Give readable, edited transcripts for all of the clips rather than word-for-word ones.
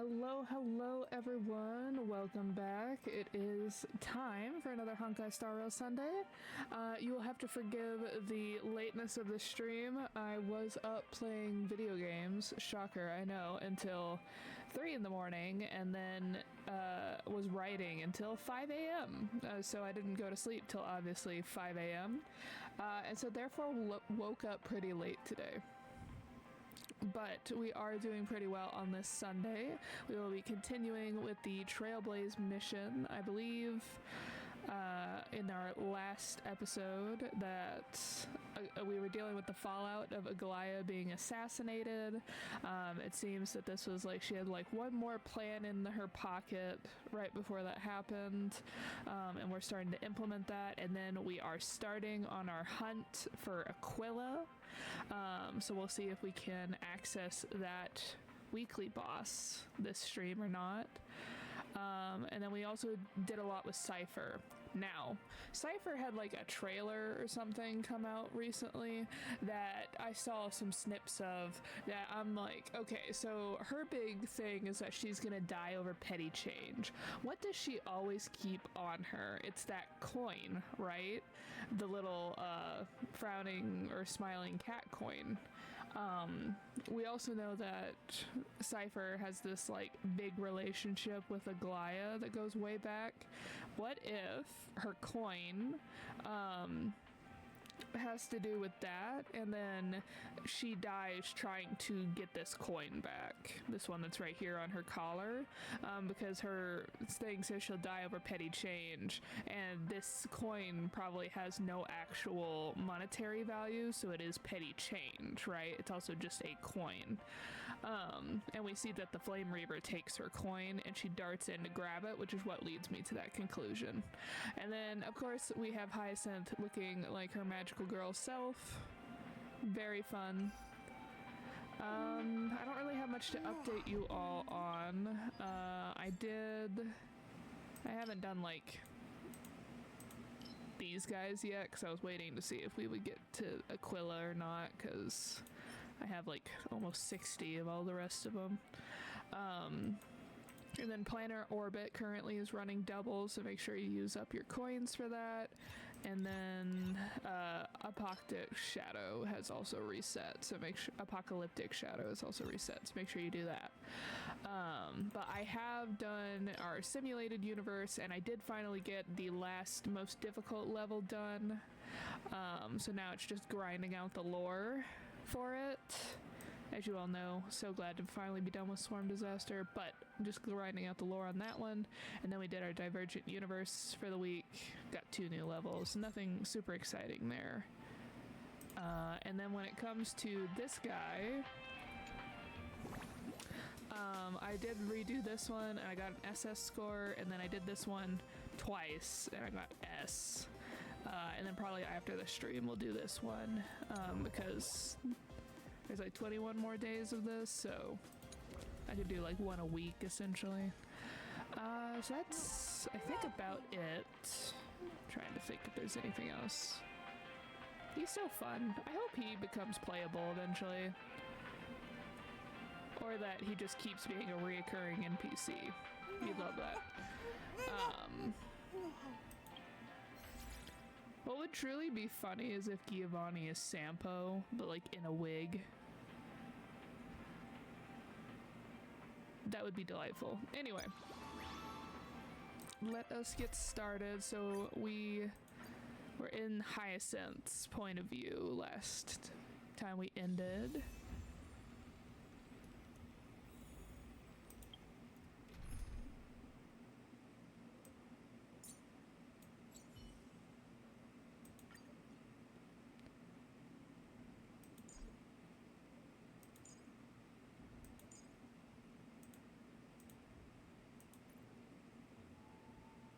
Hello everyone. Welcome back. It is time for another Honkai Star Rail Sunday. You will have to forgive the lateness of the stream. I was up playing video games, shocker, I know, until 3 in the morning, and then was writing until 5 a.m. So I didn't go to sleep till obviously 5 a.m. And so therefore woke up pretty late today. But we are doing pretty well on this Sunday. We will be continuing with the Trailblaze mission. I believe in our last episode that we were dealing with the fallout of Aglaia being assassinated. It seems that this was like she had like one more plan in her pocket right before that happened, and we're starting to implement that. And then we are starting on our hunt for Aquila, so we'll see if we can access that weekly boss this stream or not. And then we also did a lot with Cypher. Now, Cypher had like a trailer or something come out recently that I saw some snips of that I'm like, okay, so her big thing is that she's gonna die over petty change. What does she always keep on her? It's that coin, right? The little frowning or smiling cat coin. We also know that Cypher has this like big relationship with Aglaia that goes way back. What if her coin has to do with that, and then she dies trying to get this coin back, this one that's right here on her collar, because her thing says she'll die over petty change, and this coin probably has no actual monetary value, so it is petty change, right? It's also just a coin. And we see that the Flame Reaver takes her coin and she darts in to grab it, which is what leads me to that conclusion. And then of course we have Hyacinth looking like her magical girl self. Very fun. I don't really have much to update you all on. I haven't done like these guys yet because I was waiting to see if we would get to Aquila or not, because I have like almost 60 of all the rest of them. And then Planar Orbit currently is running double, so make sure you use up your coins for that. And then Apocalyptic Shadow has also reset, so make sure Apocalyptic Shadow is also reset, so make sure you do that. But I have done our simulated universe, and I did finally get the last most difficult level done. So now it's just grinding out the lore for it. As you all know, so glad to finally be done with Swarm Disaster, but just grinding out the lore on that one. And then we did our Divergent Universe for the week, got 2 new levels, nothing super exciting there. And then when it comes to this guy, I did redo this one and I got an SS score, and then I did this one twice and I got S. And then probably after the stream we'll do this one, because there's like 21 more days of this, so I could do like one a week essentially. So that's, I think, about it. I'm trying to think if there's anything else. He's so fun. I hope he becomes playable eventually. Or that he just keeps being a reoccurring NPC. We'd love that. What would truly be funny is if Giovanni is Sampo, but like in a wig. That would be delightful. Anyway, let us get started. So we were in Hyacinth's point of view last time we ended.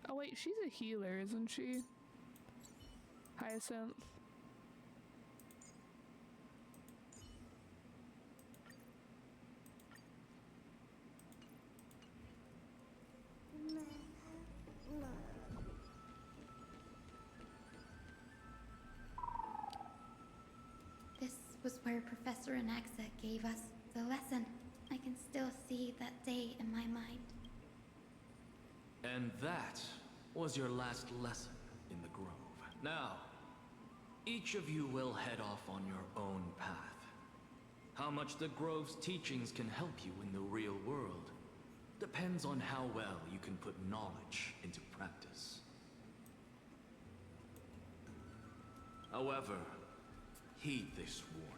Oh wait, she's a healer, isn't she? Hyacinth. This was where Professor Anaxa gave us the lesson. I can still see that day in my mind. And that was your last lesson in the Grove. Now, each of you will head off on your own path. How much the Grove's teachings can help you in the real world depends on how well you can put knowledge into practice. However, heed this warning.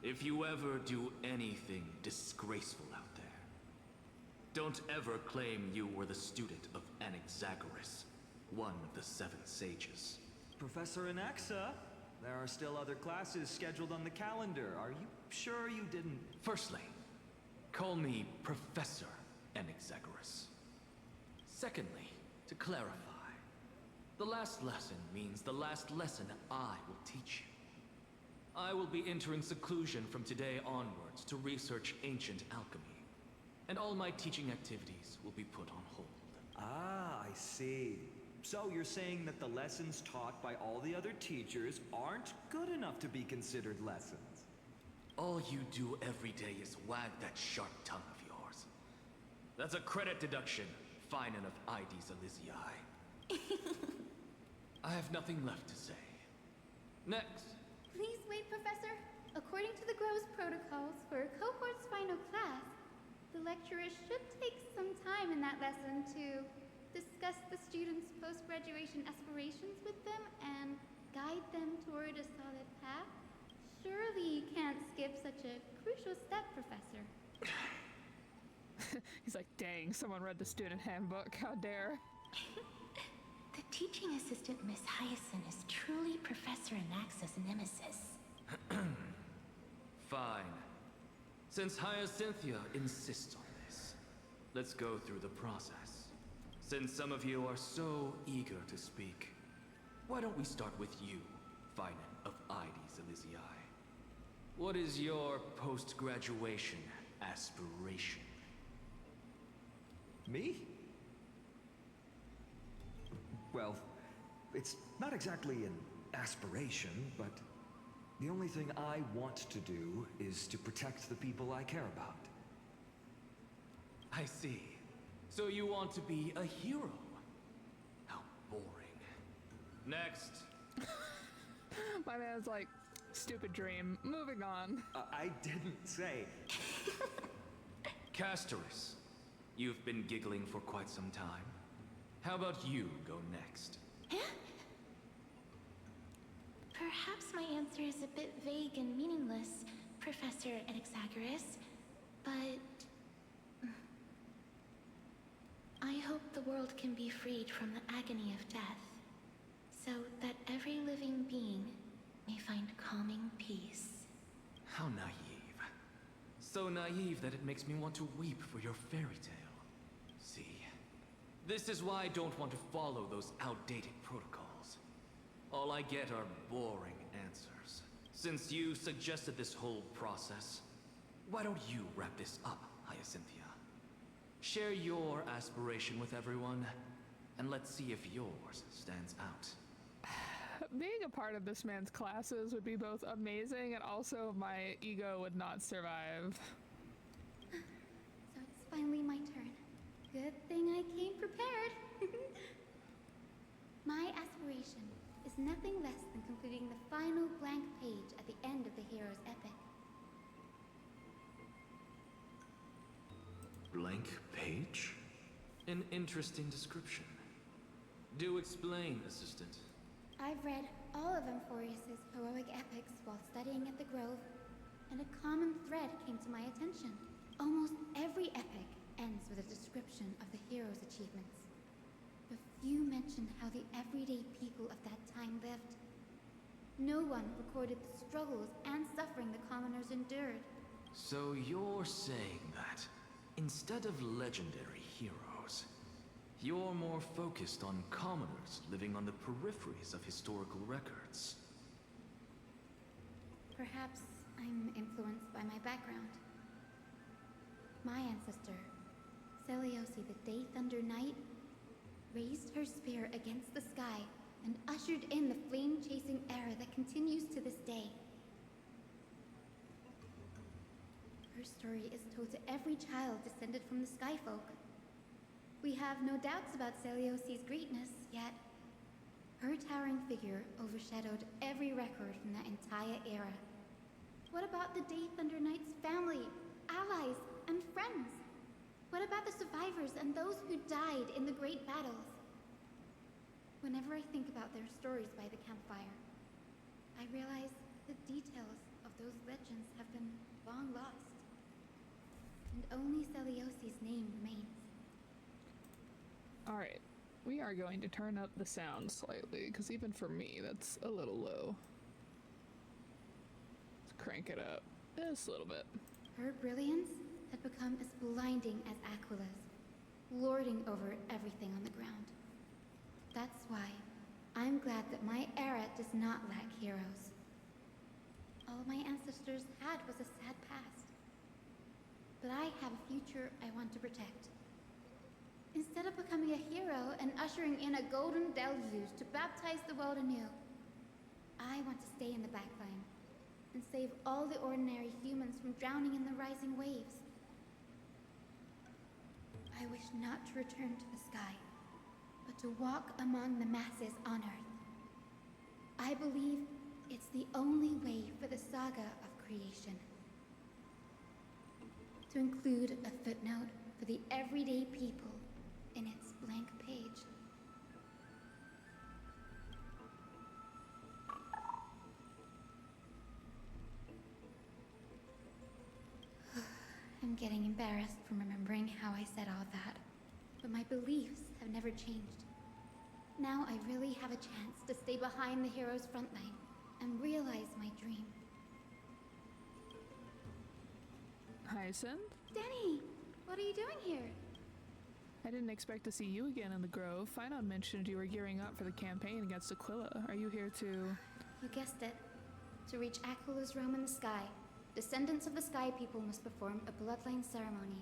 If you ever do anything disgraceful out there, don't ever claim you were the student of Anaxagoras, one of the 7 sages. Professor Anaxa, there are still other classes scheduled on the calendar. Are you sure you didn't... Firstly, call me Professor Anaxagoras. Secondly, to clarify, the last lesson means the last lesson I will teach you. I will be entering seclusion from today onwards to research ancient alchemy, and all my teaching activities will be put on hold. Ah, I see. So you're saying that the lessons taught by all the other teachers aren't good enough to be considered lessons? All you do every day is wag that sharp tongue of yours. That's a credit deduction, fine enough IDs Elysiae. I have nothing left to say. Next. Please wait, Professor. According to the Grove's protocols for a cohort's final class, the lecturer should take some time in that lesson to discuss the students' post-graduation aspirations with them and guide them toward a solid path. Surely you can't skip such a crucial step, Professor. He's like, dang, someone read the student handbook. How dare. The teaching assistant, Miss Hyacinth, is truly Professor Anaxa's nemesis. Fine. Since Hyacinthia insists on this, let's go through the process. Since some of you are so eager to speak, why don't we start with you, Finan of IDs Elysiae? What is your post-graduation aspiration? Me? Well, it's not exactly an aspiration, but the only thing I want to do is to protect the people I care about. I see. So you want to be a hero? How boring. Next. My man's like, stupid dream. Moving on. I didn't say. Castorus, you've been giggling for quite some time. How about you go next? Perhaps my answer is a bit vague and meaningless, Professor Anaxagoras, but... I hope the world can be freed from the agony of death, so that every living being may find calming peace. How naive. So naive that it makes me want to weep for your fairy tale. See, this is why I don't want to follow those outdated protocols. All I get are boring answers. Since you suggested this whole process, why don't you wrap this up, Hyacinthia? Share your aspiration with everyone, and let's see if yours stands out. Being a part of this man's classes would be both amazing and also my ego would not survive. So it's finally my turn. Good thing I came prepared. My aspiration is nothing less than completing the final blank page at the end of the hero's epic. Blank page? An interesting description. Do explain, assistant. I've read all of Amphorius's heroic epics while studying at the Grove, and a common thread came to my attention. Almost every epic ends with a description of the hero's achievements. But few mention how the everyday people of that time lived. No one recorded the struggles and suffering the commoners endured. So you're saying that, instead of legendary heroes, you're more focused on commoners living on the peripheries of historical records. Perhaps I'm influenced by my background. My ancestor, Seliosi the Day Thunder Knight, raised her spear against the sky and ushered in the flame-chasing era that continues to this day. Her story is told to every child descended from the Skyfolk. We have no doubts about Celiosi's greatness, yet her towering figure overshadowed every record from that entire era. What about the Day Thunder Knight's family, allies, and friends? What about the survivors and those who died in the great battles? Whenever I think about their stories by the campfire, I realize the details of those legends have been long lost, and only Celiosi's name remains. Alright, we are going to turn up the sound slightly, because even for me, that's a little low. Let's crank it up just a little bit. Her brilliance had become as blinding as Aquila's, lording over everything on the ground. That's why I'm glad that my era does not lack heroes. All my ancestors had was a sad past. But I have a future I want to protect. Instead of becoming a hero and ushering in a golden deluge to baptize the world anew, I want to stay in the backline and save all the ordinary humans from drowning in the rising waves. I wish not to return to the sky, but to walk among the masses on Earth. I believe it's the only way for the saga of creation. To include a footnote for the everyday people in its blank page. I'm getting embarrassed from remembering how I said all that, but my beliefs have never changed. Now I really have a chance to stay behind the hero's front line and realize my dream. Hyacinth? Danny, what are you doing here? I didn't expect to see you again in the Grove. Finon mentioned you were gearing up for the campaign against Aquila. Are you here to... You guessed it. To reach Aquila's realm in the sky, descendants of the Sky People must perform a bloodline ceremony,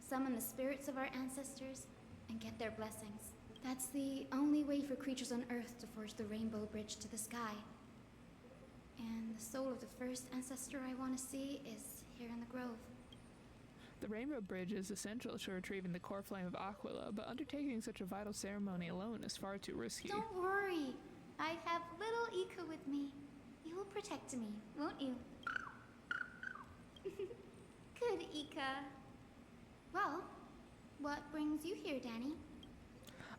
summon the spirits of our ancestors, and get their blessings. That's the only way for creatures on Earth to forge the rainbow bridge to the sky. And the soul of the first ancestor I want to see is here in the Grove. The Rainbow Bridge is essential to retrieving the core flame of Aquila, but undertaking such a vital ceremony alone is far too risky. Don't worry. I have little Ika with me. You will protect me, won't you? Good, Ika. Well, what brings you here, Danny?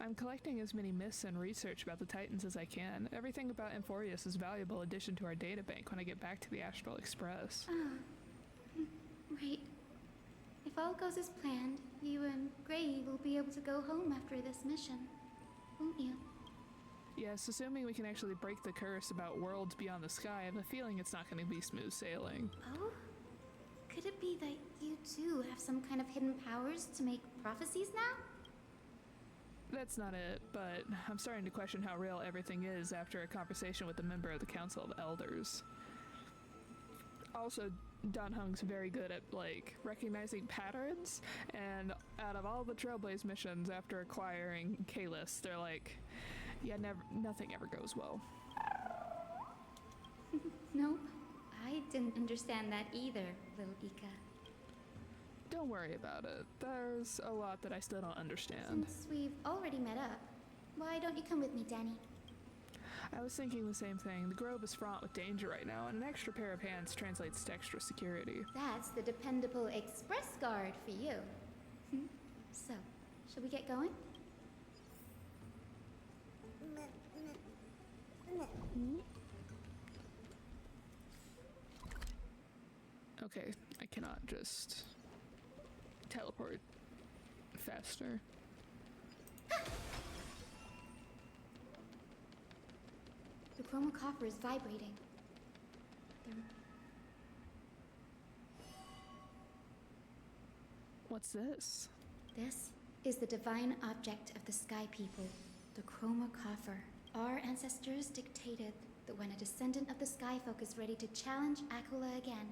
I'm collecting as many myths and research about the Titans as I can. Everything about Amphorius is a valuable addition to our databank when I get back to the Astral Express. Right. If all goes as planned, you and Gray will be able to go home after this mission, won't you? Yes, assuming we can actually break the curse about worlds beyond the sky, I have a feeling it's not going to be smooth sailing. Oh? Could it be that you too have some kind of hidden powers to make prophecies now? That's not it, but I'm starting to question how real everything is after a conversation with a member of the Council of Elders. Also, Don Hung's very good at, recognizing patterns, and out of all the Trailblaze missions after acquiring Kalis, they're like, yeah, nothing ever goes well. Nope. I didn't understand that either, little Ika. Don't worry about it. There's a lot that I still don't understand. Since we've already met up, why don't you come with me, Danny? I was thinking the same thing. The Grove is fraught with danger right now, and an extra pair of hands translates to extra security. That's the dependable express guard for you. So, shall we get going? Okay, I cannot just teleport faster. The chroma copper is vibrating. What's this? This is the divine object of the Sky People, the chroma coffer. Our ancestors dictated that when a descendant of the Skyfolk is ready to challenge Aquila again,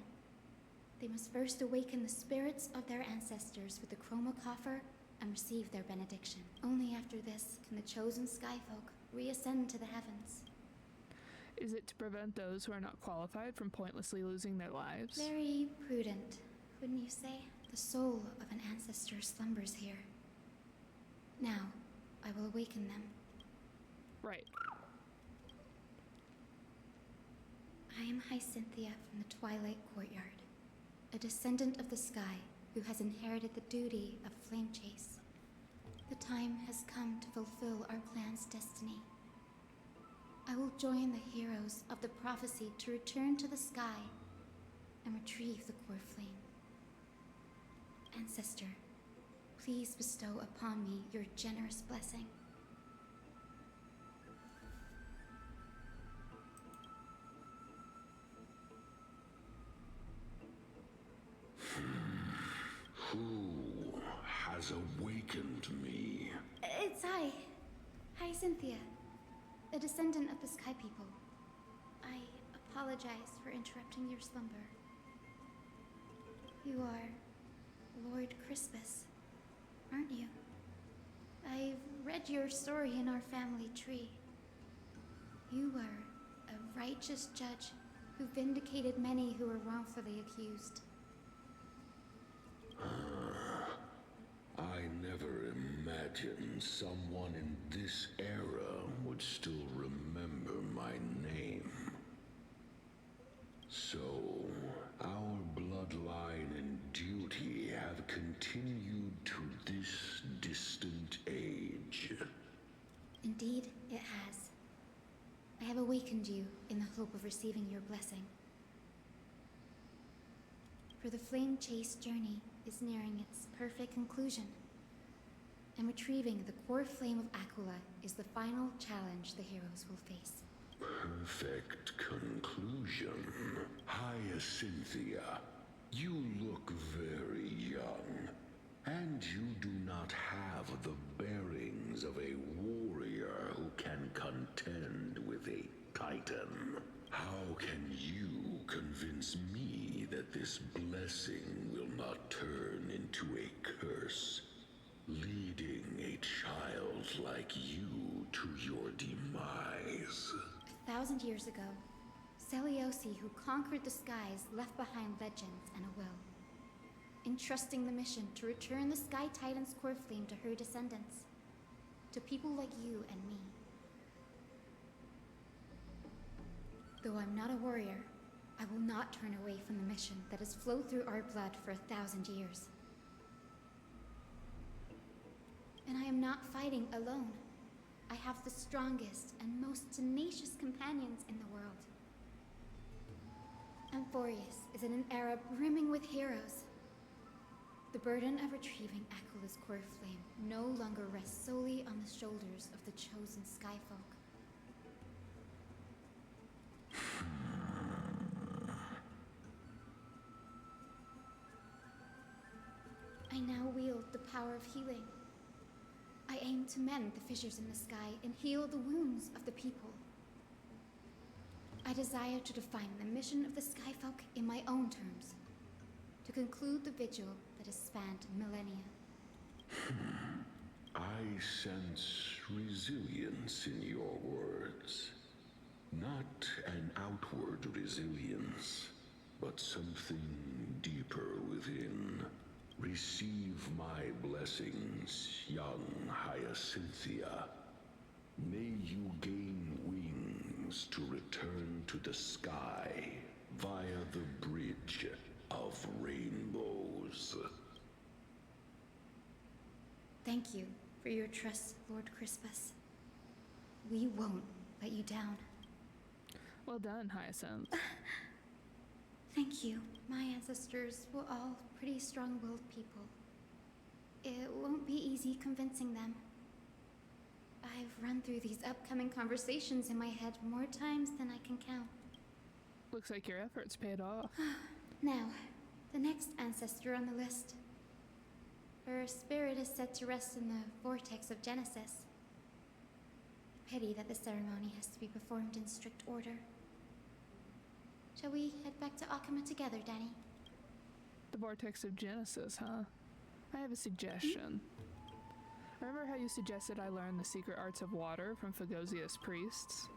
they must first awaken the spirits of their ancestors with the chroma coffer and receive their benediction. Only after this can the chosen Skyfolk reascend to the heavens. Is it to prevent those who are not qualified from pointlessly losing their lives? Very prudent, wouldn't you say? The soul of an ancestor slumbers here. Now, I will awaken them. Right. I am Hyacinthia from the Twilight Courtyard, a descendant of the sky who has inherited the duty of flame chase. The time has come to fulfill our plan's destiny. I will join the heroes of the prophecy to return to the sky and retrieve the core flame. Ancestor, please bestow upon me your generous blessing. Who has awakened me? It's Hyacinthia, a descendant of the Sky People. I apologize for interrupting your slumber. You are Lord Crispus, aren't you? I've read your story in our family tree. You were a righteous judge who vindicated many who were wrongfully accused. I never imagined someone in this era would still remember my name. So, our bloodline and duty have continued to this distant age. Indeed, it has. I have awakened you in the hope of receiving your blessing. For the flame chase journey is nearing its perfect conclusion, and retrieving the core flame of Aquila is the final challenge the heroes will face. Perfect conclusion. Hyacinthia, you look very young, and you do not have the bearings of a warrior who can contend with a titan. How can you convince me that this blessing will not turn into a curse, leading a child like you to your demise? 1,000 years ago, Celiosi, who conquered the skies, left behind legends and a will, entrusting the mission to return the Sky Titan's core flame to her descendants, to people like you and me. Though I'm not a warrior, I will not turn away from the mission that has flowed through our blood for 1,000 years. And I am not fighting alone. I have the strongest and most tenacious companions in the world. Amphorius is in an era brimming with heroes. The burden of retrieving Aquila's core flame no longer rests solely on the shoulders of the chosen Skyfolk. I now wield the power of healing. I aim to mend the fissures in the sky and heal the wounds of the people. I desire to define the mission of the Skyfolk in my own terms, to conclude the vigil that has spanned millennia. I sense resilience in your words. Not an outward resilience, but something deeper within. Receive my blessings, young Hyacinthia. May you gain wings to return to the sky via the bridge of rainbows. Thank you for your trust, Lord Crispus. We won't let you down. Well done, Hyacinth. Thank you. My ancestors were all pretty strong-willed people. It won't be easy convincing them. I've run through these upcoming conversations in my head more times than I can count. Looks like your efforts paid off. Now, the next ancestor on the list. Her spirit is said to rest in the vortex of Genesis. Pity that the ceremony has to be performed in strict order. Shall we head back to Akama together, Danny? The vortex of Genesis, huh? I have a suggestion. Remember how you suggested I learn the secret arts of water from Phagosia's priests?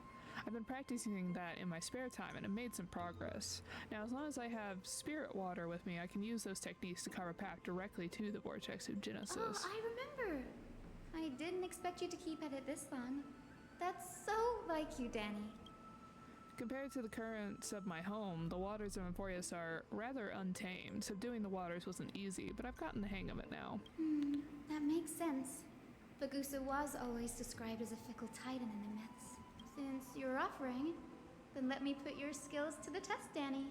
I've been practicing that in my spare time and it made some progress. Now, as long as I have spirit water with me, I can use those techniques to carve a path directly to the vortex of Genesis. Oh, I remember. I didn't expect you to keep at it this long. That's so like you, Danny. Compared to the currents of my home, the waters of Emporius are rather untamed. Subduing the waters wasn't easy, but I've gotten the hang of it now. That makes sense. Bagusa was always described as a fickle titan in the myths. Since you're offering, then let me put your skills to the test, Danny.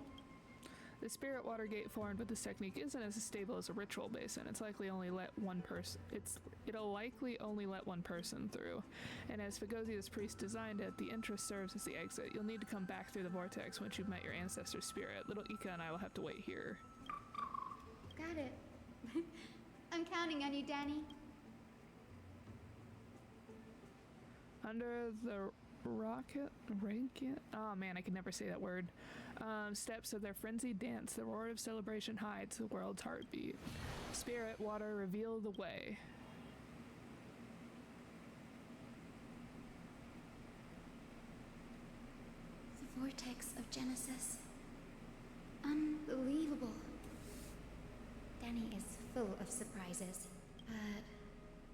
The spirit water gate formed with this technique isn't as stable as a ritual basin. It'll likely only let one person through. And as Fagosia's priest designed it, the entrance serves as the exit. You'll need to come back through the vortex once you've met your ancestor's spirit. Little Ika and I will have to wait here. Got it. I'm counting on you, Danny. Under the oh man, I can never say that word. Steps of their frenzied dance, the roar of celebration hides the world's heartbeat. Spirit, water, reveal the way. The vortex of Genesis. Unbelievable. Danny is full of surprises, but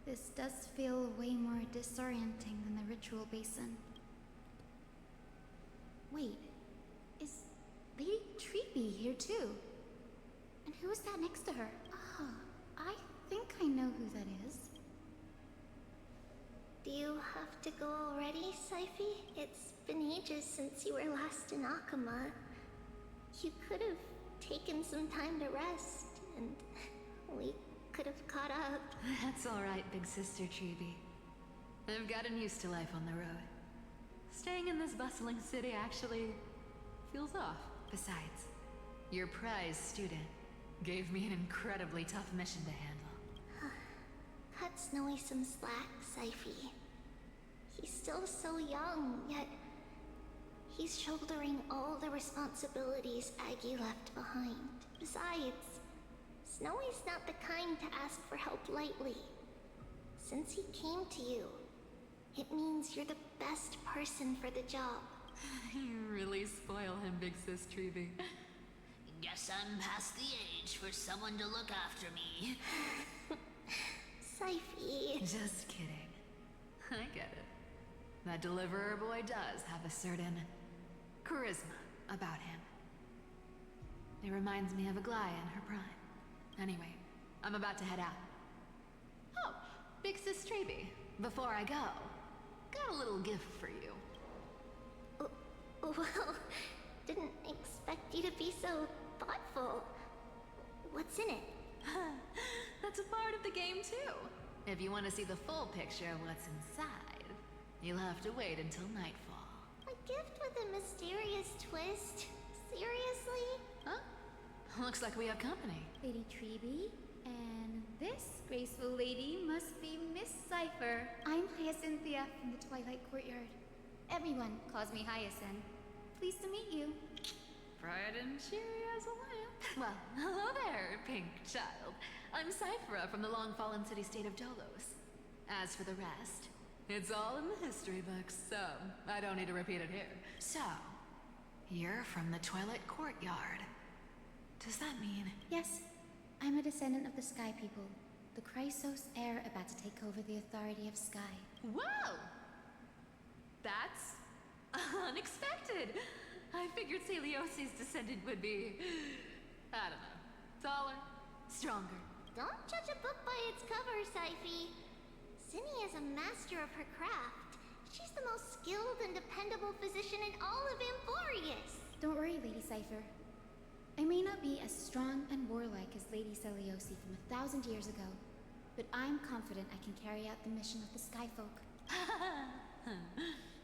this does feel way more disorienting than the ritual basin. Wait, is Lady Treeby here too? And who is that next to her? Oh, I think I know who that is. Do you have to go already, Syphi? It's been ages since you were last in Akama. You could have taken some time to rest, and we could have caught up. That's alright, big sister Treeby. I've gotten used to life on the road. Staying in this bustling city actually feels off. Besides, your prize student gave me an incredibly tough mission to handle. Cut Snowy some slack, Syphi. He's still so young, yet he's shouldering all the responsibilities Aggie left behind. Besides, Snowy's not the kind to ask for help lightly. Since he came to you, it means you're the best person for the job. You really spoil him, big sis Treeby. Guess I'm past the age for someone to look after me. Syphi. Just kidding. I get it. That deliverer boy does have a certain charisma about him. It reminds me of Aglaya in her prime. Anyway, I'm about to head out. Oh, big sis Treeby, before I go, got a little gift for you. Well, didn't expect you to be so thoughtful. What's in it? That's a part of the game too. If you want to see the full picture of what's inside, you'll have to wait until nightfall. A gift with a mysterious twist? Seriously? Huh? Looks like we have company. Lady Treeby, and this graceful lady must be Miss Cypher. I'm Hyacinthia from the Twilight Courtyard. Everyone calls me Hyacinth. Pleased to meet you. Bright and cheery as a lamp. Well, hello there, pink child. I'm Cyphera from the long-fallen city-state of Dolos. As for the rest, it's all in the history books, so I don't need to repeat it here. So, you're from the Twilight Courtyard. Does that mean... Yes, I'm a descendant of the Sky People, the Chrysos heir about to take over the authority of Sky. Whoa! That's unexpected. I figured Celiosi's descendant would be, I don't know, taller, stronger. Don't judge a book by its cover, Syphi. Zinni is a master of her craft. She's the most skilled and dependable physician in all of Emporius. Don't worry, Lady Cypher. I may not be as strong and warlike as Lady Celiosi from 1,000 years ago, but I'm confident I can carry out the mission of the Skyfolk.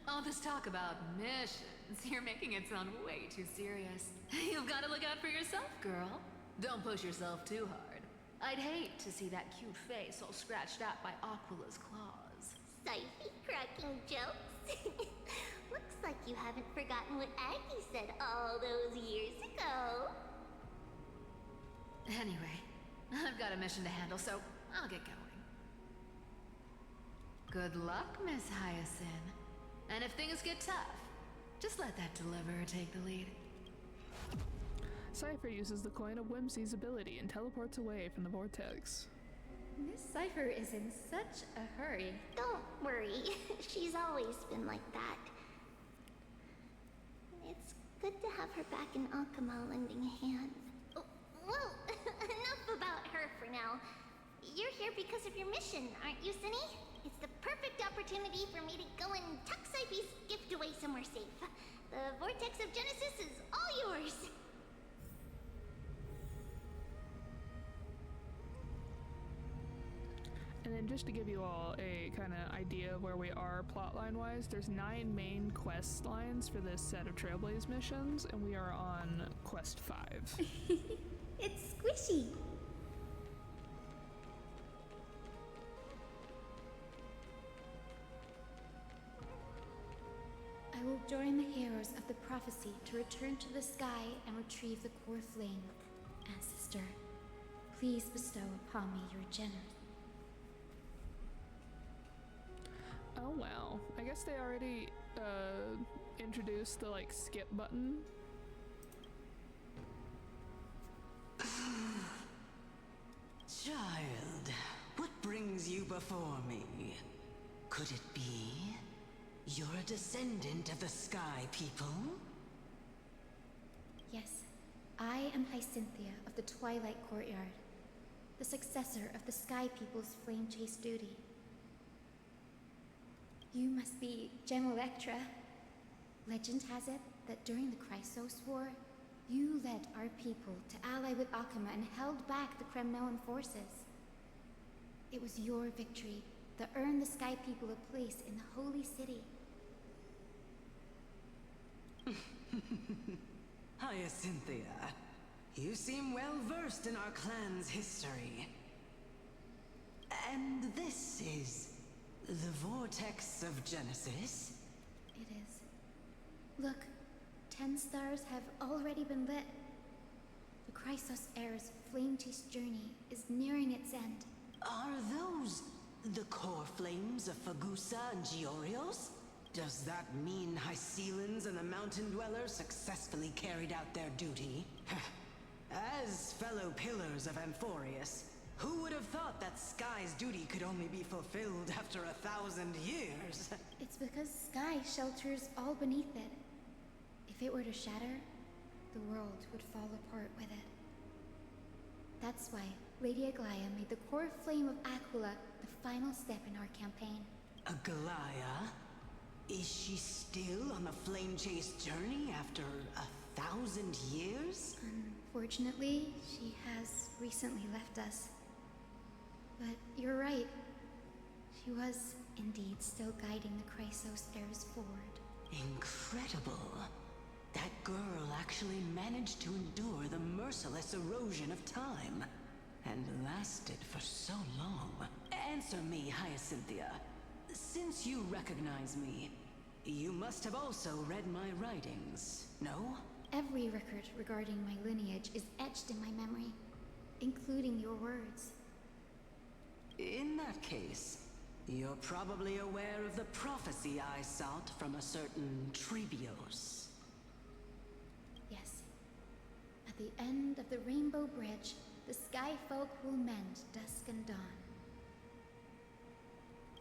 All this talk about missions, you're making it sound way too serious. You've got to look out for yourself, girl. Don't push yourself too hard. I'd hate to see that cute face all scratched out by Aquila's claws. Syphi cracking jokes? Looks like you haven't forgotten what Aggie said all those years ago. Anyway, I've got a mission to handle, so I'll get going. Good luck, Miss Hyacinth. And if things get tough, Just let that deliverer take the lead. Cypher uses the Coin of Whimsy's ability and teleports away from the vortex. Miss Cypher is in such a hurry. Don't worry, she's always been like that. It's good to have her back in Akama lending a hand. Oh, well, enough about her for now. You're here because of your mission, aren't you, Sunny? It's the perfect opportunity for me to go and tuck Cypher's gift away somewhere safe. The Vortex of Genesis is all yours. And then just to give you all a kind of idea of where we are plotline-wise, there's 9 main quest lines for this set of Trailblaze missions, and we are on quest 5. It's squishy. I will join the heroes of the prophecy to return to the sky and retrieve the core flame. Ancestor, please bestow upon me your generous. Oh wow. I guess they already introduced the like skip button. Child, what brings you before me? Could it be you're a descendant of the Sky People? Yes, I am Hyacinthia of the Twilight Courtyard, the successor of the Sky People's Flame Chase duty. You must be Electra. Legend has it that during the Chrysos War, you led our people to ally with Akama and held back the Kremnoan forces. It was your victory that earned the Sky People a place in the Holy City. Hyacinthia, you seem well versed in our clan's history. And this is the Vortex of Genesis? It is. Look, 10 stars have already been lit. The Chrysos Heir's flame chase journey is nearing its end. Are those the core flames of Fagusa and Giorios? Does that mean Hycelans and the Mountain Dwellers successfully carried out their duty? As fellow pillars of Amphorius, who would have thought that Sky's duty could only be fulfilled after 1,000 years? It's because Sky shelters all beneath it. If it were to shatter, the world would fall apart with it. That's why Lady Aglaya made the core flame of Aquila the final step in our campaign. Aglaya? Is she still on the flame chase journey after 1,000 years? Unfortunately, she has recently left us. But you're right. She was indeed still guiding the Chrysos heirs forward. Incredible. That girl actually managed to endure the merciless erosion of time. And lasted for so long. Answer me, Hyacinthia. Since you recognize me, you must have also read my writings, no? Every record regarding my lineage is etched in my memory, including your words. In that case, you're probably aware of the prophecy I sought from a certain Trebios. Yes. At the end of the Rainbow Bridge, the Sky Folk will mend dusk and dawn.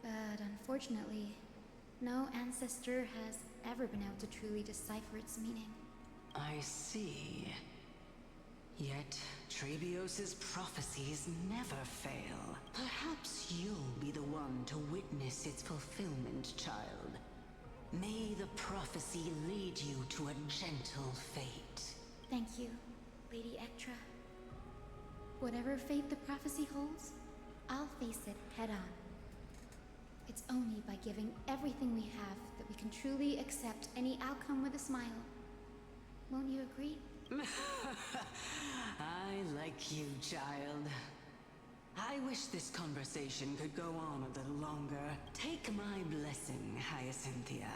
But unfortunately, no ancestor has ever been able to truly decipher its meaning. I see. Yet, Trebios's prophecies never fail. Perhaps you'll be the one to witness its fulfillment, child. May the prophecy lead you to a gentle fate. Thank you, Lady Ektra. Whatever fate the prophecy holds, I'll face it head on. It's only by giving everything we have that we can truly accept any outcome with a smile. Won't you agree? I like you, child. I wish this conversation could go on a little longer. Take my blessing, Hyacinthia.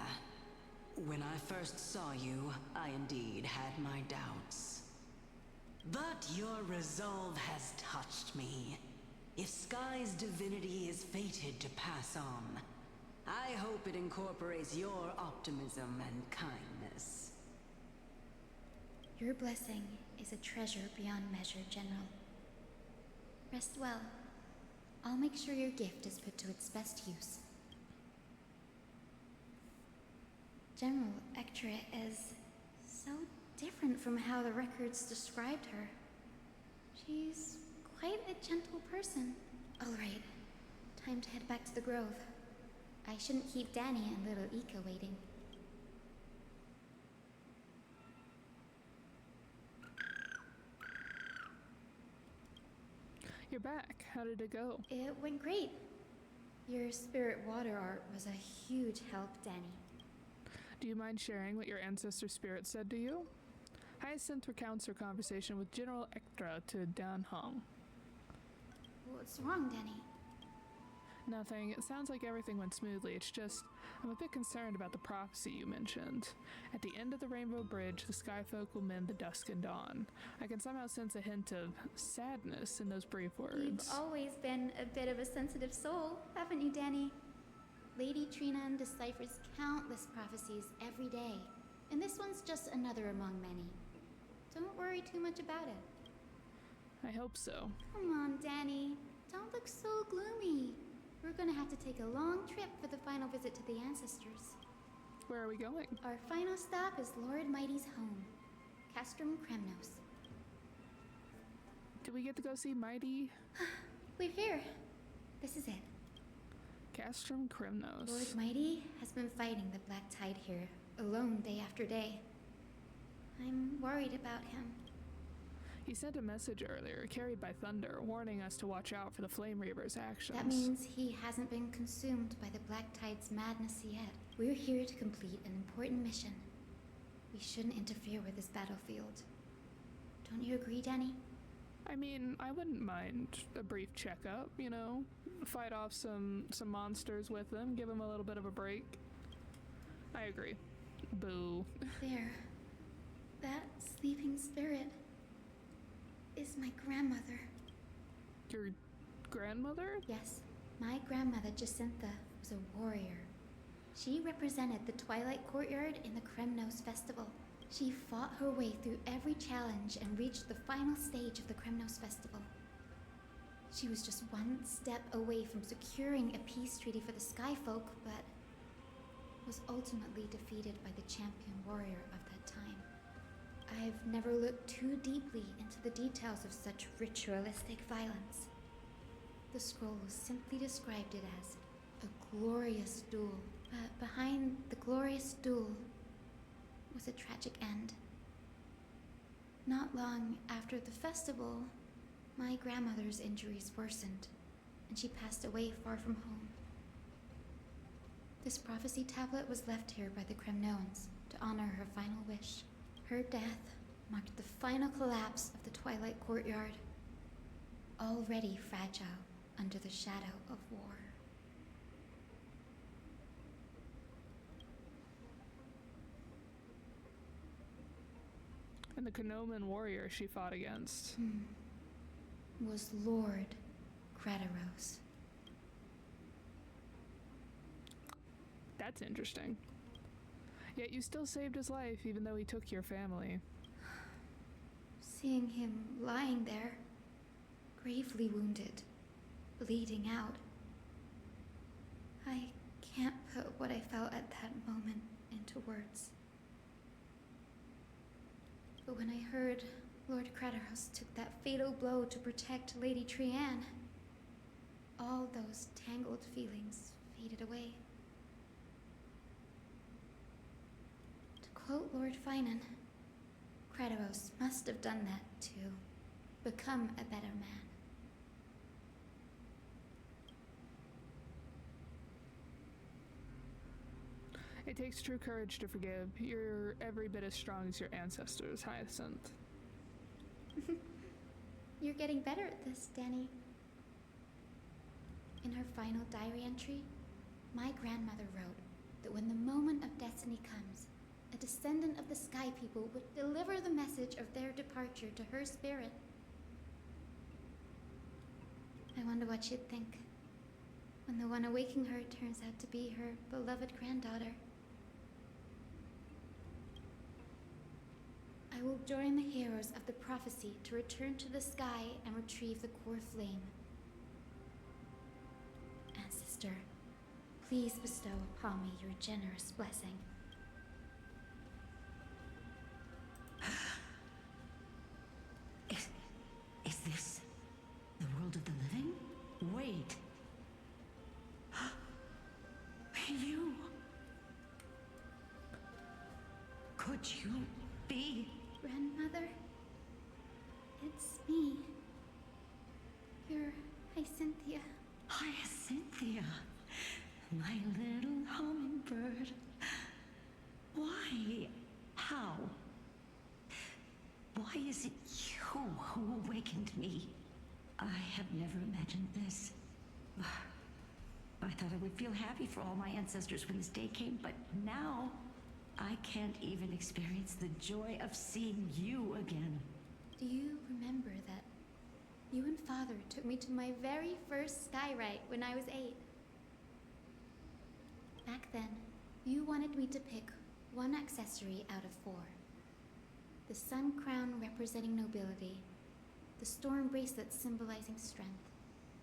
When I first saw you, I indeed had my doubts. But your resolve has touched me. If Sky's divinity is fated to pass on, I hope it incorporates your optimism and kindness. Your blessing is a treasure beyond measure, General. Rest well. I'll make sure your gift is put to its best use. General Ektra is so different from how the records described her. She's quite a gentle person. All right, time to head back to the grove. I shouldn't keep Danny and little Ika waiting. You're back. How did it go? It went great. Your spirit water art was a huge help, Danny. Do you mind sharing what your ancestor spirit said to you? Hyacinth recounts her conversation with General Ektra to Dan Hong. What's wrong, Danny? Nothing. It sounds like everything went smoothly. It's just, I'm a bit concerned about the prophecy you mentioned. At the end of the Rainbow Bridge, the Skyfolk will mend the dusk and dawn. I can somehow sense a hint of sadness in those brief words. You've always been a bit of a sensitive soul, haven't you, Danny? Lady Trinan deciphers countless prophecies every day, and this one's just another among many. Don't worry too much about it. I hope so. Come on, Danny. Don't look so gloomy. We're gonna have to take a long trip for the final visit to the ancestors. Where are we going? Our final stop is Lord Mighty's home, Castrum Kremnos. Did we get to go see Mighty? We're here. This is it. Castrum Kremnos. Lord Mighty has been fighting the Black Tide here, alone day after day. I'm worried about him. He sent a message earlier, carried by thunder, warning us to watch out for the Flame Reaver's actions. That means he hasn't been consumed by the Black Tide's madness yet. We're here to complete an important mission. We shouldn't interfere with this battlefield. Don't you agree, Danny? I mean, I wouldn't mind a brief checkup, you know? Fight off some monsters with them, give them a little bit of a break. I agree. Boo. There. That sleeping spirit is my grandmother. Your grandmother? Yes, my grandmother Jacintha was a warrior. She represented the Twilight Courtyard in the Kremnos Festival. She fought her way through every challenge and reached the final stage of the Kremnos Festival. She was just one step away from securing a peace treaty for the Skyfolk, but was ultimately defeated by the champion warrior of that time. I've never looked too deeply into the details of such ritualistic violence. The scroll simply described it as a glorious duel, but behind the glorious duel was a tragic end. Not long after the festival, my grandmother's injuries worsened, and she passed away far from home. This prophecy tablet was left here by the Kremnoans to honor her final wish. Her death marked the final collapse of the Twilight Courtyard, already fragile under the shadow of war. And the Konoman warrior she fought against Was Lord Krataros. That's interesting. Yet you still saved his life even though he took your family. Seeing him lying there, gravely wounded, bleeding out, I can't put what I felt at that moment into words. But when I heard Lord Krataros took that fatal blow to protect Lady Trian, all those tangled feelings faded away. To quote Lord Finan, Krataros must have done that to become a better man. It takes true courage to forgive. You're every bit as strong as your ancestors, Hyacinth. You're getting better at this, Danny. In her final diary entry, my grandmother wrote that when the moment of destiny comes, a descendant of the Sky People would deliver the message of their departure to her spirit. I wonder what she'd think when the one awaking her turns out to be her beloved granddaughter. I I will join the heroes of the prophecy to return to the sky and retrieve the core flame. Ancestor, please bestow upon me your generous blessing. Is this the world of the living? Wait. You... Could you be... Grandmother, it's me. You're Hyacinthia. Hyacinthia, my little hummingbird. Why? How? Why is it you who awakened me? I have never imagined this. I thought I would feel happy for all my ancestors when this day came, but now I can't even experience the joy of seeing you again. Do you remember that you and Father took me to my very first sky rite when I was 8? Back then, you wanted me to pick one accessory out of 4. The sun crown representing nobility, the storm bracelet symbolizing strength,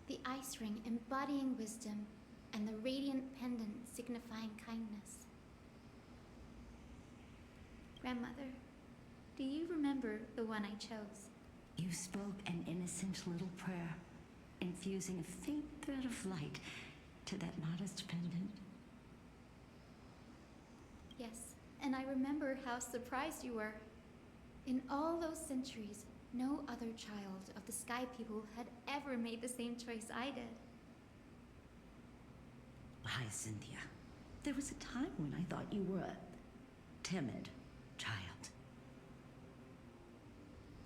the ice ring embodying wisdom, and the radiant pendant signifying kindness. Grandmother, do you remember the one I chose? You spoke an innocent little prayer, infusing a faint thread of light to that modest pendant. Yes, and I remember how surprised you were. In all those centuries, no other child of the Sky People had ever made the same choice I did. Hyacinthia, there was a time when I thought you were a timid child.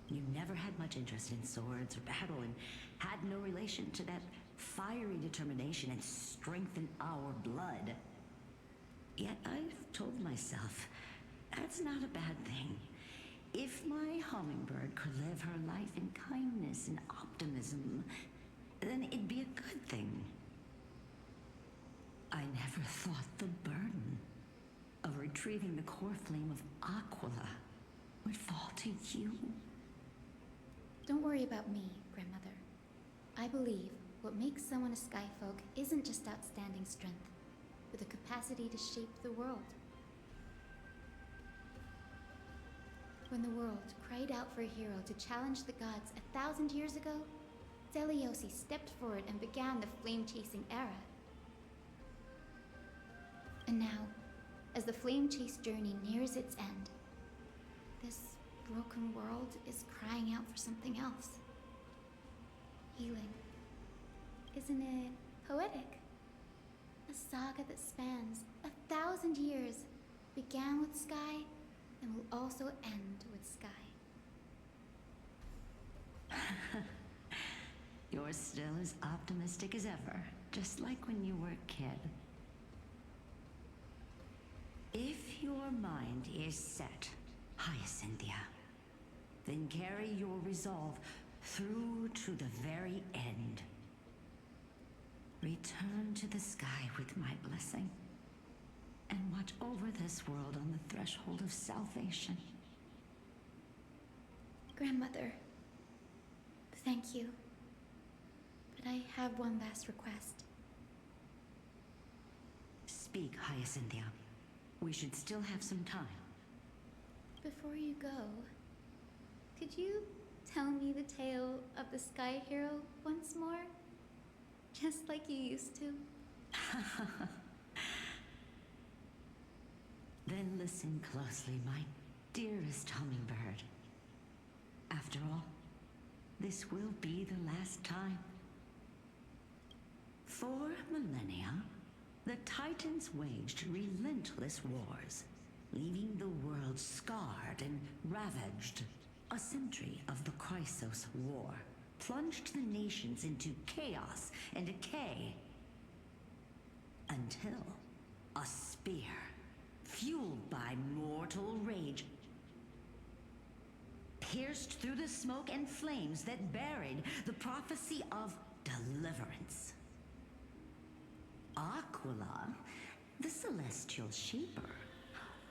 You never had much interest in swords or battle and had no relation to that fiery determination and strength in our blood. Yet I've told myself, that's not a bad thing. If my hummingbird could live her life in kindness and optimism, then it'd be a good thing. I never thought the burden of retrieving the core flame of Aquila would fall to you. Don't worry about me, Grandmother. I believe what makes someone a Skyfolk isn't just outstanding strength, but the capacity to shape the world. When the world cried out for a hero to challenge the gods 1,000 years ago, Deliosi stepped forward and began the flame-chasing era. And now, as the flame chase journey nears its end, this broken world is crying out for something else. Healing. Isn't it poetic? A saga that spans 1,000 years, began with Sky, and will also end with Sky. You're still as optimistic as ever, just like when you were a kid. If your mind is set, Hyacinthia, then carry your resolve through to the very end. Return to the sky with my blessing, and watch over this world on the threshold of salvation. Grandmother, thank you. But I have one last request. Speak, Hyacinthia. We should still have some time. Before you go, could you tell me the tale of the Sky Hero once more? Just like you used to. Then listen closely, my dearest hummingbird. After all, this will be the last time. For millennia, the Titans waged relentless wars, leaving the world scarred and ravaged. A century of the Chrysos War plunged the nations into chaos and decay, until a spear, fueled by mortal rage, pierced through the smoke and flames that buried the prophecy of deliverance. Aquila, the celestial shaper,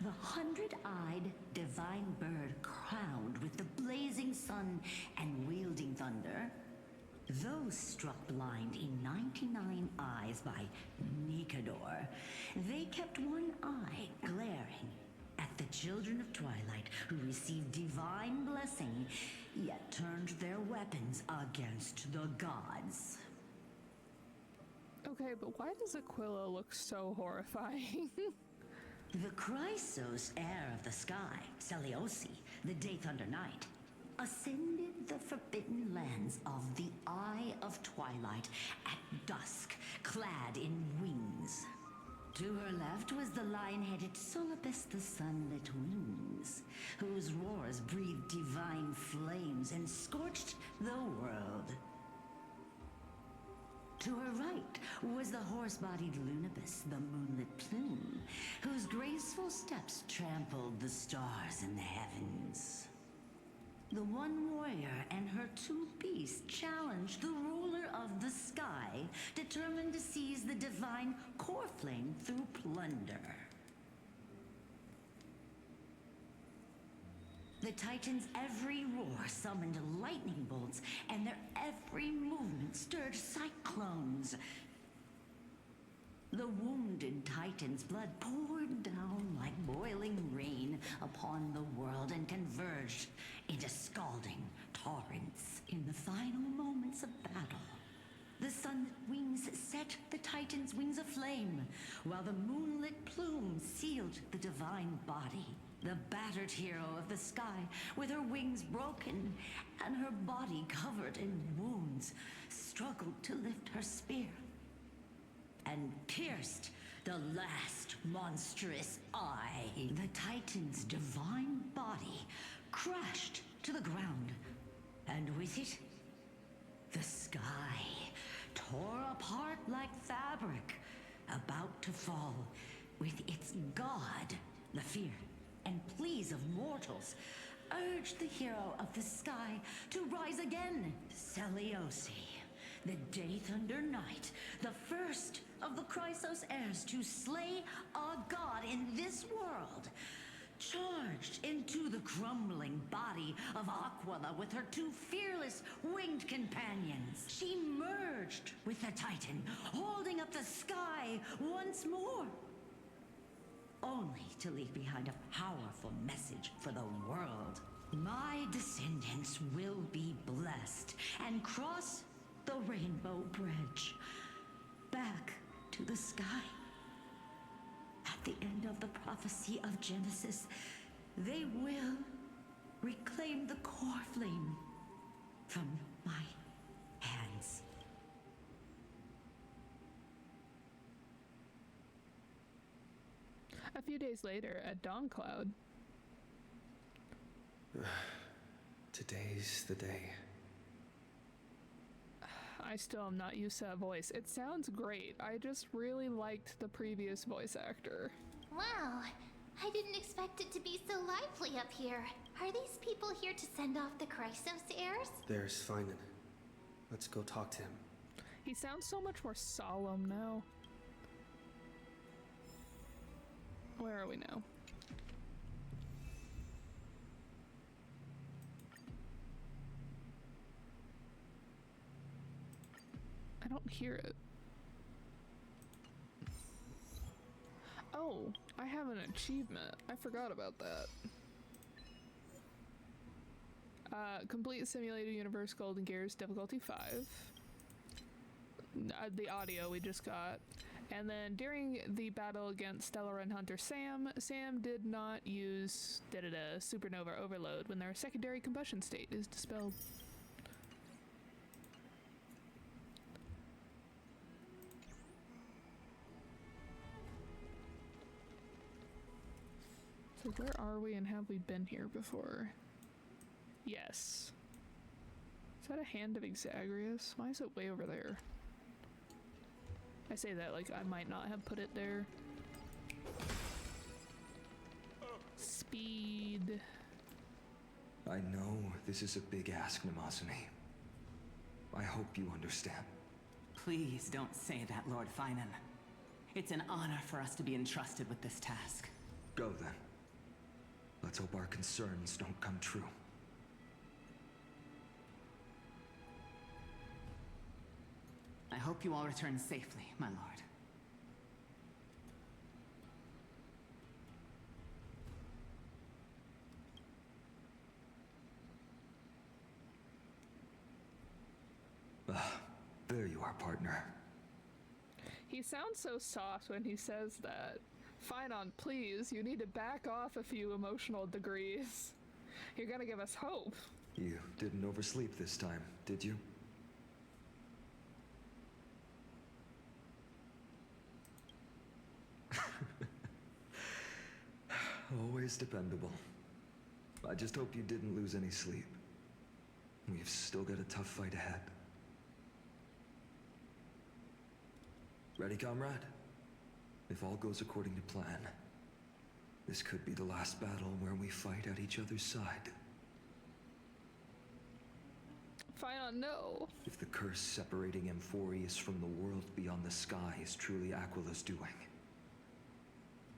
The 100-eyed divine bird crowned with the blazing sun and wielding thunder. Those struck blind in 99 eyes by Nikador, they kept one eye glaring at the children of Twilight who received divine blessing, yet turned their weapons against the gods. Okay, but why does Aquila look so horrifying? The Chrysos heir of the sky, Seliosi, the Day Thunder Knight, ascended the forbidden lands of the Eye of Twilight at dusk, clad in wings. To her left was the lion-headed Solibus the Sunlit Wings, whose roars breathed divine flames and scorched the world. To her right was the horse-bodied Lunibus, the Moonlit Plume, whose graceful steps trampled the stars in the heavens. The one warrior and her two beasts challenged the ruler of the sky, determined to seize the divine core flame through plunder. The Titans' every roar summoned lightning bolts, and their every movement stirred cyclones. The wounded Titan's blood poured down like boiling rain upon the world and converged into scalding torrents in the final moments of battle. The sunlit wings set the Titan's wings aflame, while the moonlit plume sealed the divine body. The battered hero of the sky, with her wings broken and her body covered in wounds, struggled to lift her spear and pierced the last monstrous eye. The Titan's divine body crashed to the ground, and with it, the sky tore apart like fabric, about to fall, with its god. The fear and pleas of mortals urged the hero of the sky to rise again. Seliosi, the Day Thunder Knight, the first of the Chrysos heirs to slay a god in this world, charged into the crumbling body of Aquila with her two fearless winged companions. She merged with the Titan, holding up the sky once more, only to leave behind a powerful message for the world. My descendants will be blessed and cross the Rainbow Bridge back to the sky. At the end of the prophecy of Genesis, they will reclaim the core flame from my hands. A few days later at Dawncloud. Today's the day. I still am not used to that voice. It sounds great. I just really liked the previous voice actor. Wow, I didn't expect it to be so lively up here. Are these people here to send off the Chrysos heirs? There's Finan. Let's go talk to him. He sounds so much more solemn now. Where are we now? I don't hear it. Oh, I have an achievement. I forgot about that. Complete Simulated Universe Golden Gears difficulty 5. The audio we just got. And then during the battle against Stellar and Hunter Sam did not use supernova overload when their secondary combustion state is dispelled. So where are we and have we been here before? Yes. Is that a hand of Exagrius? Why is it way over there? I say that like I might not have put it there. Speed. I know this is a big ask, Namasune. I hope you understand. Please don't say that, Lord Finan. It's an honor for us to be entrusted with this task. Go then. Let's hope our concerns don't come true. I hope you all return safely, my lord. There you are, partner. He sounds so soft when he says that. Finon, please, you need to back off a few emotional degrees. You're gonna give us hope. You didn't oversleep this time, did you? Always dependable. I just hope you didn't lose any sleep. We've still got a tough fight ahead. Ready, comrade? If all goes according to plan, this could be the last battle where we fight at each other's side. Finon, no. If the curse separating Amphorius from the world beyond the sky is truly Aquila's doing,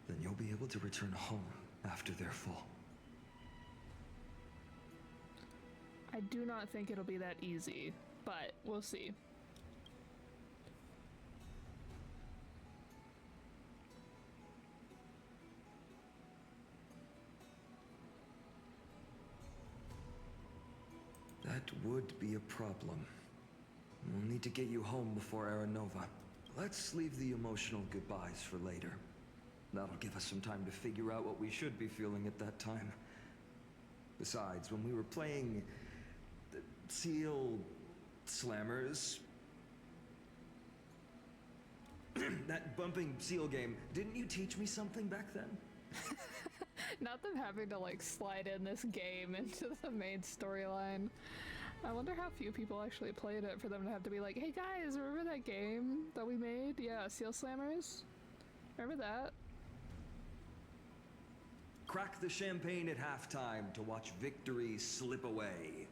then you'll be able to return home after their fall. I do not think it'll be that easy, but we'll see. That would be a problem. We'll need to get you home before Aranova. Let's leave the emotional goodbyes for later. That'll give us some time to figure out what we should be feeling at that time. Besides, when we were playing the Seal Slammers, that bumping seal game, didn't you teach me something back then? Not them having to like slide in this game into the main storyline. I wonder how few people actually played it for them to have to be like, hey guys, remember that game that we made? Yeah, Seal Slammers? Remember that? Crack the champagne at halftime to watch victory slip away.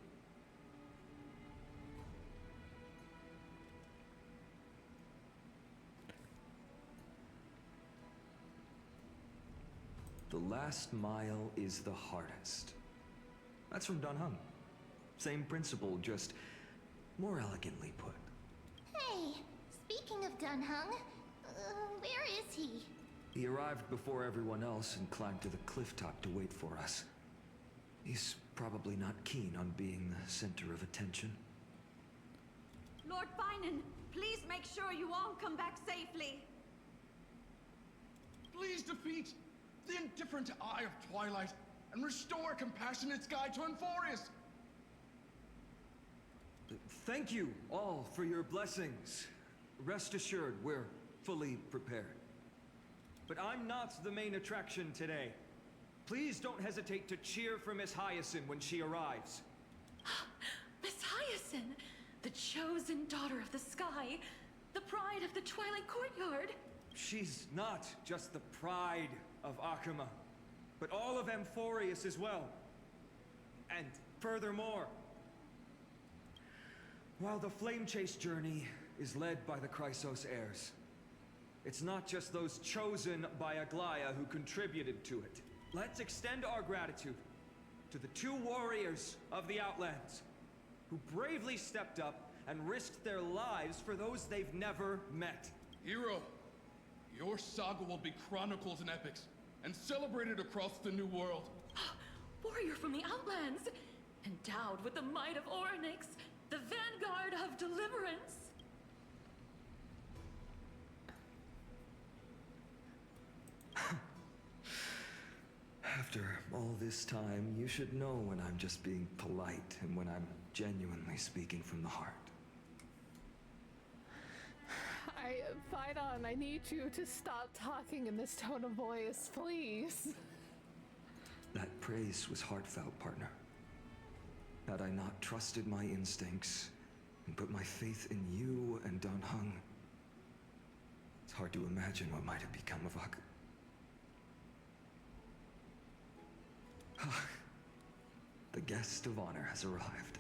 The last mile is the hardest. That's from Dunhung. Same principle, just more elegantly put. Hey, speaking of Dunhung, where is he? He arrived before everyone else and climbed to the cliff top to wait for us. He's probably not keen on being the center of attention. Lord Finon, please make sure you all come back safely. Please defeat the indifferent eye of Twilight and restore a compassionate sky to Amphorius. Thank you all for your blessings. Rest assured, we're fully prepared. But I'm not the main attraction today. Please don't hesitate to cheer for Miss Hyacinth when she arrives. Miss Hyacinth, the chosen daughter of the sky, the pride of the Twilight Courtyard. She's not just the pride of Akama, but all of Amphorius as well. And furthermore, while the Flame Chase journey is led by the Chrysos heirs, it's not just those chosen by Aglaya who contributed to it. Let's extend our gratitude to the 2 warriors of the Outlands who bravely stepped up and risked their lives for those they've never met. Hero, your saga will be chronicled in epics and celebrated across the New World. Warrior from the Outlands, endowed with the might of Orynyx, the vanguard of deliverance. After all this time, you should know when I'm just being polite and when I'm genuinely speaking from the heart. Finon, I need you to stop talking in this tone of voice, please. That praise was heartfelt, partner. Had I not trusted my instincts and put my faith in you and Dunhung, it's hard to imagine what might have become of Ak. The guest of honor has arrived.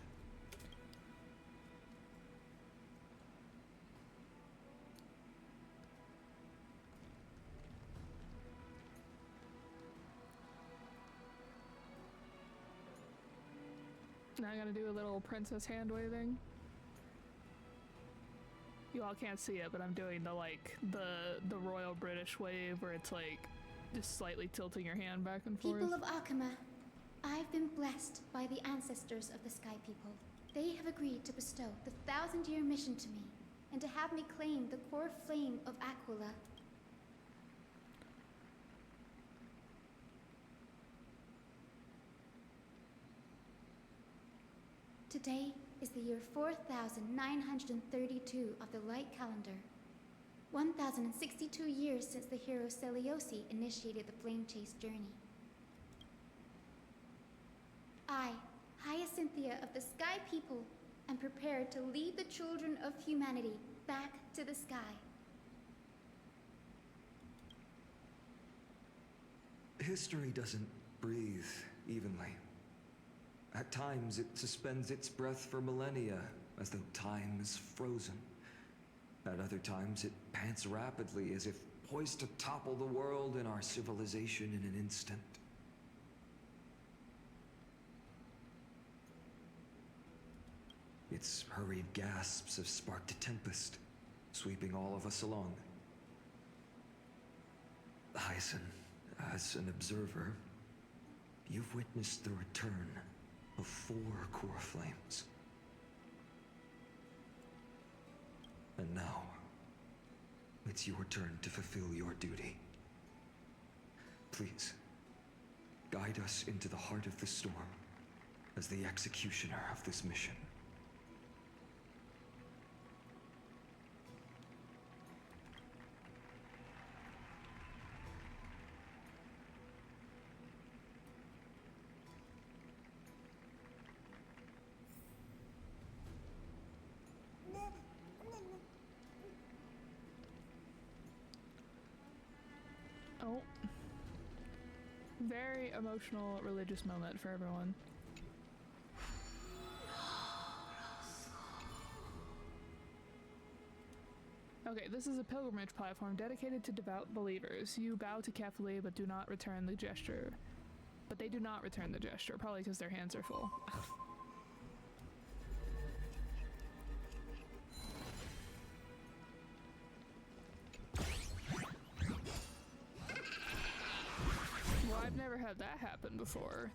Now I gotta do a little princess hand waving. You all can't see it, but I'm doing the like the royal British wave where it's like just slightly tilting your hand back and forth. People of Akama, I've been blessed by the ancestors of the Sky People. They have agreed to bestow the 1,000-year mission to me, and to have me claim the core flame of Aquila. Today is the year 4932 of the Light Calendar. 1062 years since the hero Seliosi initiated the Flame Chase journey. I, Hyacinthia of the Sky People, am prepared to lead the children of humanity back to the sky. History doesn't breathe evenly. At times, it suspends its breath for millennia, as though time is frozen. At other times, it pants rapidly, as if poised to topple the world and our civilization in an instant. Its hurried gasps have sparked a tempest, sweeping all of us along. Hyacin, as an observer, you've witnessed the return of 4 core flames. And now, it's your turn to fulfill your duty. Please, guide us into the heart of the storm as the executioner of this mission. Oh. Very emotional religious moment for everyone. Okay, this is a pilgrimage platform dedicated to devout believers. You bow to Kefli but do not return the gesture. But they do not return the gesture, probably because their hands are full. I've never had that happen before.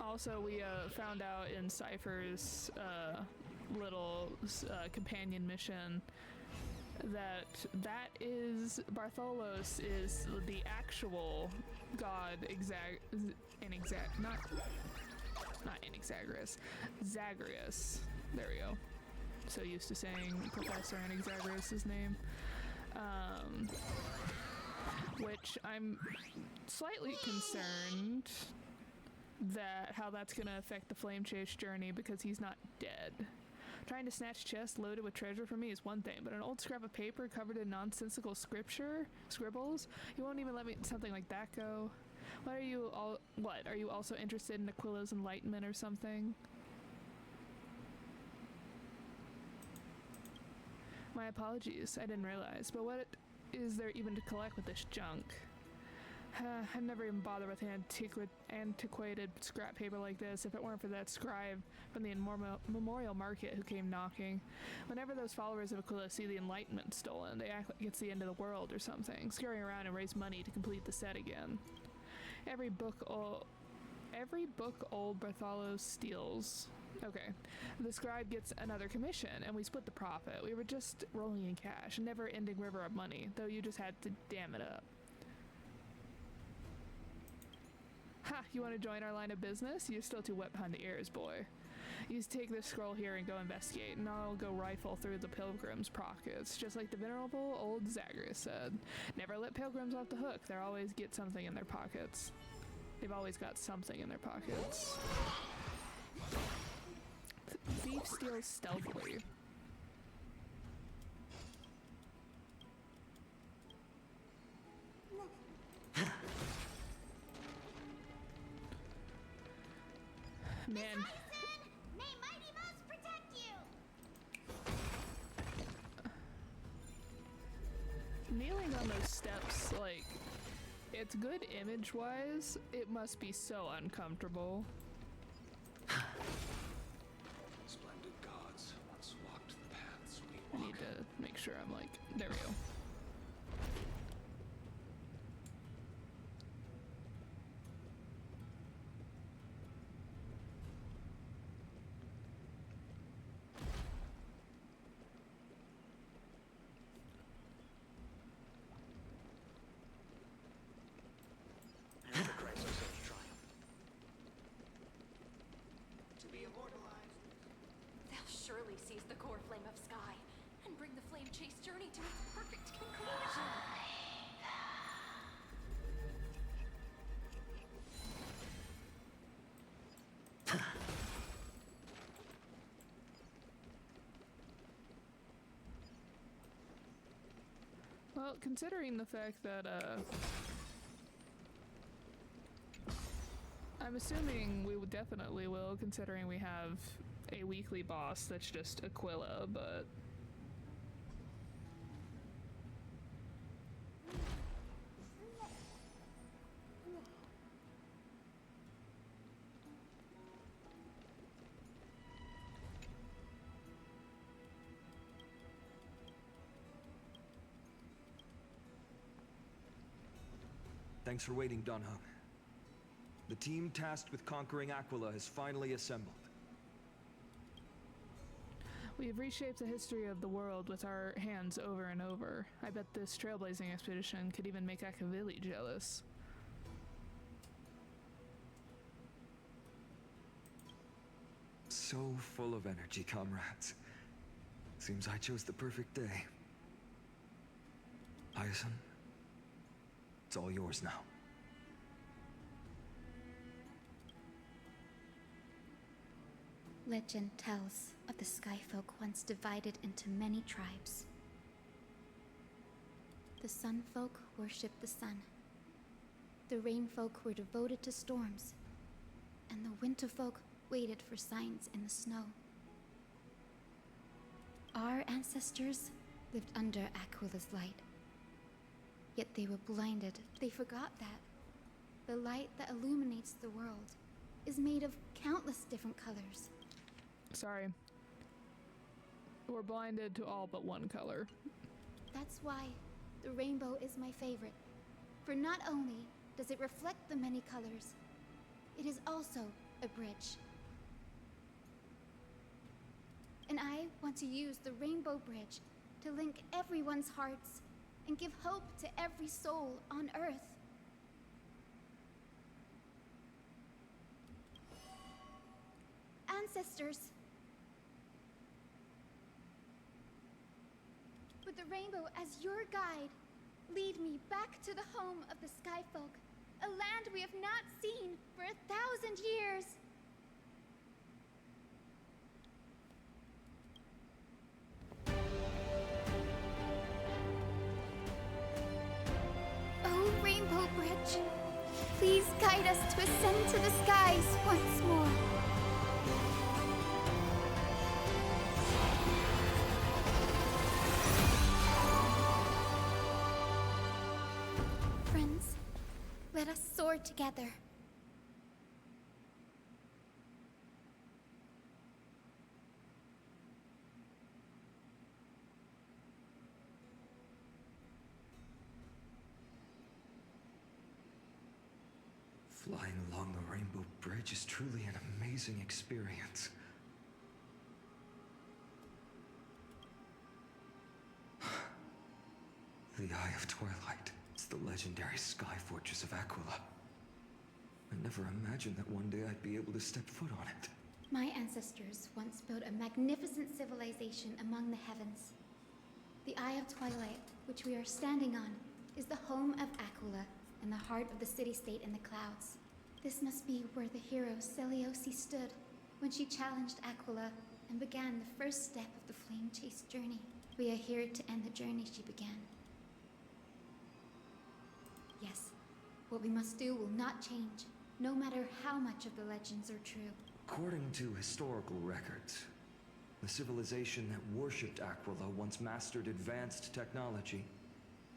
Also, we found out in Cypher's little companion mission that Bartholos is the actual god Zagreus. There we go. So used to saying Professor Anaxagoras' name. Which I'm slightly concerned that how that's gonna affect the Flame Chase journey because he's not dead. Trying to snatch chests loaded with treasure from me is one thing, but an old scrap of paper covered in nonsensical scribbles? You won't even let me something like that go? Are you also interested in Aquila's enlightenment or something? My apologies, I didn't realize, but what is there even to collect with this junk? I'd never even bother with antiquated scrap paper like this if it weren't for that scribe from the Memorial Market who came knocking. Whenever those followers of Aquila see the Enlightenment stolen, they act like it's the end of the world or something, scurrying around and raise money to complete the set again. Every book old Bartholos steals. Okay, the scribe gets another commission, and we split the profit. We were just rolling in cash, a never-ending river of money, though you just had to dam it up. Ha! You want to join our line of business? You're still too wet behind the ears, boy. You take this scroll here and go investigate, and I'll go rifle through the pilgrims' pockets, just like the venerable old Zagreus said. Never let pilgrims off the hook. They always get something in their pockets. They've always got something in their pockets. Thief steals stealthily. Man. May Mighty Mouse protect you! Kneeling on those steps, like, it's good image-wise, it must be so uncomfortable. sure I'm like, there we go. They'll surely seize the core flame of Sky and bring the flame chase journey to its perfect conclusion. Well, considering the fact that, I'm assuming we definitely will, considering we have a weekly boss that's just Aquila, but... Thanks for waiting, Dunhung. The team tasked with conquering Aquila has finally assembled. We have reshaped the history of the world with our hands over and over. I bet this trailblazing expedition could even make Akavili jealous. So full of energy, comrades. Seems I chose the perfect day. Hyacinth, it's all yours now. Legend tells of the Skyfolk once divided into many tribes. The Sunfolk worshipped the sun. The Rainfolk were devoted to storms. And the Winterfolk waited for signs in the snow. Our ancestors lived under Aquila's light. Yet they were blinded. They forgot that the light that illuminates the world is made of countless different colors. Sorry. We're blinded to all but one color. That's why the rainbow is my favorite. For not only does it reflect the many colors, it is also a bridge. And I want to use the Rainbow Bridge to link everyone's hearts and give hope to every soul on Earth. Ancestors, with the rainbow as your guide, lead me back to the home of the Skyfolk, a land we have not seen for 1,000 years. Oh, Rainbow Bridge, please guide us to ascend to the skies once more. Friends, let us soar together. Flying along the Rainbow Bridge is truly an amazing experience. The Eye of Twilight. It's the legendary sky fortress of Aquila. I never imagined that one day I'd be able to step foot on it. My ancestors once built a magnificent civilization among the heavens. The Eye of Twilight, which we are standing on, is the home of Aquila and the heart of the city-state in the clouds. This must be where the hero Seliosi stood when she challenged Aquila and began the first step of the Flame Chase journey. We are here to end the journey she began. Yes, what we must do will not change, no matter how much of the legends are true. According to historical records, the civilization that worshipped Aquila once mastered advanced technology,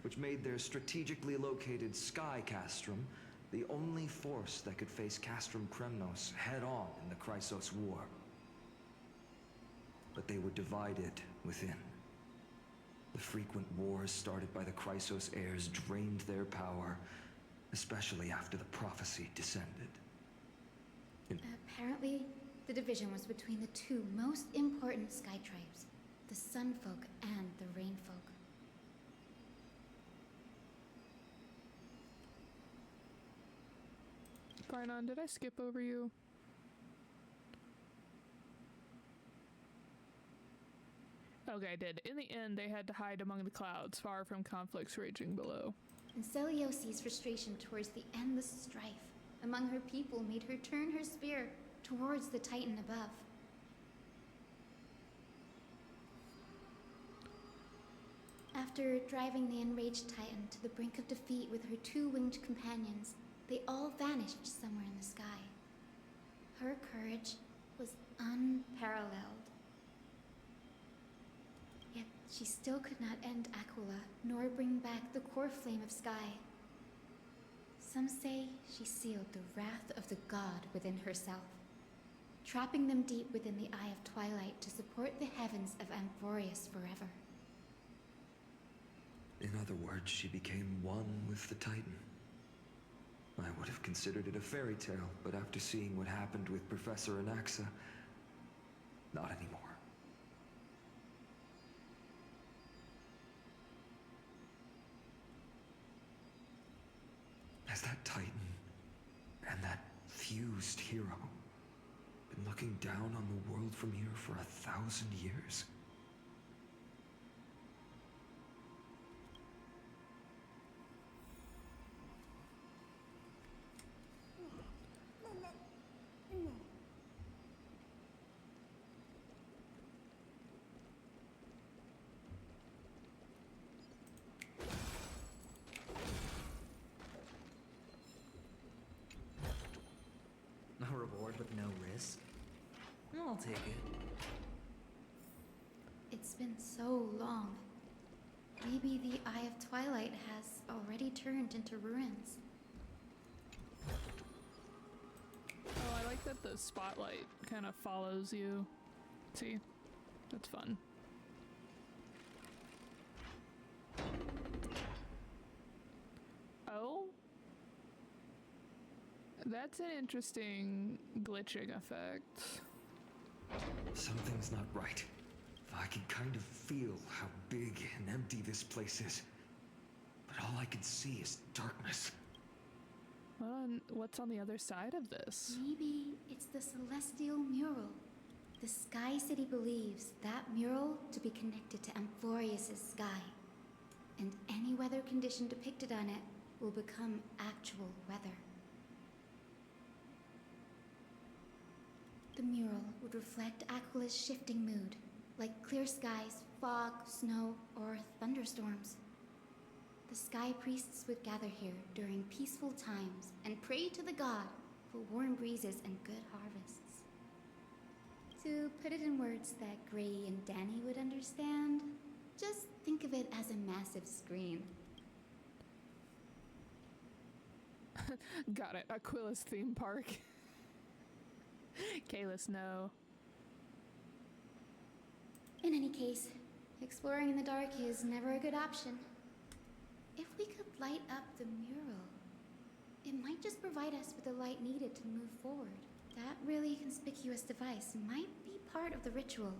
which made their strategically located Sky Castrum the only force that could face Castrum Kremnos head-on in the Chrysos War. But they were divided within. The frequent wars started by the Chrysos heirs drained their power, especially after the prophecy descended. Apparently, the division was between the two most important sky tribes, the Sun Folk and the Rain Folk. Garnon, did I skip over you? Okay, I did. In the end, they had to hide among the clouds, far from conflicts raging below. And Celiosi's frustration towards the endless strife among her people made her turn her spear towards the Titan above. After driving the enraged Titan to the brink of defeat with her two-winged companions, they all vanished somewhere in the sky. Her courage was unparalleled. Yet she still could not end Aquila, nor bring back the core flame of sky. Some say she sealed the wrath of the god within herself, trapping them deep within the Eye of Twilight to support the heavens of Amphorius forever. In other words, she became one with the Titan. I would have considered it a fairy tale, but after seeing what happened with Professor Anaxa, not anymore. Has that Titan and that fused hero been looking down on the world from here for 1,000 years? A reward with no risk? I'll take it. It's been so long. Maybe the Eye of Twilight has already turned into ruins. Oh, I like that the spotlight kind of follows you. See? That's fun. Oh? That's an interesting glitching effect. Something's not right. I can kind of feel how big and empty this place is. But all I can see is darkness. Well, and what's on the other side of this? Maybe it's the celestial mural. The Sky City believes that mural to be connected to Amphorius' sky. And any weather condition depicted on it will become actual weather. The mural would reflect Aquila's shifting mood, like clear skies, fog, snow, or thunderstorms. The sky priests would gather here during peaceful times and pray to the god for warm breezes and good harvests. To put it in words that Gray and Danny would understand, just think of it as a massive screen. Got it. Aquila's theme park. Kalis, no. In any case, exploring in the dark is never a good option. If we could light up the mural, it might just provide us with the light needed to move forward. That really conspicuous device might be part of the ritual.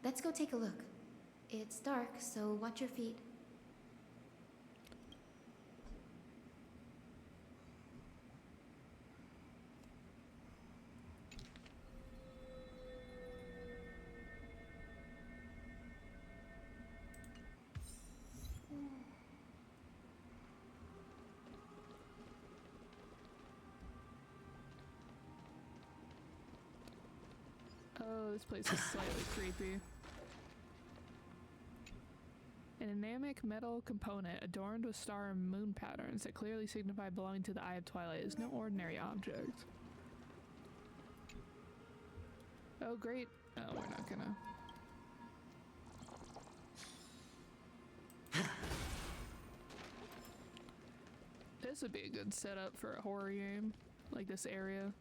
Let's go take a look. It's dark, so watch your feet. Oh, this place is slightly creepy. An anamic metal component adorned with star and moon patterns that clearly signify belonging to the Eye of Twilight is no ordinary object. Oh, great. Oh, we're not gonna. This would be a good setup for a horror game, like this area.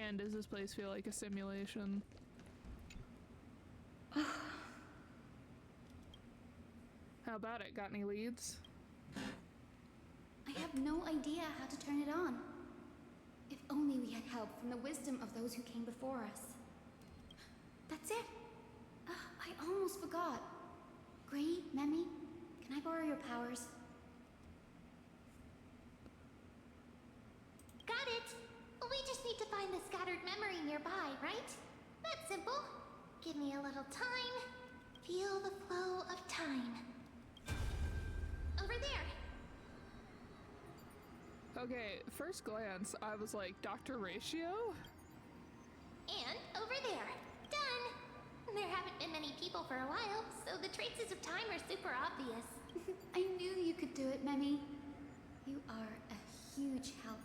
Man, does this place feel like a simulation. How about it? Got any leads? I have no idea how to turn it on. If only we had help from the wisdom of those who came before us. That's it. I almost forgot. Gray, Memi, can I borrow your powers? Got it! We just need to find the scattered memory nearby, right? That's simple. Give me a little time. Feel the flow of time. Over there! Okay, first glance, I was like, Dr. Ratio? And over there. Done! There haven't been many people for a while, so the traces of time are super obvious. I knew you could do it, Memi. You are a huge help.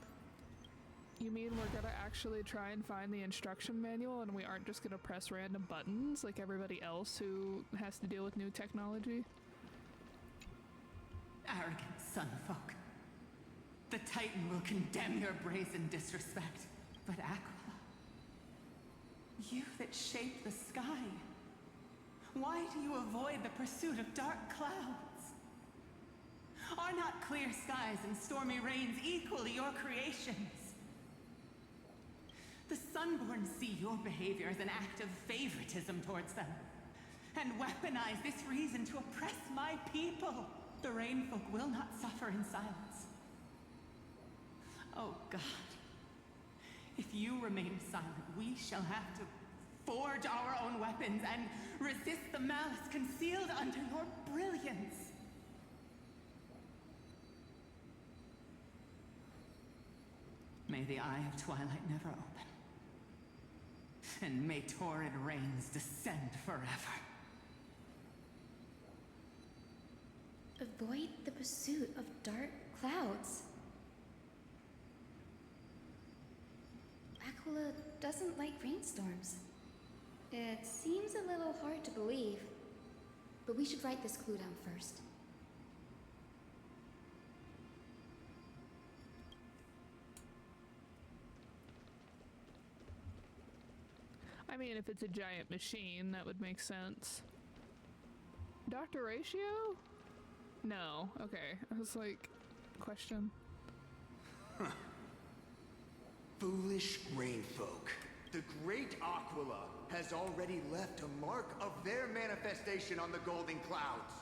You mean we're gonna actually try and find the instruction manual and we aren't just gonna press random buttons like everybody else who has to deal with new technology? Arrogant sunfolk. The Titan will condemn your brazen disrespect. But Aquila, you that shape the sky, why do you avoid the pursuit of dark clouds? Are not clear skies and stormy rains equally your creations? The Sunborn see your behavior as an act of favoritism towards them, and weaponize this reason to oppress my people. The Rainfolk will not suffer in silence. Oh God, if you remain silent, we shall have to forge our own weapons and resist the malice concealed under your brilliance. May the Eye of Twilight never open, and may torrid rains descend forever. Avoid the pursuit of dark clouds. Aquila doesn't like rainstorms. It seems a little hard to believe, but we should write this clue down first. I mean, if it's a giant machine, that would make sense. Dr. Ratio? No. Okay. I was like, question. Huh. Foolish rainfolk. The great Aquila has already left a mark of their manifestation on the golden clouds.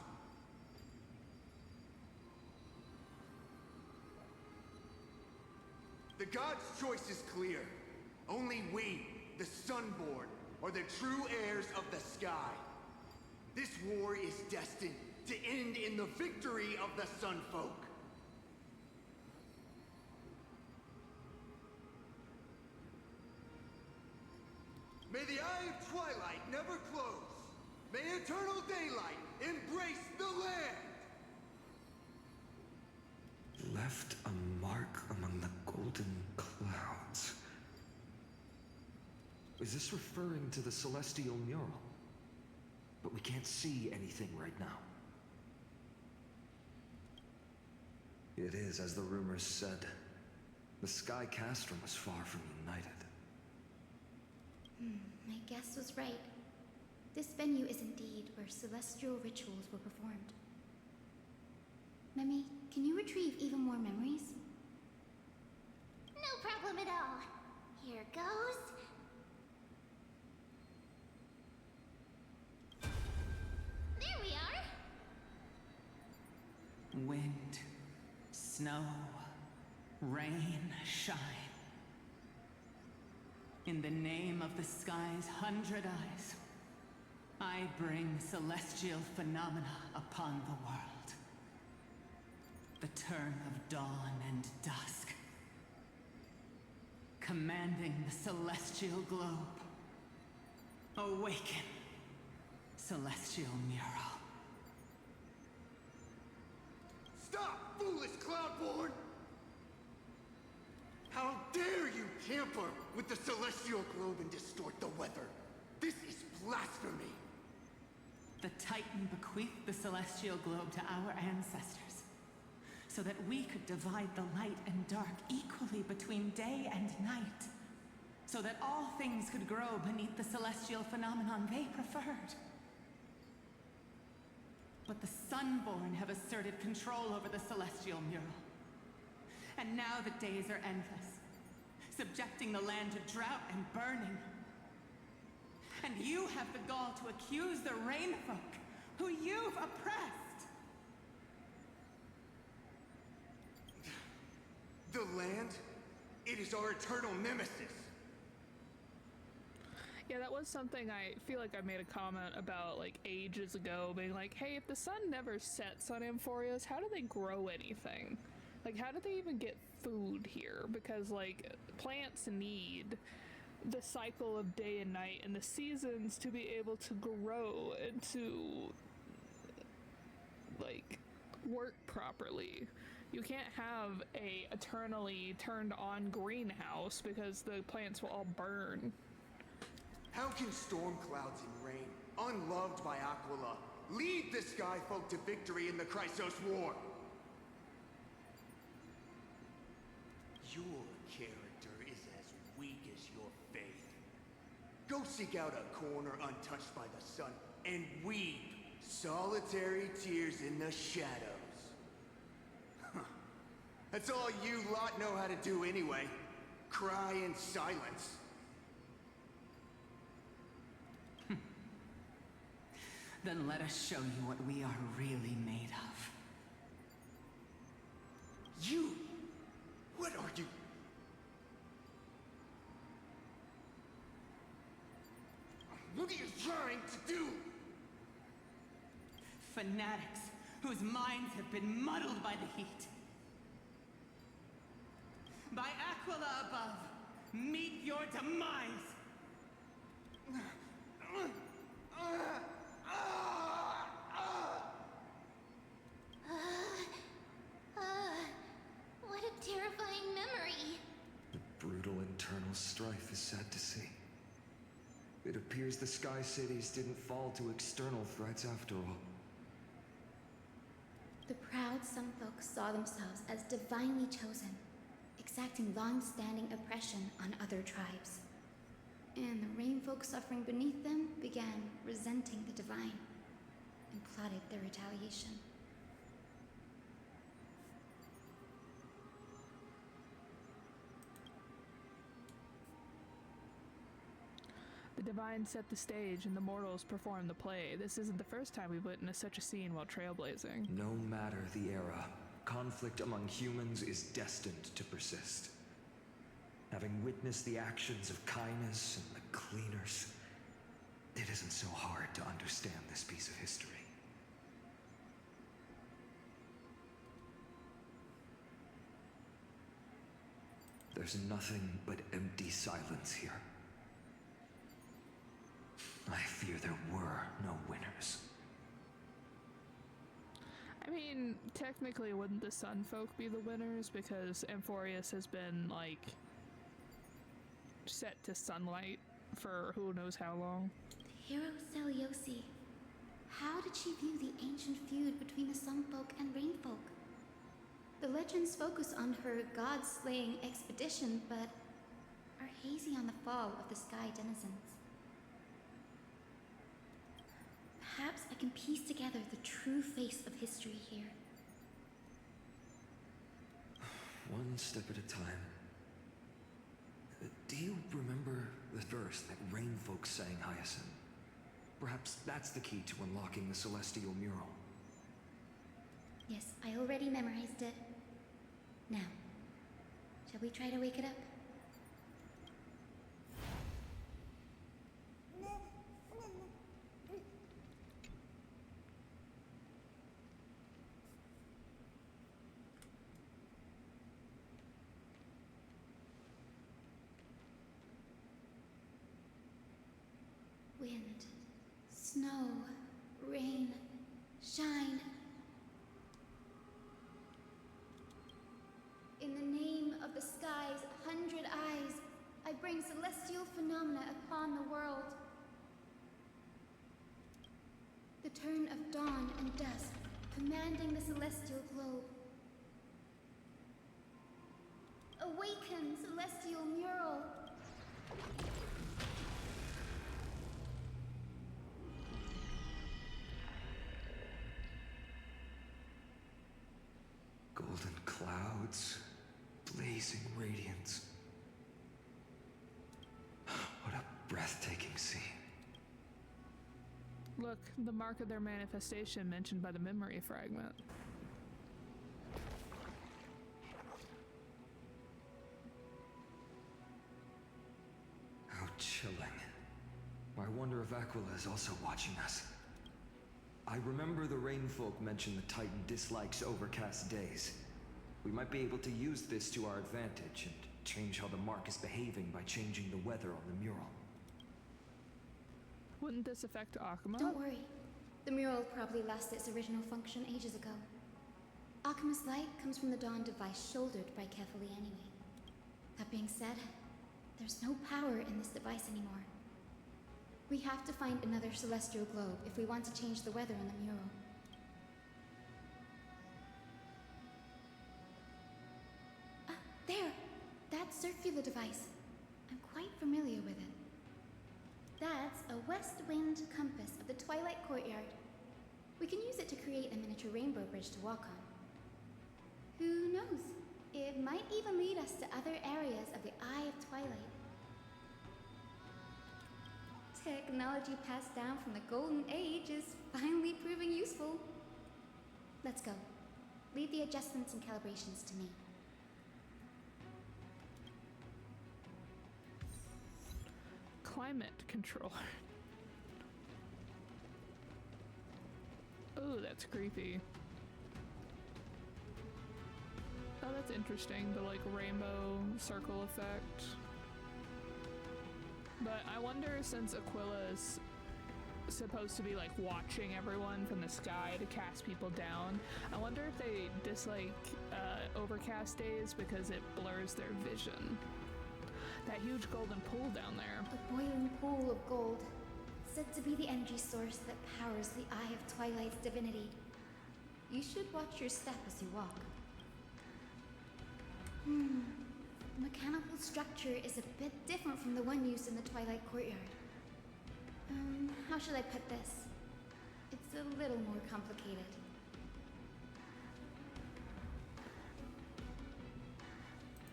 The gods' choice is clear. Only we, the Sunborn, are the true heirs of the sky. This war is destined to end in the victory of the Sunfolk. May the Eye of Twilight never close. May eternal daylight embrace the land. Left a mark among the golden clouds. Is this referring to the celestial mural? But we can't see anything right now. It is, as the rumors said. The Sky Castrum was far from united. My guess was right. This venue is indeed where celestial rituals were performed. Memi, can you retrieve even more memories? No problem at all. Here goes. There we are! Wind, snow, rain, shine. In the name of the sky's 100 eyes, I bring celestial phenomena upon the world. The turn of dawn and dusk, commanding the celestial globe. Awaken, celestial mural. Stop, foolish Cloudborn! How dare you tamper with the celestial globe and distort the weather? This is blasphemy! The Titan bequeathed the celestial globe to our ancestors, so that we could divide the light and dark equally between day and night. so that all things could grow beneath the celestial phenomenon they preferred. But the Sunborn have asserted control over the celestial mural. And now the days are endless, subjecting the land to drought and burning. And you have the gall to accuse the Rainfolk, who you've oppressed! The land? It is our eternal nemesis. Yeah, that was something I feel like I made a comment about like ages ago, being like, hey, if the sun never sets on Amphorius, how do they grow anything? Like, how do they even get food here? Because, like, plants need the cycle of day and night and the seasons to be able to grow and to, like, work properly. You can't have a eternally turned on greenhouse because the plants will all burn. How can storm clouds and rain, unloved by Aquila, lead the Sky Folk to victory in the Chrysos War? Your character is as weak as your faith. Go seek out a corner untouched by the sun and weep solitary tears in the shadows. That's all you lot know how to do anyway. Cry in silence. Then let us show you what we are really made of. You? What are you? What are you trying to do? Fanatics whose minds have been muddled by the heat. By Aquila above, meet your demise! What a terrifying memory. The brutal internal strife is sad to see. It appears the Sky Cities didn't fall to external threats after all. The proud Sunfolk saw themselves as divinely chosen, exacting long-standing oppression on other tribes. And the Rainfolk suffering beneath them began resenting the divine and plotted their retaliation. The Divine set the stage and the mortals performed the play. This isn't the first time we've witnessed such a scene while trailblazing. No matter the era, conflict among humans is destined to persist. Having witnessed the actions of Kindness and the Cleaners, it isn't so hard to understand this piece of history. There's nothing but empty silence here. I fear there were no winners. I mean, technically, wouldn't the Sunfolk be the winners? Because Amphorius has been, like, set to sunlight for who knows how long. The hero Seliosi. How did she view the ancient feud between the Sunfolk and Rainfolk? The legends focus on her god-slaying expedition, but are hazy on the fall of the Sky denizens. Perhaps I can piece together the true face of history here. One step at a time. Do you remember the verse that Rainfolk sang, Hyacinth? Perhaps that's the key to unlocking the celestial mural. Yes, I already memorized it. Now, shall we try to wake it up? Wind, snow, rain, shine. In the name of the sky's 100 eyes, I bring celestial phenomena upon the world. The turn of dawn and dusk, commanding the celestial globe. Awaken, celestial mural! Golden clouds, blazing radiance. What a breathtaking scene. Look, the mark of their manifestation mentioned by the memory fragment. How chilling. I wonder if Aquila is also watching us. I remember the Rainfolk mentioned the Titan dislikes overcast days. We might be able to use this to our advantage and change how the mark is behaving by changing the weather on the mural. Wouldn't this affect Akuma? Don't worry. The mural probably lost its original function ages ago. Akuma's light comes from the dawn device shouldered by Kefali anyway. That being said, there's no power in this device anymore. We have to find another celestial globe if we want to change the weather on the mural. There! That circular device. I'm quite familiar with it. That's a west wind compass of the Twilight Courtyard. We can use it to create a miniature rainbow bridge to walk on. Who knows? It might even lead us to other areas of the Eye of Twilight. Technology passed down from the Golden Age is finally proving useful. Let's go. Leave the adjustments and calibrations to me. Climate controller. Oh, that's creepy. Oh, that's interesting, the like rainbow circle effect. But I wonder, since Aquila is supposed to be like watching everyone from the sky to cast people down, I wonder if they dislike overcast days because it blurs their vision. That huge golden pool down there. A boiling pool of gold, said to be the energy source that powers the Eye of Twilight's divinity. You should watch your step as you walk. The mechanical structure is a bit different from the one used in the Twilight Courtyard. How should I put this? It's a little more complicated.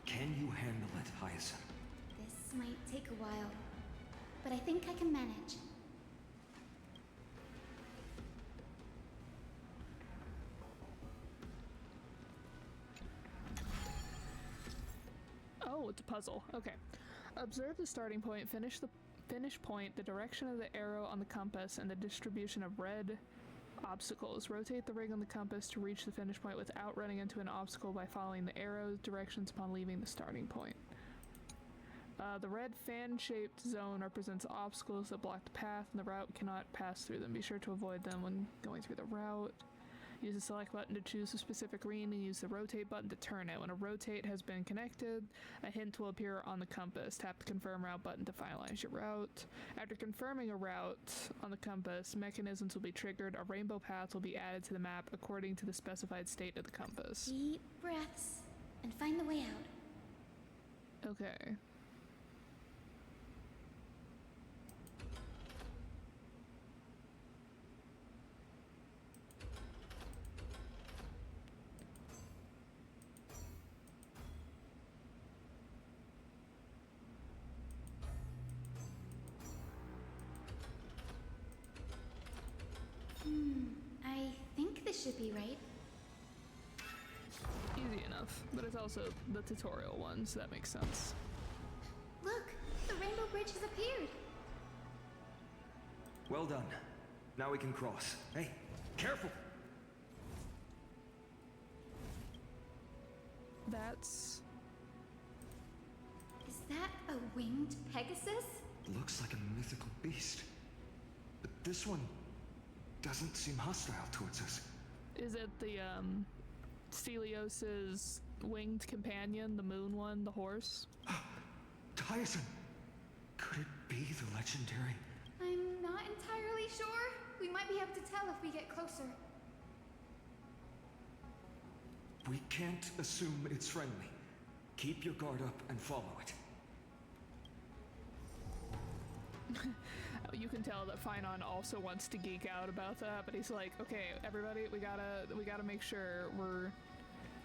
Can you handle it, Hyacinth? This might take a while, but I think I can manage. Oh, it's a puzzle. Okay. Observe the starting point, finish point, the direction of the arrow on the compass, and the distribution of red obstacles. Rotate the ring on the compass to reach the finish point without running into an obstacle by following the arrow's directions upon leaving the starting point. The red fan-shaped zone represents obstacles that block the path and the route cannot pass through them. Be sure to avoid them when going through the route. Use the select button to choose a specific ring and use the rotate button to turn it. When a rotate has been connected, a hint will appear on the compass. Tap the confirm route button to finalize your route. After confirming a route on the compass, mechanisms will be triggered. A rainbow path will be added to the map according to the specified state of the compass. Deep breaths and find the way out. Okay. I think this should be right. Easy enough, but it's also the tutorial one, so that makes sense. Look, the rainbow bridge has appeared. Well done. Now we can cross. Hey, careful! That's... Is that a winged Pegasus? Looks like a mythical beast. But this one doesn't seem hostile towards us. Is it the, Stelios's winged companion, the moon one, the horse? Tyson! Could it be the legendary? I'm not entirely sure. We might be able to tell if we get closer. We can't assume it's friendly. Keep your guard up and follow it. You can tell that Finon also wants to geek out about that, but he's like, okay, everybody, we gotta make sure we're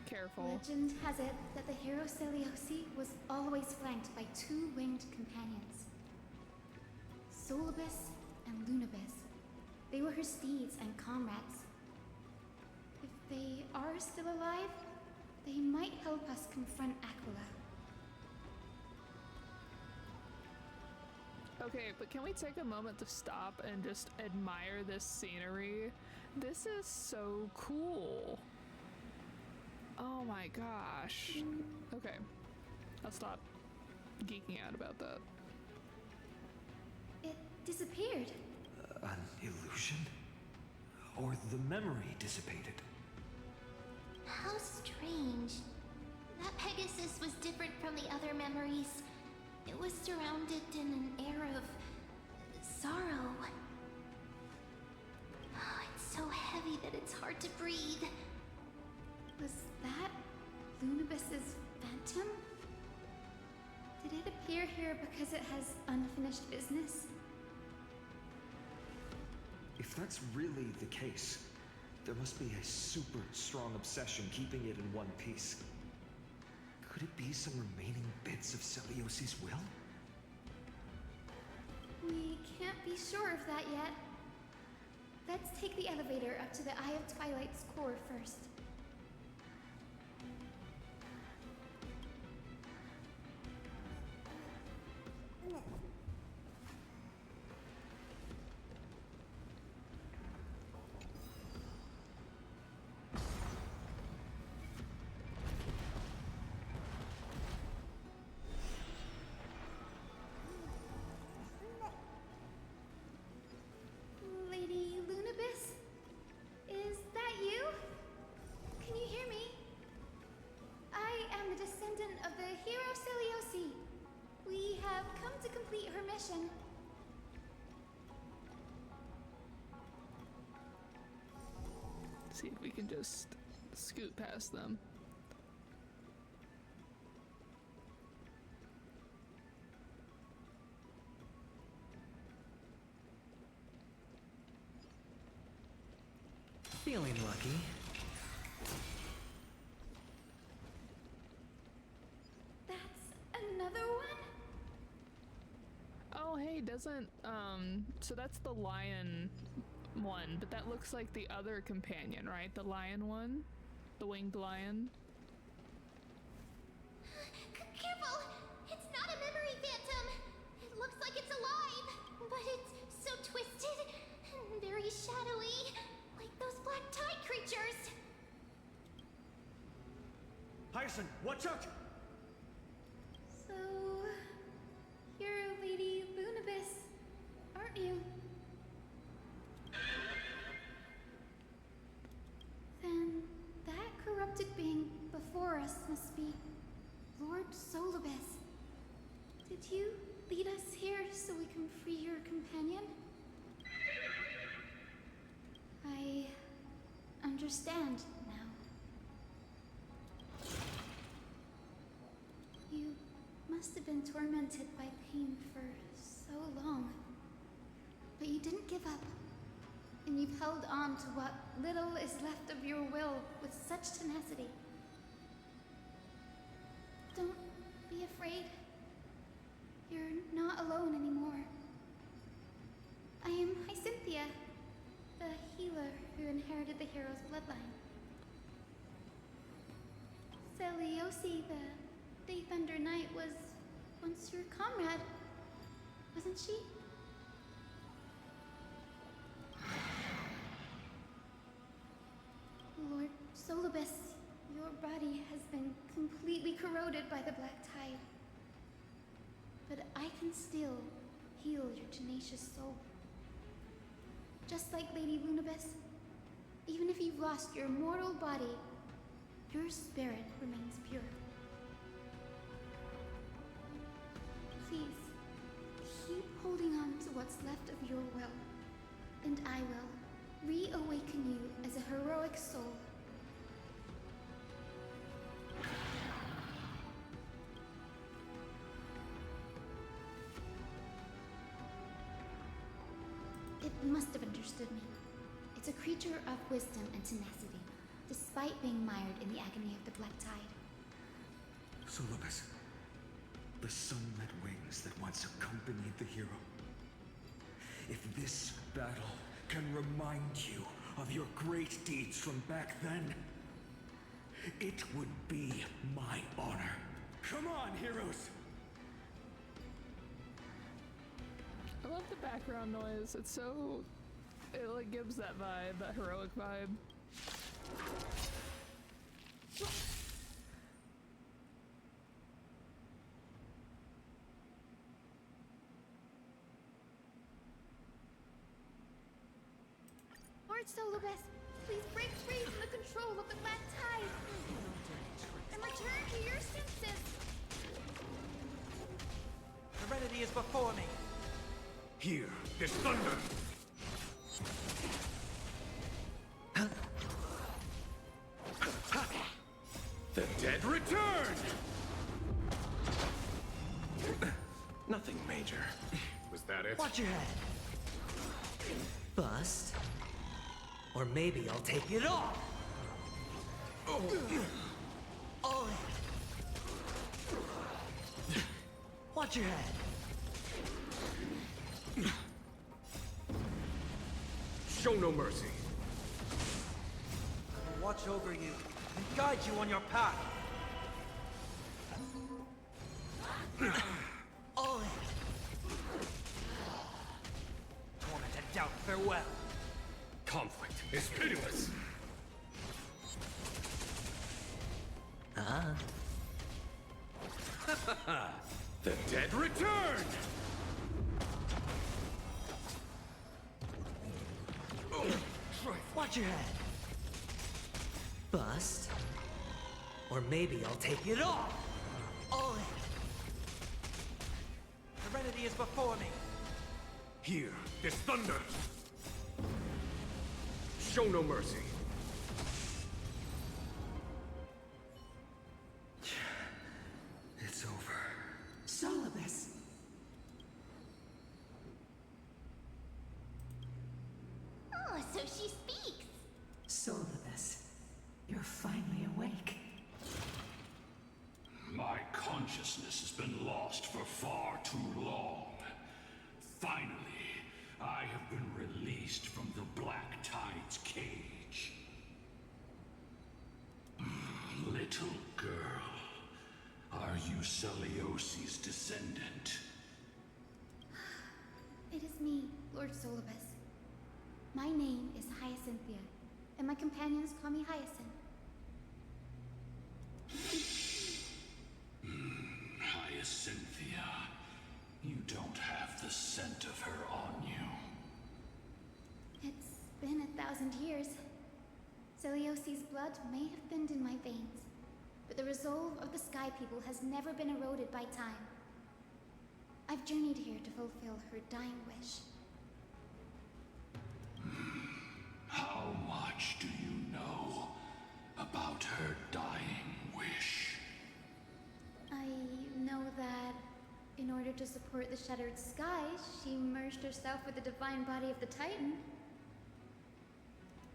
careful. Legend has it that the hero Seliosi was always flanked by two winged companions, Solibus and Lunibus. They were her steeds and comrades. If they are still alive, they might help us confront Aquila. Okay, but can we take a moment to stop and just admire this scenery? This is so cool. Oh my gosh. Okay, I'll stop geeking out about that. It disappeared. An illusion? Or the memory dissipated? How strange. That Pegasus was different from the other memories. It was surrounded in an air of sorrow. Oh, it's so heavy that it's hard to breathe. Was that Lunibus's phantom? Did it appear here because it has unfinished business? If that's really the case, there must be a super strong obsession keeping it in one piece. Could it be some remaining bits of Celiosi's will? We can't be sure of that yet. Let's take the elevator up to the Eye of Twilight's core first. Lady Lunibus? Is that you? Can you hear me? I am the descendant of the hero Seliosi. We have come to complete her mission. See if we can just scoot past them. Feeling lucky. That's another one? Oh, hey, doesn't, so that's the lion one, but that looks like the other companion, right? The lion one? The winged lion? Careful! It's not a memory phantom! It looks like it's alive, but it's so twisted and very shadowy, like those black tide creatures. Hyacinth, watch out! So, you're Lady Lunibus, aren't you? Then that corrupted being before us must be Lord Solibus. Did you lead us here so we can free your companion? I understand now. You must have been tormented by pain for so long. But you didn't give up. And you've held on to what little is left of your will with such tenacity. Don't be afraid. You're not alone anymore. I am Hyacinthia, the healer who inherited the hero's bloodline. Seliosi, the Day Thunder Knight, was once your comrade, wasn't she? Lord Solibus, your body has been completely corroded by the black tide. But I can still heal your tenacious soul. Just like Lady Lunibus, even if you've lost your mortal body, your spirit remains pure. Please, keep holding on to what's left of your will, and I will reawaken you as a heroic soul. It must have understood me. It's a creature of wisdom and tenacity, despite being mired in the agony of the Black Tide. Solobus, the sunlit wings that once accompanied the hero. If this battle can remind you of your great deeds from back then, it would be my honor. Come on, heroes! I love the background noise. It's so... it like gives that vibe, that heroic vibe. Lord Solobus, please break free from the control of the Black Tide and return to your senses. Serenity is before me. Here, this thunder! The dead return! Nothing major. Was that it? Watch your head. Bust. Or maybe I'll take it off. Oh. Watch your head. Show no mercy. I'll watch over you and guide you on your path. Torment and doubt, farewell. Conflict is pitiless. The dead return! Watch your head. Bust. Or maybe I'll take it off. Serenity is before me. Here, this thunder! Show no mercy. It's over. Solobus. Oh, so she speaks. Solobus, you're finally awake. My consciousness has been lost for far too long. Finally, I have been released from the Black Tide's cage. Little girl, are you Celiosi's descendant? It is me, Lord Solobus. My name is Hyacinthia, and my companions call me Hyacinth. Hyacinthia, you don't have the scent of her on you. It's been 1,000 years. Celiosi's blood may have thinned in my veins, but the resolve of the Sky People has never been eroded by time. I've journeyed here to fulfill her dying wish. How much do you know about her dying wish? I know that in order to support the shattered sky, she merged herself with the divine body of the Titan.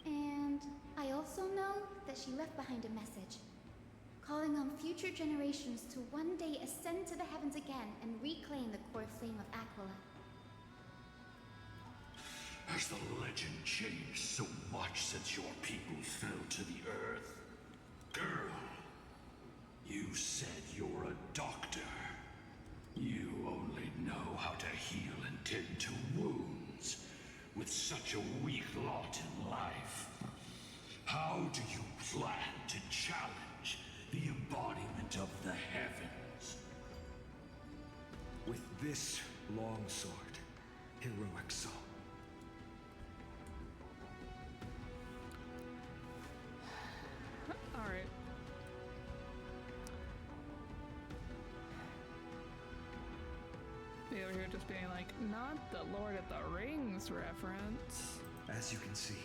And I also know that she left behind a message, calling on future generations to one day ascend to the heavens again and reclaim the core flame of Aquila. Has the legend changed so much since your people fell to the earth? Girl, you said you're a doctor. You only know how to heal and tend to wounds with such a weak lot in life. How do you plan to challenge the embodiment of the heavens? With this long sword, heroic soul. Alright. Me over here just being like, not the Lord of the Rings reference. As you can see,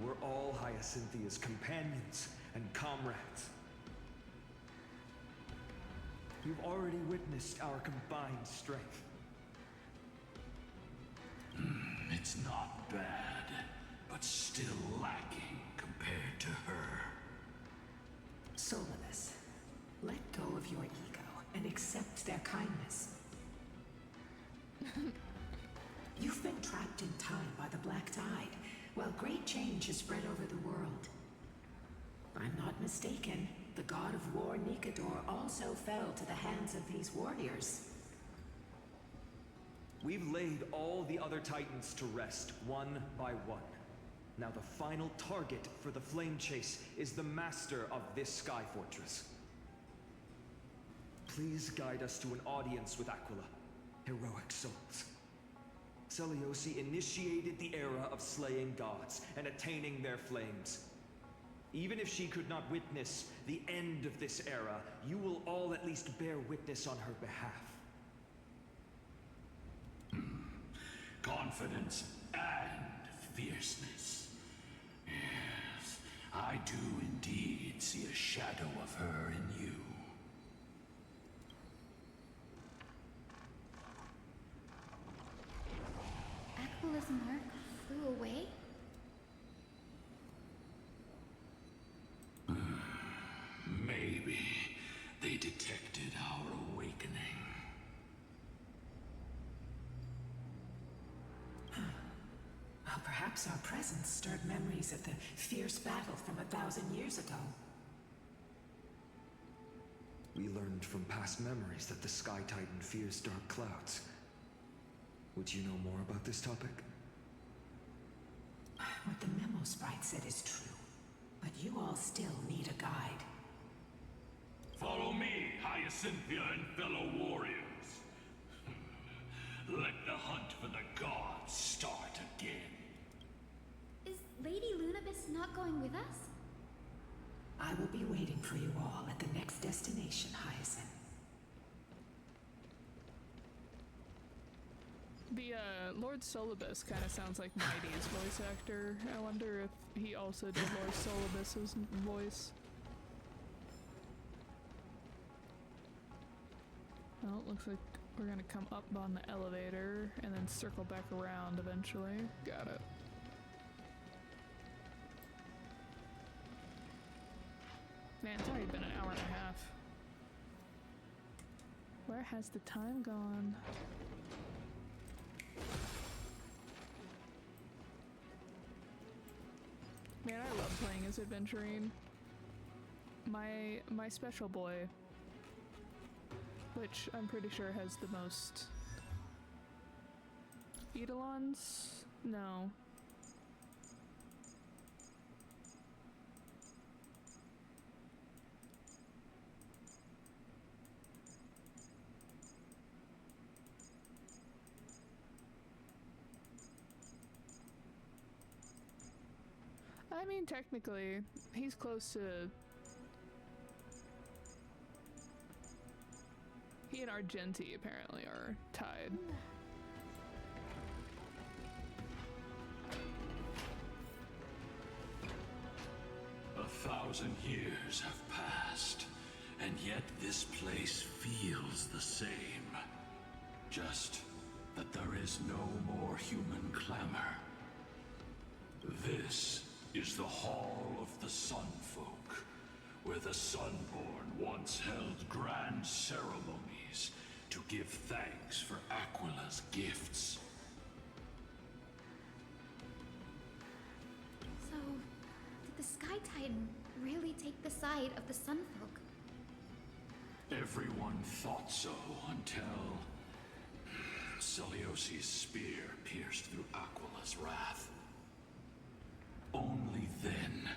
we're all Hyacinthia's companions and comrades. You've already witnessed our combined strength. It It's not bad, but still lacking compared to her. Solidus, let go of your ego and accept their kindness. You've been trapped in time by the Black Tide, while great change has spread over the world. If I'm not mistaken, the god of war Nikador also fell to the hands of these warriors. We've laid all the other Titans to rest, one by one. Now the final target for the flame chase is the master of this sky fortress. Please guide us to an audience with Aquila, heroic souls. Seliosi initiated the era of slaying gods and attaining their flames. Even if she could not witness the end of this era, you will all at least bear witness on her behalf. Confidence and fierceness. Yes, I do indeed see a shadow of her in you. Aquila's mark flew away? Maybe they detected our awakening. Well, perhaps our presence stirred memories of the fierce battle from 1,000 years ago. We learned from past memories that the Sky Titan fears dark clouds. Would you know more about this topic? What the memo sprite said is true, but you all still need a guide. Follow me, Hyacinthia and fellow warriors. Let the hunt for the gods start again. Is Lady Lunabis not going with us? I will be waiting for you all at the next destination, Hyacinth. The Lord Solibus kind of sounds like Mighty's voice actor. I wonder if he also did Lord Solibus's voice. Well, it looks like we're gonna come up on the elevator and then circle back around eventually. Got it. Man, it's already been an hour and a half. Where has the time gone? Man, I love playing as Adventurine. My special boy, which I'm pretty sure has the most Eidolons? No. I mean, technically, he's close to... He and Argenti apparently are tied. A 1,000 years have passed, and yet this place feels the same. Just that there is no more human clamor. This is the Hall of the Sunfolk, where the Sunborn once held grand ceremonies to give thanks for Aquila's gifts. So, did the Sky Titan really take the side of the Sunfolk? Everyone thought so until Celiosi's spear pierced through Aquila's wrath. Only then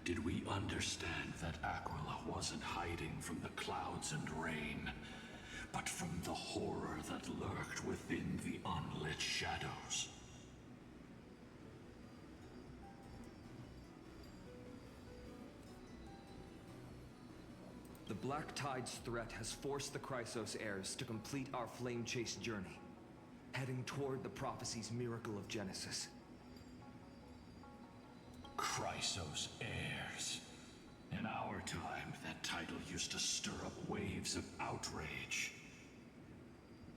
did we understand that Aquila wasn't hiding from the clouds and rain, but from the horror that lurked within the unlit shadows. The Black Tide's threat has forced the Chrysos heirs to complete our flame chase journey, heading toward the prophecy's miracle of Genesis. Chrysos heirs. In our time, that title used to stir up waves of outrage.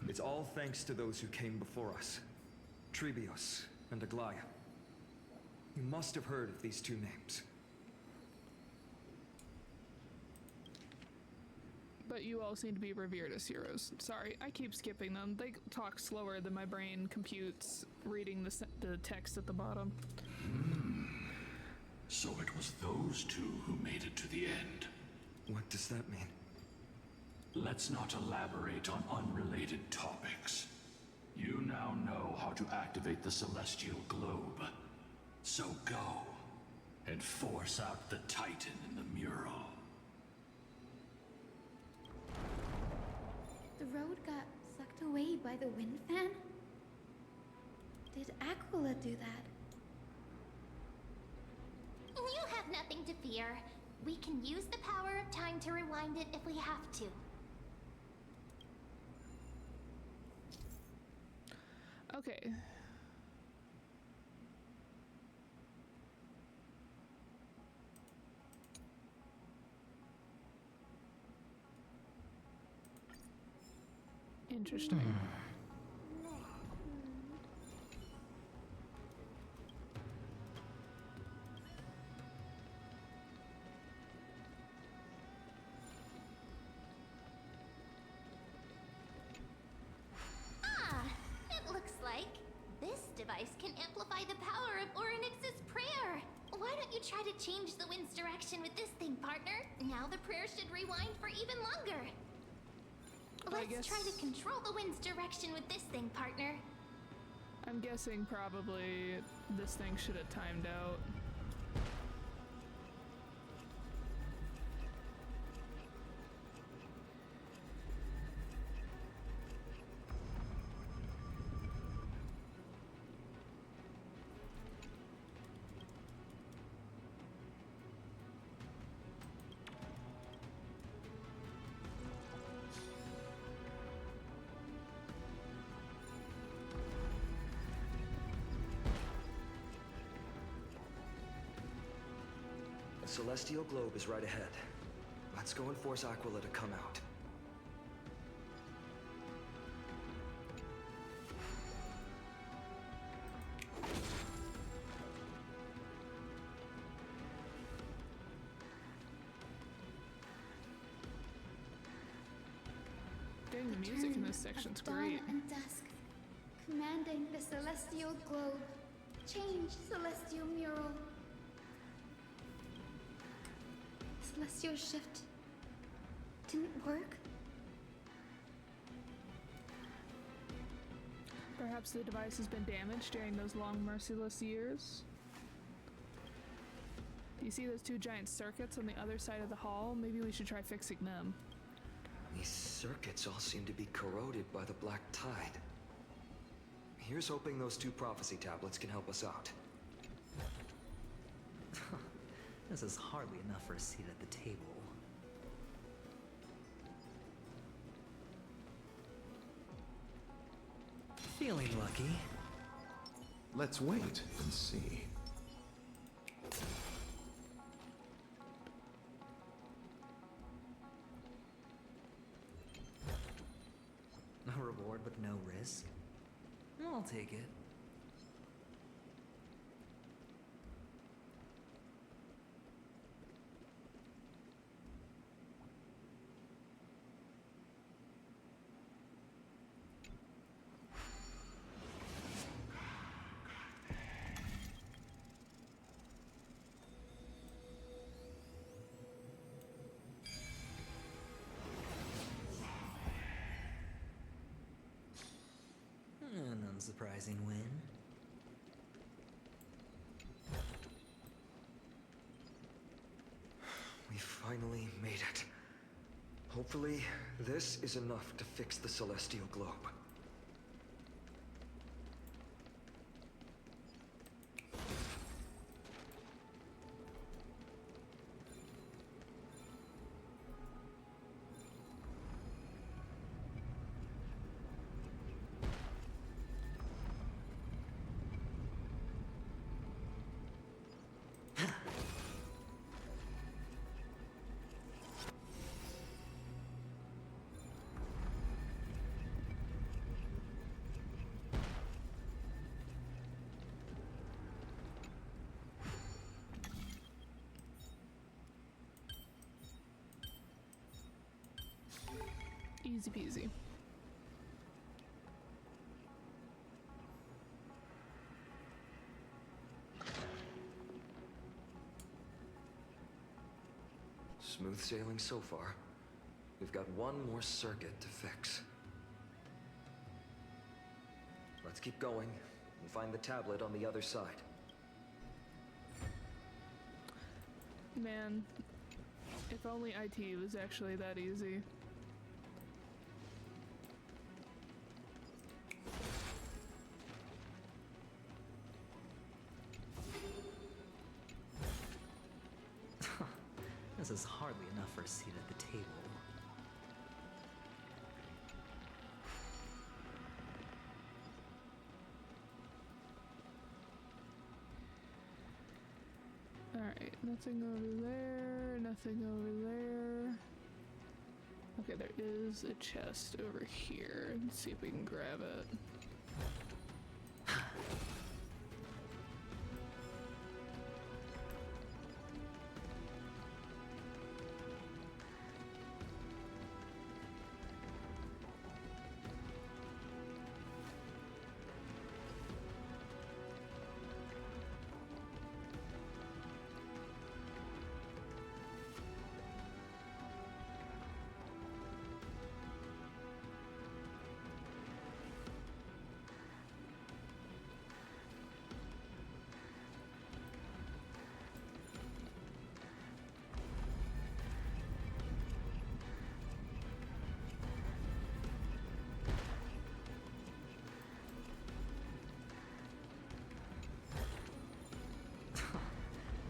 It's all thanks to those who came before us. Trebios, and Aglaya. You must have heard of these two names. But you all seem to be revered as heroes. Sorry, I keep skipping them. They talk slower than my brain computes reading the text at the bottom. So it was those two who made it to the end. What does that mean? Let's not elaborate on unrelated topics. You now know how to activate the celestial globe. So go and force out the Titan in the mural. The road got sucked away by the wind fan? Did Aquila do that? You have nothing to fear. We can use the power of time to rewind it if we have to. Okay. Interesting. It looks like this device can amplify the power of Orynyx's prayer. Why don't you try to change the wind's direction with this thing, partner? Now the prayer should rewind for even longer. Let's try to control the wind's direction with this thing, partner. I'm guessing probably this thing should have timed out. The celestial globe is right ahead. Let's go and force Aquila to come out. Dang, the music in this section's great. Dawn and dusk, commanding the celestial globe. Change, celestial mural. Celestial shift didn't work. Perhaps the device has been damaged during those long, merciless years. Do you see those two giant circuits on the other side of the hall? Maybe we should try fixing them. These circuits all seem to be corroded by the black tide. Here's hoping those two prophecy tablets can help us out. This is hardly enough for a seat at the table. Feeling lucky. Let's wait and see. A reward with no risk? I'll take it. An unsurprising win. We finally made it. Hopefully, this is enough to fix the celestial globe. Easy peasy. Smooth sailing so far. We've got one more circuit to fix. Let's keep going and find the tablet on the other side. Man, if only IT was actually that easy. This is hardly enough for a seat at the table. Alright, nothing over there, nothing over there. Okay, there is a chest over here. Let's see if we can grab it.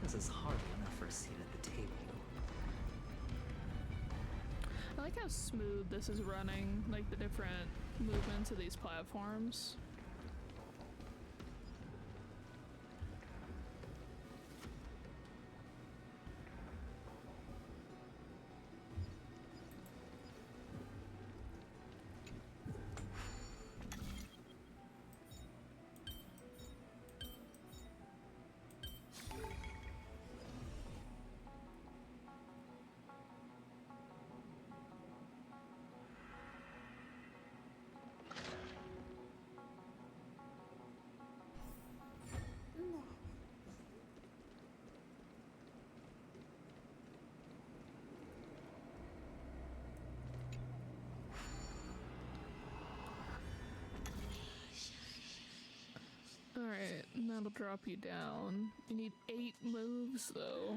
This is hardly enough for a seat at the table. I like how smooth this is running, like the different movements of these platforms. Alright, that'll drop you down. You need 8 moves though.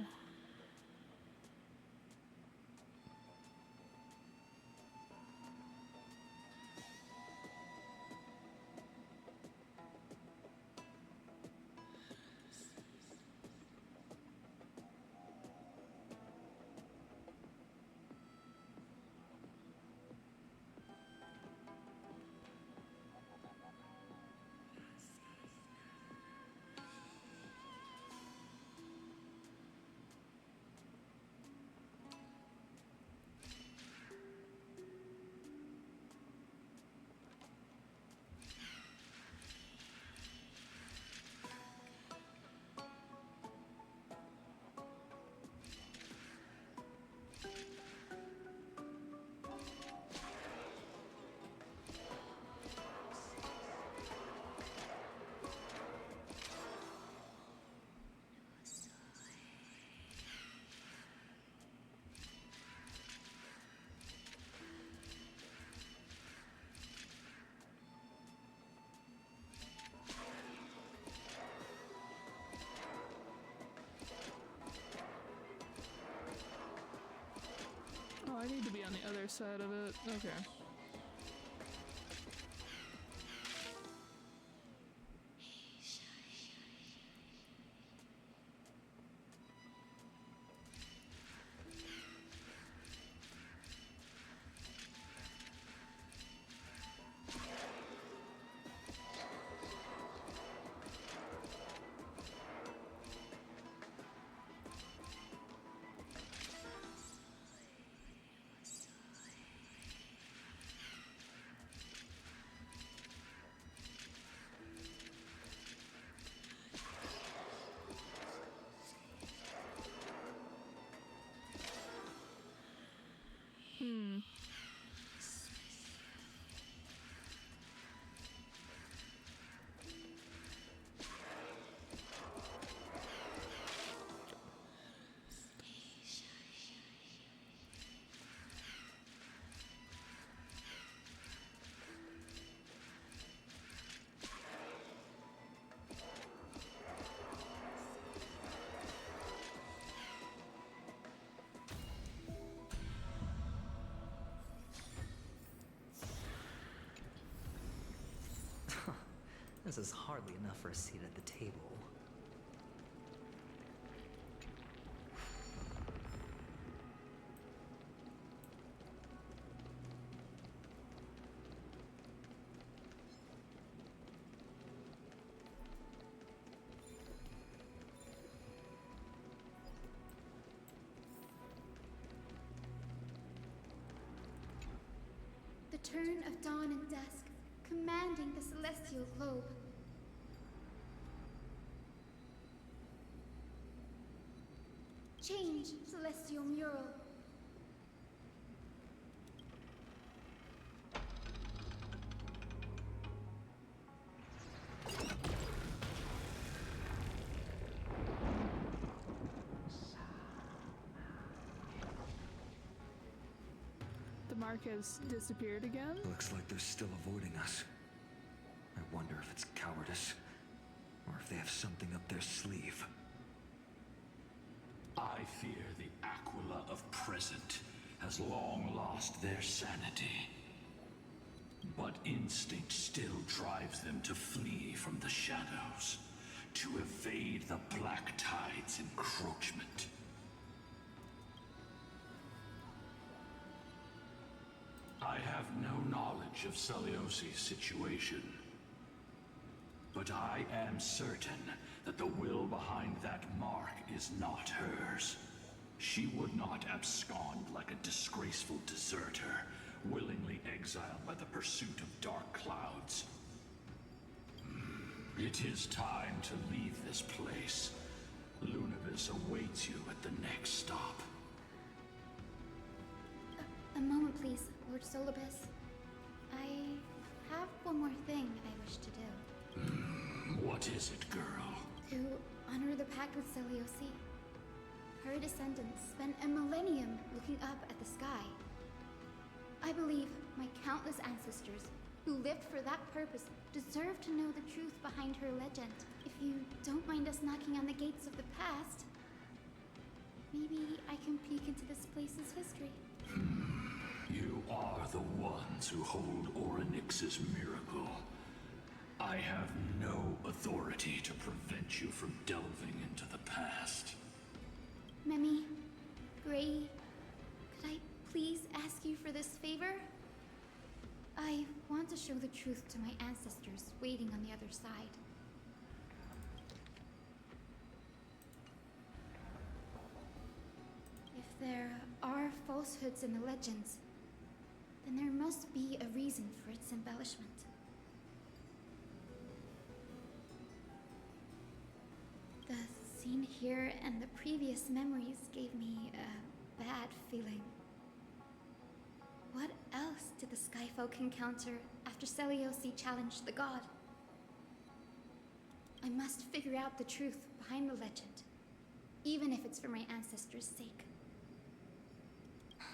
Oh, I need to be on the other side of it. Okay. this is hardly enough for a seat at the table. The turn of dawn and dusk, commanding the celestial globe. Change, celestial mural. The mark has disappeared again? Looks like they're still avoiding us. I wonder if it's cowardice, or if they have something up their sleeve. I fear the Aquila of present has long lost their sanity. But instinct still drives them to flee from the shadows, to evade the Black Tide's encroachment. I have no knowledge of Celiosi's situation, but I am certain that the will behind that mark is not hers. She would not abscond like a disgraceful deserter, willingly exiled by the pursuit of dark clouds. It is time to leave this place. Lunavis awaits you at the next stop. A moment, please, Lord Solibus. I have one more thing I wish to do. What is it, girl? To honor the pact with Celiosi. Her descendants spent a millennium looking up at the sky. I believe my countless ancestors who lived for that purpose deserve to know the truth behind her legend. If you don't mind us knocking on the gates of the past, maybe I can peek into this place's history. You are the ones who hold Orynyx's miracle. I have no authority to prevent you from delving into the past. Memi, Gray, could I please ask you for this favor? I want to show the truth to my ancestors waiting on the other side. If there are falsehoods in the legends, then there must be a reason for its embellishment. The scene here and the previous memories gave me a bad feeling. What else did the Skyfolk encounter after Celiosi challenged the god? I must figure out the truth behind the legend, even if it's for my ancestors' sake.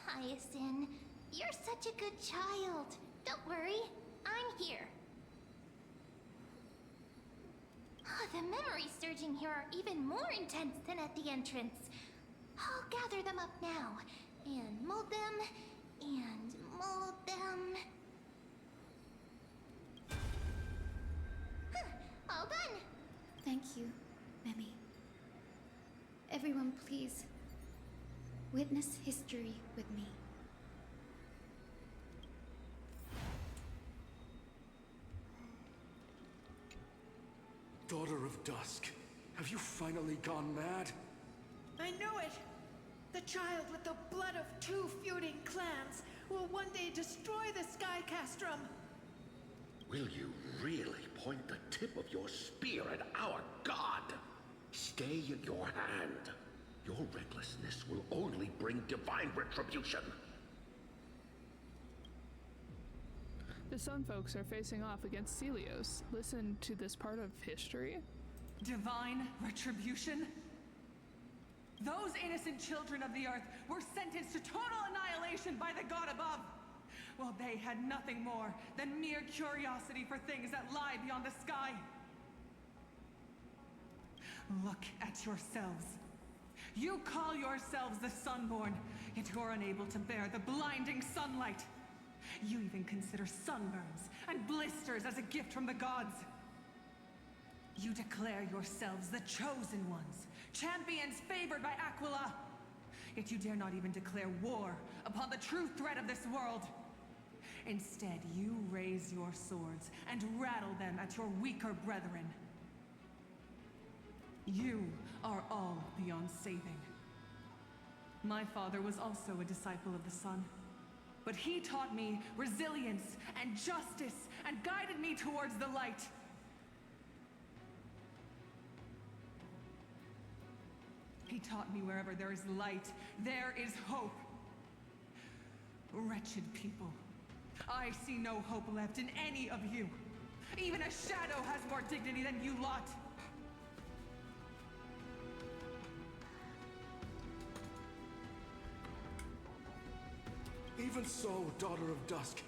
Hyacinth, you're such a good child. Don't worry, I'm here. The memories surging here are even more intense than at the entrance. I'll gather them up now, and mold them, and mold them. All done! Thank you, Memi. Everyone, please, witness history with me. Daughter of Dusk, have you finally gone mad? I knew it! The child with the blood of two feuding clans will one day destroy the Sky Castrum. Will you really point the tip of your spear at our god? Stay your hand. Your recklessness will only bring divine retribution. The Sun folks are facing off against Celios. Listen to this part of history. Divine retribution? Those innocent children of the earth were sentenced to total annihilation by the god above, while they had nothing more than mere curiosity for things that lie beyond the sky. Look at yourselves. You call yourselves the Sunborn, yet you're unable to bear the blinding sunlight. You even consider sunburns and blisters as a gift from the gods. You declare yourselves the chosen ones, champions favored by Aquila. Yet you dare not even declare war upon the true threat of this world. Instead, you raise your swords and rattle them at your weaker brethren. You are all beyond saving. My father was also a disciple of the sun, but he taught me resilience and justice and guided me towards the light. He taught me wherever there is light, there is hope. Wretched people, I see no hope left in any of you. Even a shadow has more dignity than you lot. Even so, Daughter of Dusk,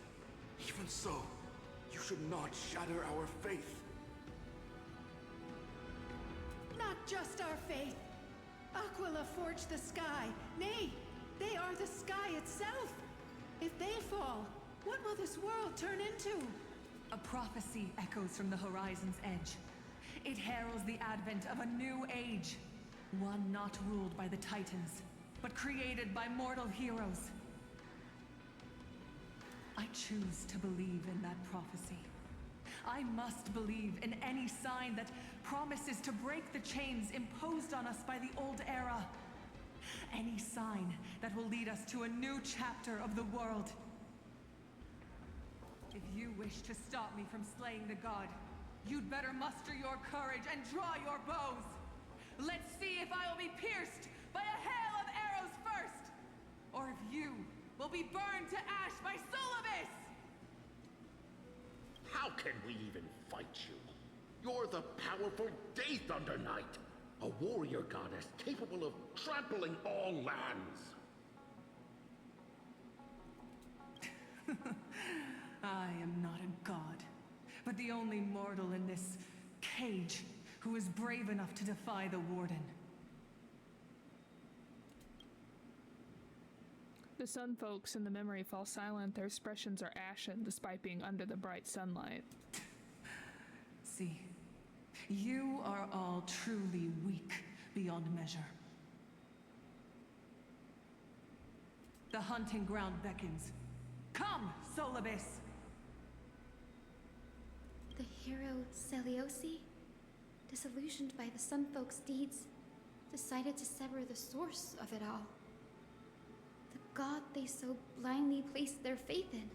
even so, you should not shatter our faith. Not just our faith. Aquila forged the sky. Nay, they are the sky itself. If they fall, what will this world turn into? A prophecy echoes from the horizon's edge. It heralds the advent of a new age. One not ruled by the Titans, but created by mortal heroes. I choose to believe in that prophecy. I must believe in any sign that promises to break the chains imposed on us by the old era. Any sign that will lead us to a new chapter of the world. If you wish to stop me from slaying the god, you'd better muster your courage and draw your bows. Let's see if I will be pierced by a hail of arrows first, or if you will be burned to ash by Solobis! How can we even fight you? You're the powerful Day Thunder Knight, a warrior goddess capable of trampling all lands. I am not a god, but the only mortal in this cage who is brave enough to defy the Warden. The sun folks in the memory fall silent. Their expressions are ashen despite being under the bright sunlight. See, you are all truly weak beyond measure. The hunting ground beckons. Come, Solobis! The hero Celiosi, disillusioned by the sun folks' deeds, decided to sever the source of it all. The god they so blindly placed their faith in.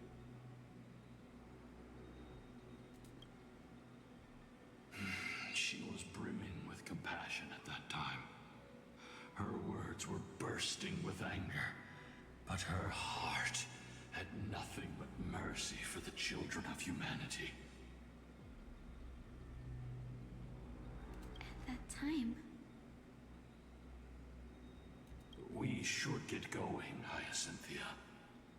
She was brimming with compassion at that time. Her words were bursting with anger, but her heart had nothing but mercy for the children of humanity. At that time, We should get going, Hyacinthia.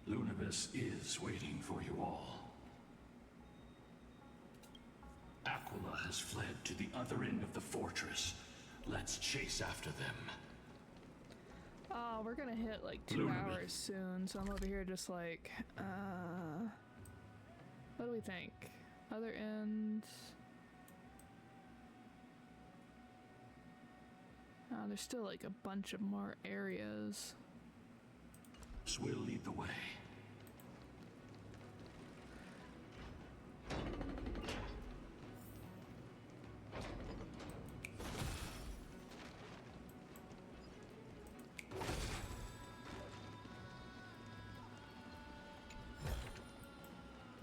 Lunibus is waiting for you all. Aquila has fled to the other end of the fortress. Let's chase after them. Oh, we're gonna hit like 2 hours soon, so I'm over here just like, what do we think? Other end. There's still like a bunch of more areas. We'll lead the way.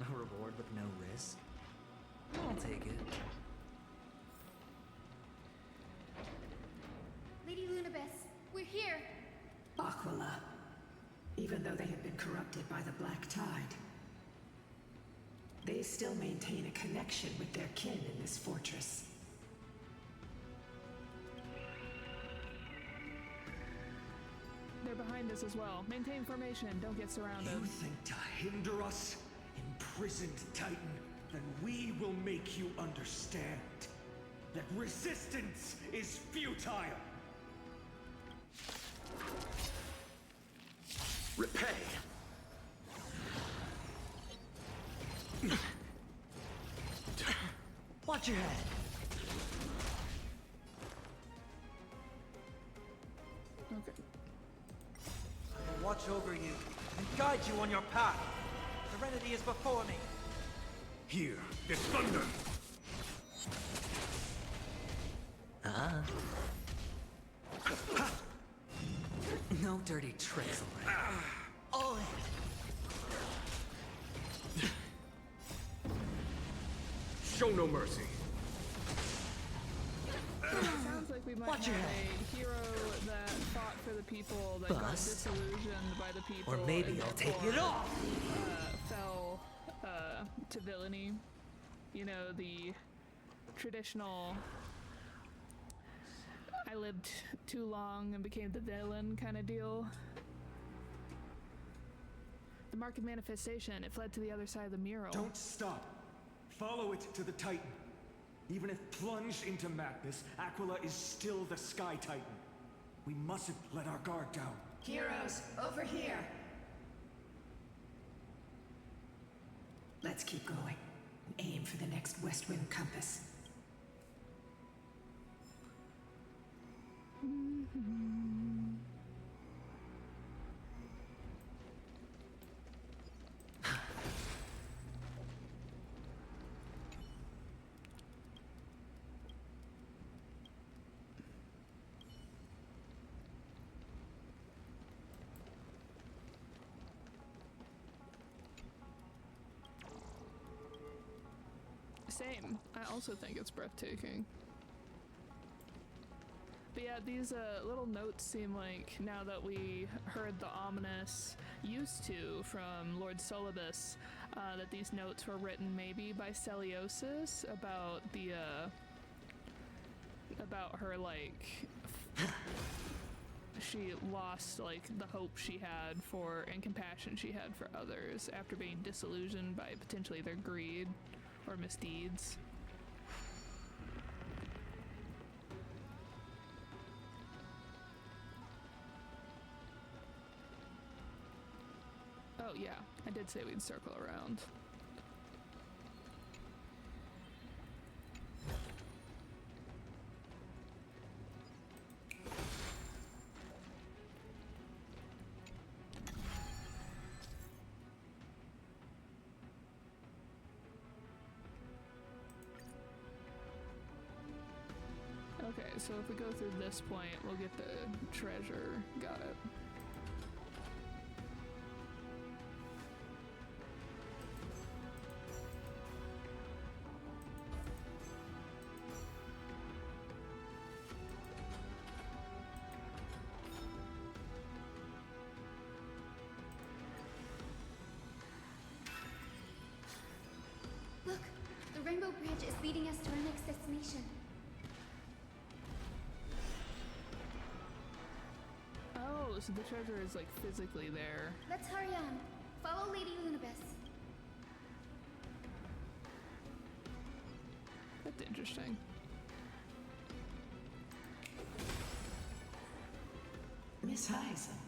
A reward with no risk? I'll take it. Lady Lunibus, we're here. Aquila. Even though they have been corrupted by the Black Tide, they still maintain a connection with their kin in this fortress. They're behind us as well. Maintain formation, don't get surrounded. You think to hinder us, imprisoned Titan, then we will make you understand that resistance is futile. Repay! Watch your head. watch over you and guide you on your path. Serenity is before me. Hear this thunder! No dirty tricks, all right? Show no mercy. Sounds like we might have a hero that fought for the people that got disillusioned by the people. Or maybe and I'll take therefore, it off! Fell to villainy. You know, the traditional I lived too long and became the villain kind of deal. The mark of manifestation, it fled to the other side of the mural. Don't stop. Follow it to the Titan. Even if plunged into madness, Aquila is still the Sky Titan. We mustn't let our guard down. Heroes, over here. Let's keep going. Aim for the next west wind compass. Same. I also think it's breathtaking. But yeah, these little notes seem like, now that we heard the ominous used to from Lord Solibus, that these notes were written maybe by Celiosis about the, about her, like, she lost, like, the hope she had for, and compassion she had for others after being disillusioned by potentially their greed or misdeeds. Oh yeah, I did say we'd circle around. Okay, so if we go through this point, we'll get the treasure. Got it. Look, the Rainbow Bridge is leading us to our next destination. Oh, so the treasure is like physically there. Let's hurry on. Follow Lady Lunibus. That's interesting. Miss Heisen,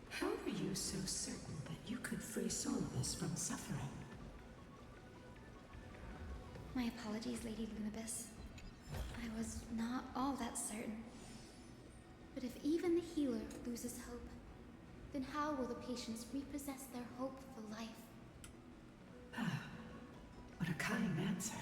how are you so certain that you could free Solibus from suffering? My apologies, Lady Lunibus. I was not all that certain. But if even the healer loses hope, then how will the patients repossess their hope for life? Ah, what a kind answer.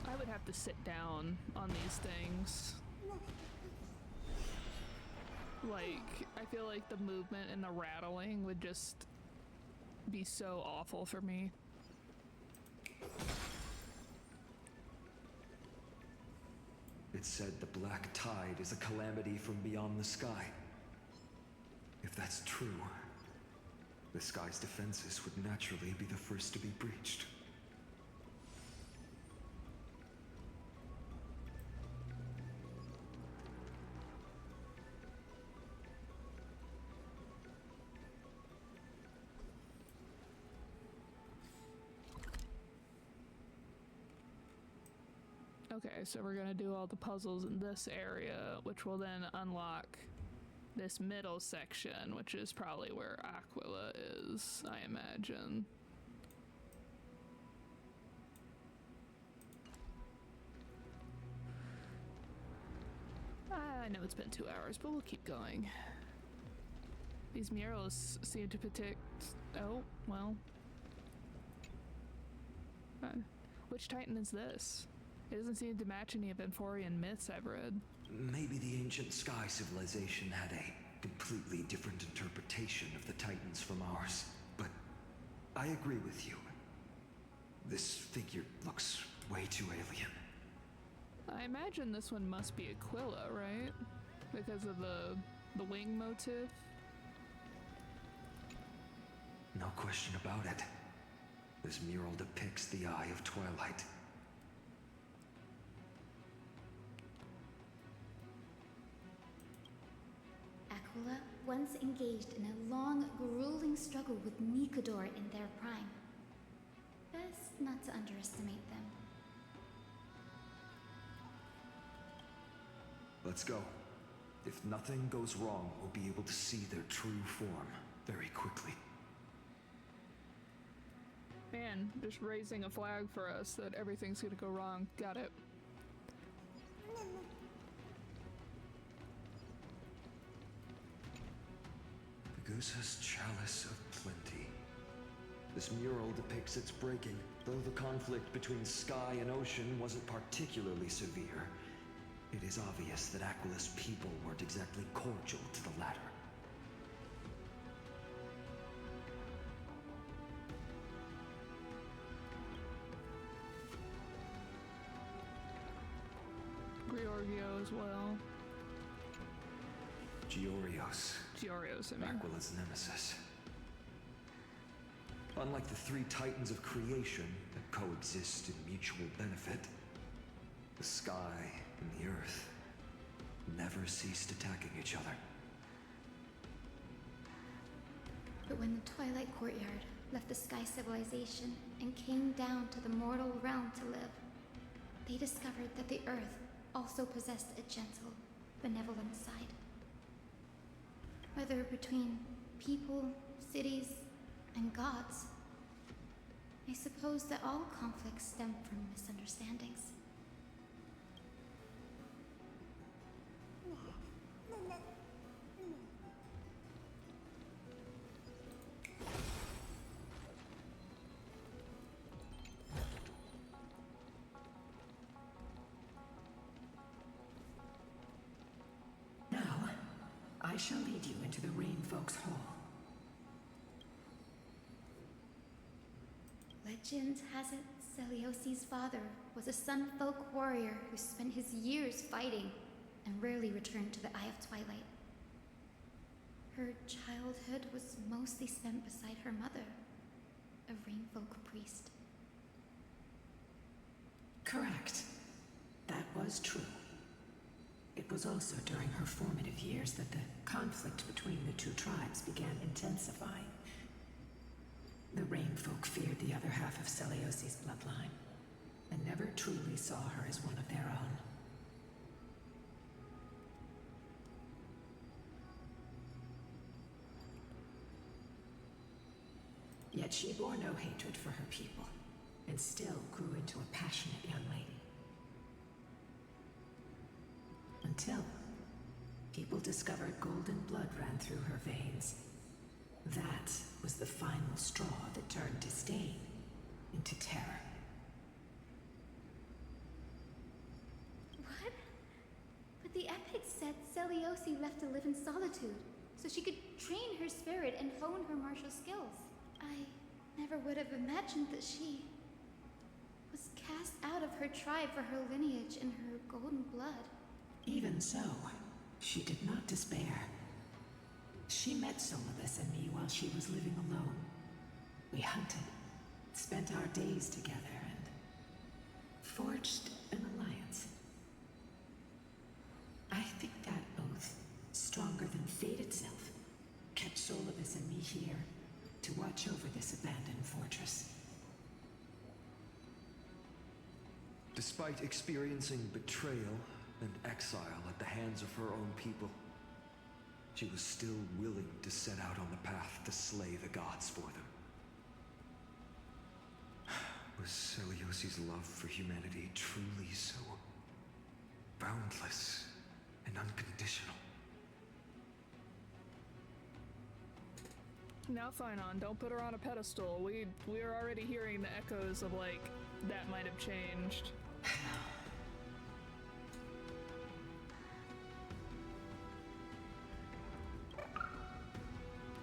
I would have to sit down on these things. Like, I feel like the movement and the rattling would just be so awful for me. It said the black tide is a calamity from beyond the sky. If that's true, the sky's defenses would naturally be the first to be breached. Okay, so we're gonna do all the puzzles in this area, which will then unlock this middle section, which is probably where Aquila is, I imagine. I know it's been 2 hours, but we'll keep going. These murals seem to predict... Oh, well. Which Titan is this? It doesn't seem to match any of Amphorian myths I've read. Maybe the ancient sky civilization had a completely different interpretation of the Titans from ours. But I agree with you. This figure looks way too alien. I imagine this one must be Aquila, right? Because of the wing motif? No question about it. This mural depicts the Eye of Twilight. Aquila once engaged in a long, grueling struggle with Nikodor in their prime. Best not to underestimate them. Let's go. If nothing goes wrong, we'll be able to see their true form very quickly. Man, just raising a flag for us that everything's gonna go wrong. Got it. Medusa's Chalice of Plenty. This mural depicts its breaking. Though the conflict between sky and ocean wasn't particularly severe, it is obvious that Aquila's people weren't exactly cordial to the latter. Giorgio as well. Giorios, I mean. Aquila's nemesis. Unlike the three titans of creation that coexist in mutual benefit, the sky and the earth never ceased attacking each other. But when the Twilight Courtyard left the Sky Civilization and came down to the mortal realm to live, they discovered that the Earth also possessed a gentle, benevolent side. Whether between people, cities, and gods, I suppose that all conflicts stem from misunderstandings. Now, I shall lead you into the Rainfolk's Hall. Legend has it Celiosi's father was a Sunfolk warrior who spent his years fighting and rarely returned to the Eye of Twilight. Her childhood was mostly spent beside her mother, a Rainfolk priest. Correct. That was true. It was also during her formative years that the conflict between the two tribes began intensifying. The Rainfolk feared the other half of Celiosi's bloodline, and never truly saw her as one of their own. Yet she bore no hatred for her people, and still grew into a passionate young lady. Until people discovered golden blood ran through her veins. That was the final straw that turned disdain into terror. What? But the epic said Celiosi left to live in solitude, so she could train her spirit and hone her martial skills. I never would have imagined that she was cast out of her tribe for her lineage and her golden blood. Even so, she did not despair. She met Solibus and me while she was living alone. We hunted, spent our days together, and forged an alliance. I think that oath, stronger than fate itself, kept Solibus and me here to watch over this abandoned fortress. Despite experiencing betrayal and exile at the hands of her own people, she was still willing to set out on the path to slay the gods for them. Was Selyosi's love for humanity truly so boundless and unconditional? Now Finon, don't put her on a pedestal. We're already hearing the echoes of like that might have changed.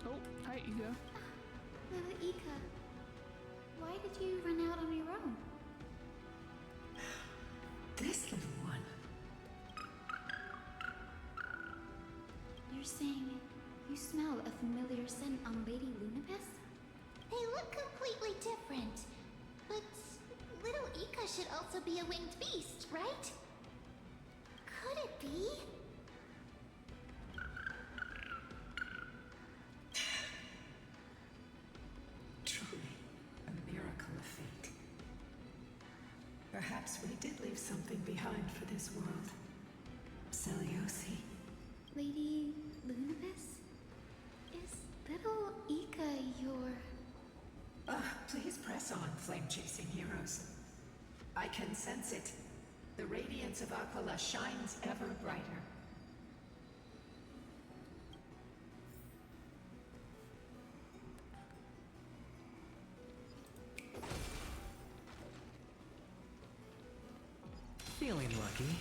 Oh, hi Ika. Little Ika, why did you run out on your own? This little one. You're saying you smell a familiar scent on Lady Lunabis? They look completely different. But little Ika should also be a winged beast, right? Could it be? Truly, a miracle of fate. Perhaps we did leave something behind for this world. Selyosi. Lady Lunabis? Is little Ika your... Please press on, flame-chasing heroes. I can sense it. The radiance of Aquila shines ever brighter. Feeling lucky.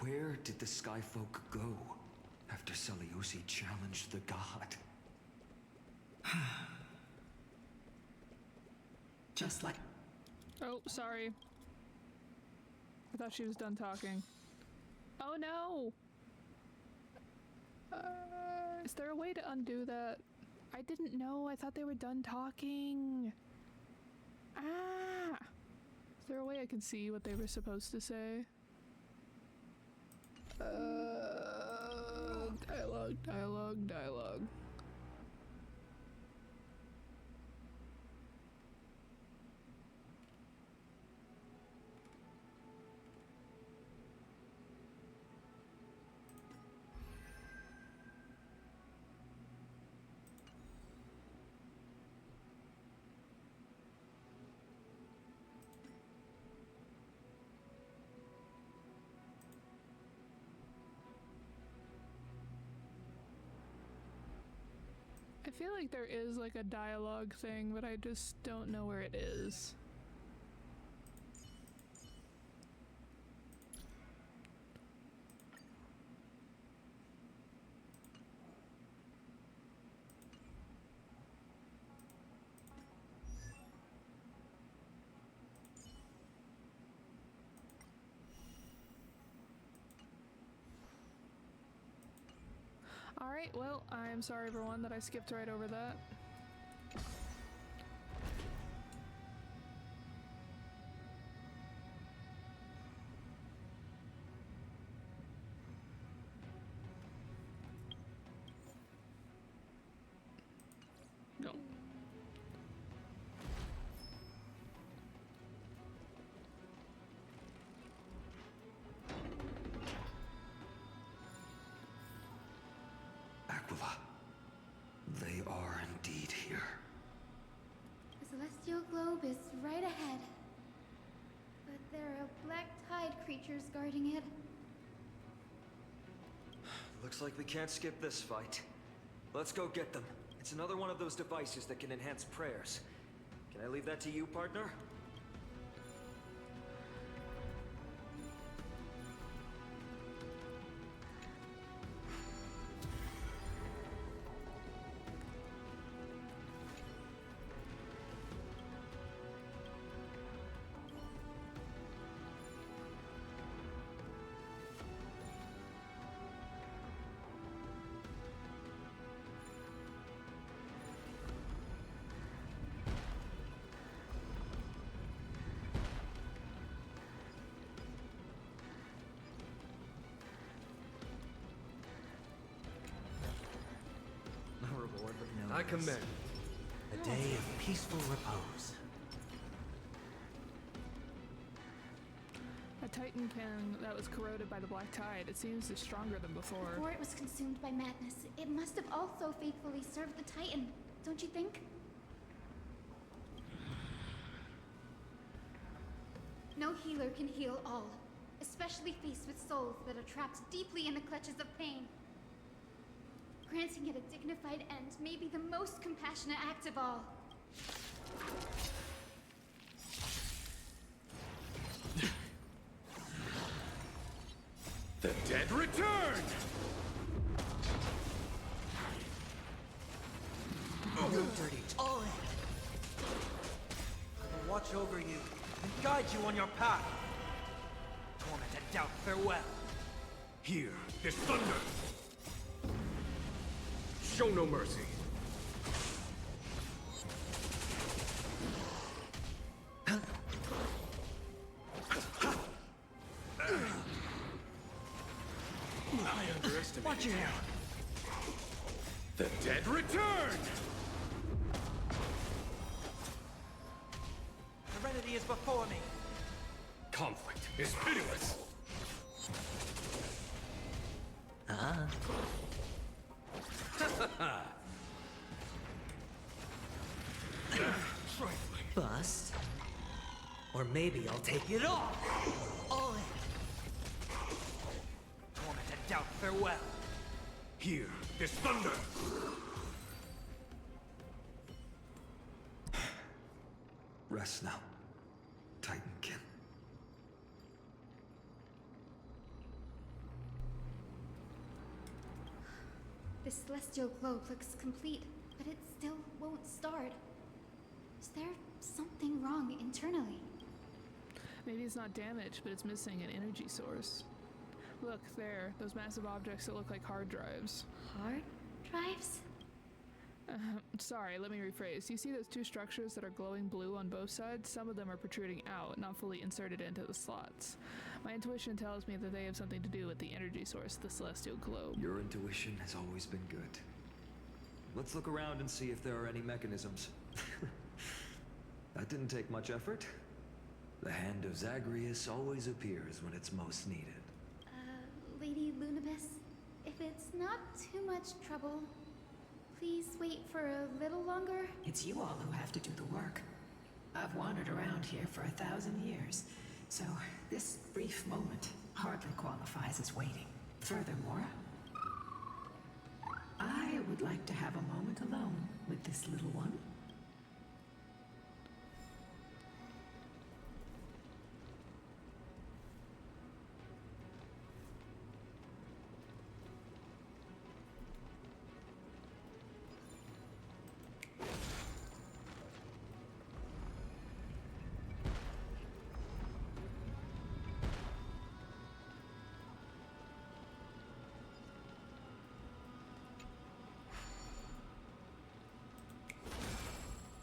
Where did the Skyfolk go after Selyosi challenged the god? Just like... Oh, sorry. I thought she was done talking. Oh no! Is there a way to undo that? I didn't know. I thought they were done talking. Ah! Is there a way I can see what they were supposed to say? Dialogue. I feel like there is like a dialogue thing, but I just don't know where it is. Alright, well, I'm sorry everyone that I skipped right over that. No. Aquila. They are indeed here. The celestial globe is right ahead. But there are black tide creatures guarding it. Looks like we can't skip this fight. Let's go get them. It's another one of those devices that can enhance prayers. Can I leave that to you, partner? I command. A day of peaceful repose. A Titankin that was corroded by the Black Tide. It seems it's stronger than before. Before it was consumed by madness, it must have also faithfully served the Titan, don't you think? No healer can heal all, especially faced with souls that are trapped deeply in the clutches of pain. Granting it a dignified end may be the most compassionate act of all. The dead return! Oh, dirty. All in. I will watch over you and guide you on your path. Tormented doubt, farewell. Hear this thunder! Show no mercy. I underestimated. Watch your hand. The dead return! Serenity is before me. Conflict is pitiless. Trifling. Bust. Or maybe I'll take it all. All in. Tormented doubt, farewell. Hear this thunder! Rest now, Titankin. The celestial globe looks complete, but it still won't start. Is there something wrong internally? Maybe it's not damaged, but it's missing an energy source. Look, there. Those massive objects that look like hard drives. Hard drives? Sorry, let me rephrase. You see those two structures that are glowing blue on both sides? Some of them are protruding out, not fully inserted into the slots. My intuition tells me that they have something to do with the energy source, the celestial globe. Your intuition has always been good. Let's look around and see if there are any mechanisms. That didn't take much effort. The hand of Zagreus always appears when it's most needed. Lady Lunibus, if it's not too much trouble, please wait for a little longer. It's you all who have to do the work. I've wandered around here for 1,000 years, so this brief moment hardly qualifies as waiting. Furthermore, I would like to have a moment alone with this little one.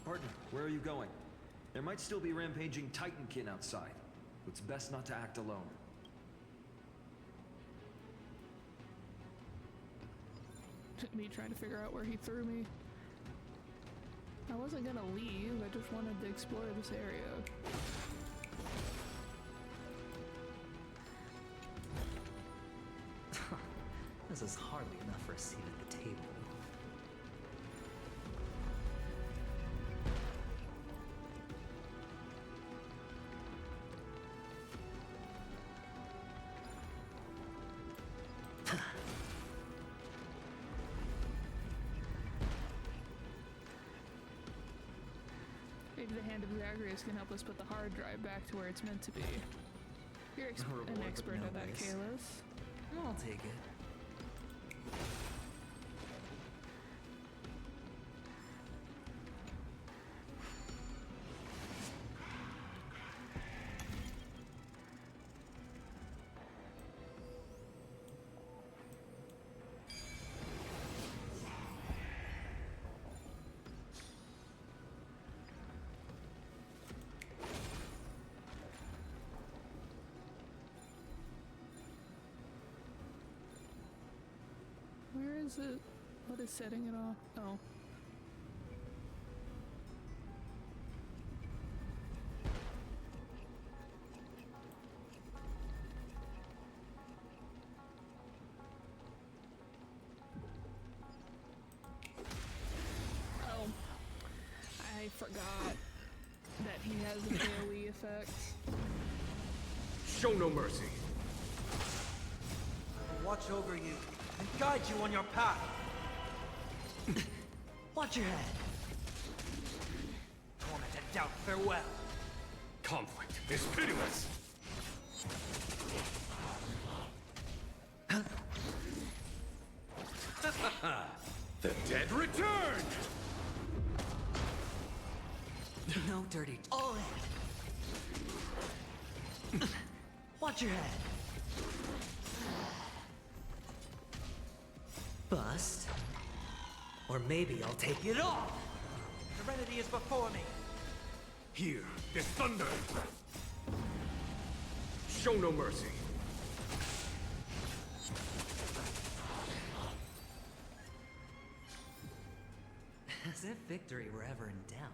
Partner, where are you going? There might still be rampaging Titankin outside. It's best not to act alone. Me trying to figure out where he threw me. I wasn't gonna leave, I just wanted to explore this area. This is hardly enough for a seat at the table. Maybe the hand of Zagreus can help us put the hard drive back to where it's meant to be. You're an expert at that, Kalis. I'll take it. Where is it? What is setting it off? Oh. forgot that he has an AoE effect. Show no mercy. I'll watch over you and guide you on your path. Watch your head. Torment and doubt, farewell. Conflict is pitiless. The dead return! No dirty. All in. Watch your head. Bust. Or maybe I'll take it off. Serenity is before me. Hear this thunder! Show no mercy. As if victory were ever in doubt.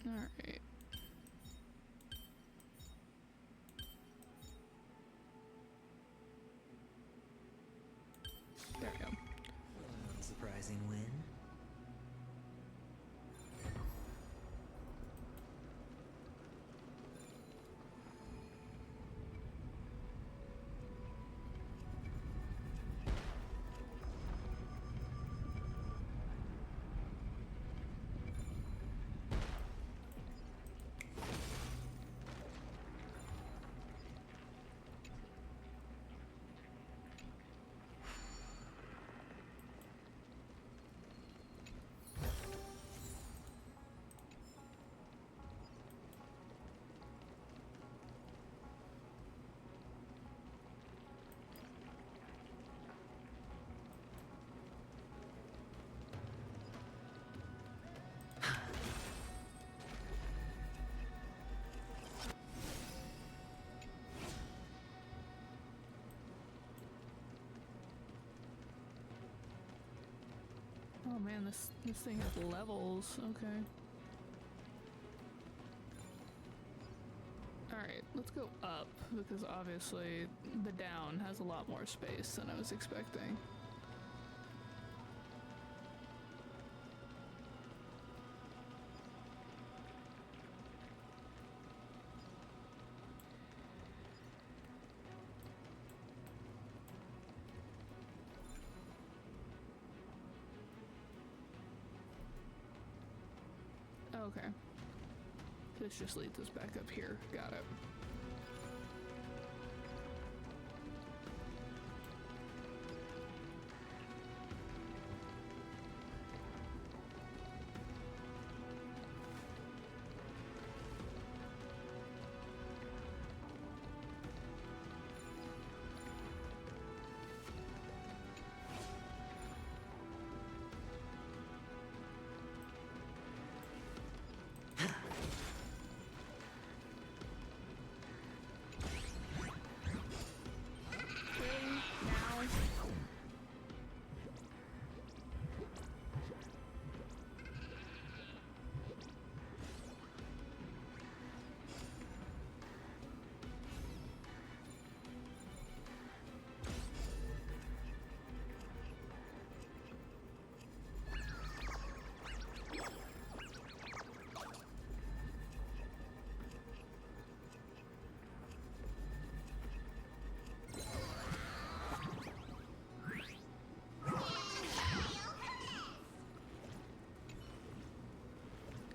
Alright. There we go. Surprising win. Oh man, this thing has levels. Okay. Alright, let's go up, because obviously the down has a lot more space than I was expecting. Okay. This just leads us back up here. Got it.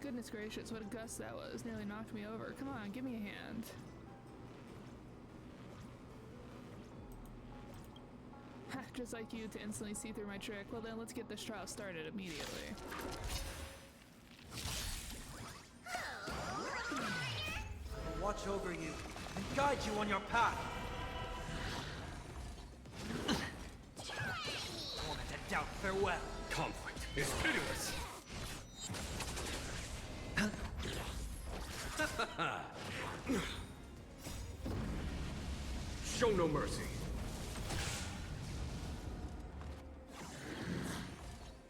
Goodness gracious, what a gust that was. Nearly knocked me over. Come on, give me a hand. Ha, just like you to instantly see through my trick. Well then, let's get this trial started immediately. I'll watch over you and guide you on your path. Torment and doubt, farewell. Conflict is pitiless. Show no mercy.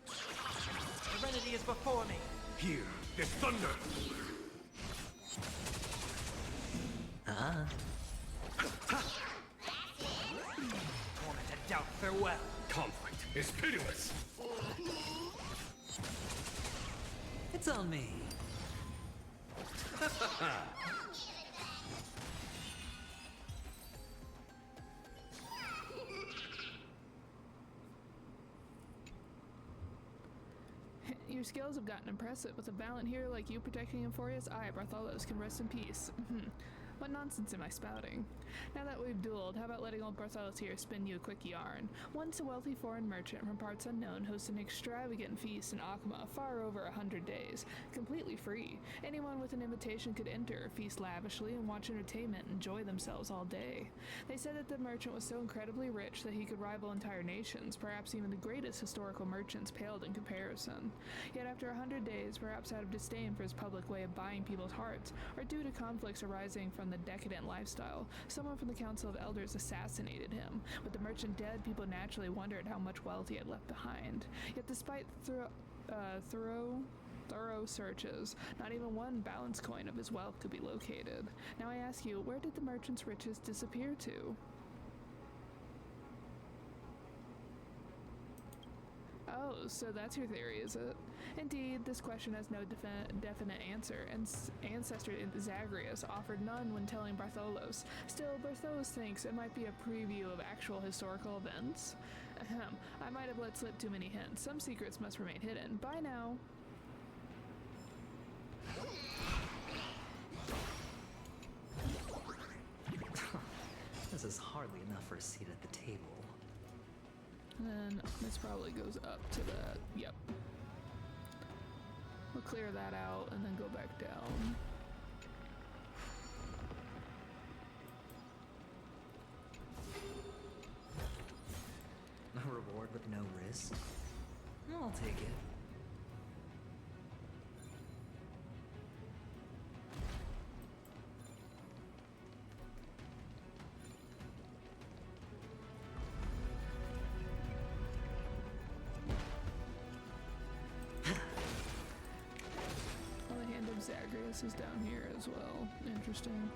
Serenity is before me. Hear this thunder. doubt farewell. Conflict is pitiless. It's on me. Your skills have gotten impressive. With a valiant hero like you protecting Euphoria's eye, Bartholos can rest in peace. What nonsense am I spouting? Now that we've dueled, how about letting old Bartholos here spin you a quick yarn? Once a wealthy foreign merchant from parts unknown hosted an extravagant feast in Akma far over 100 days, completely free. Anyone with an invitation could enter, feast lavishly, and watch entertainment and enjoy themselves all day. They said that the merchant was so incredibly rich that he could rival entire nations, perhaps even the greatest historical merchants paled in comparison. Yet after 100 days, perhaps out of disdain for his public way of buying people's hearts, or due to conflicts arising from the decadent lifestyle, someone from the Council of Elders assassinated him. With the merchant dead, people naturally wondered how much wealth he had left behind. Yet despite thorough searches, not even one balance coin of his wealth could be located. Now I ask you, where did the merchant's riches disappear to? Oh, so that's your theory, is it? Indeed, this question has no definite answer, and ancestor Zagreus offered none when telling Bartholos. Still, Bartholos thinks it might be a preview of actual historical events. Ahem, I might have let slip too many hints. Some secrets must remain hidden. Bye now. This is hardly enough for a seat at the table. And then this probably goes up to that. Yep. We'll clear that out and then go back down. A reward with no risk? I'll take it. Zagreus is down here as well. Interesting.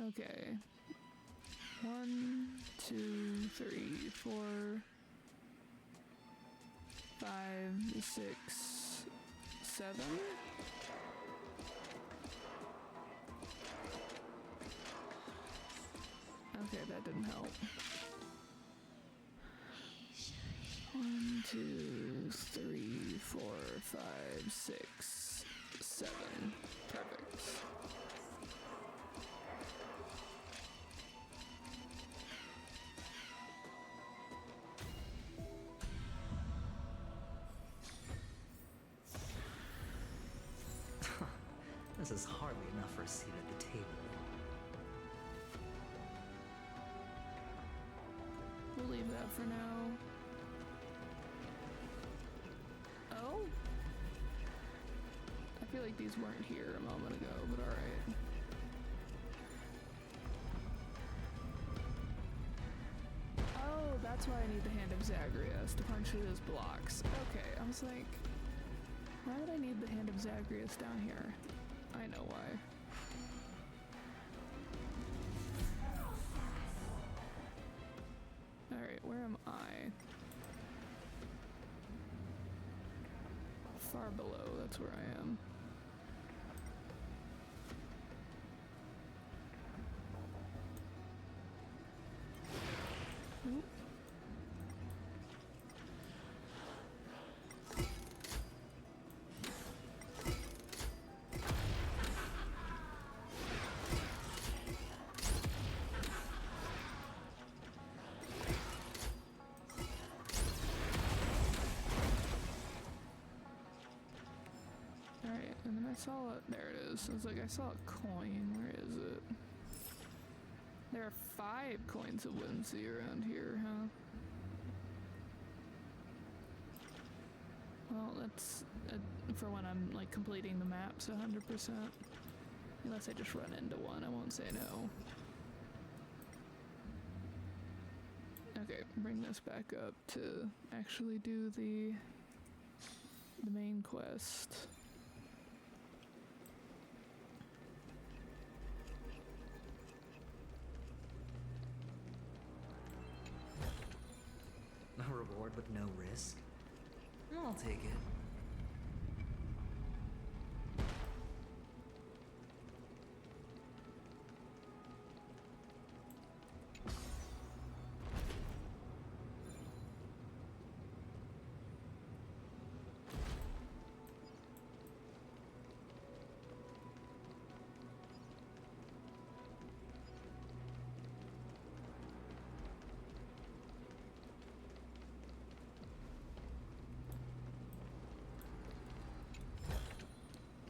Okay. 1, 2, 3, 4, 5, 6, 7. Okay, that didn't help. 1, 2, 3, 4, 5, 6, 7. Perfect. This is hardly enough for a seat at the table. We'll leave that for now. Oh? I feel like these weren't here a moment ago, but alright. Oh, that's why I need the Hand of Zagreus, to punch through those blocks. Okay, I was like, why would I need the Hand of Zagreus down here? I know why. Alright, where am I? Far below, that's where I am. Oop. And then I saw it, there it is. I was like, I saw a coin, where is it? There are 5 coins of whimsy around here, huh? Well, that's for when I'm like completing the maps 100%. Unless I just run into one, I won't say no. Okay, bring this back up to actually do the main quest. risk. I'll take it.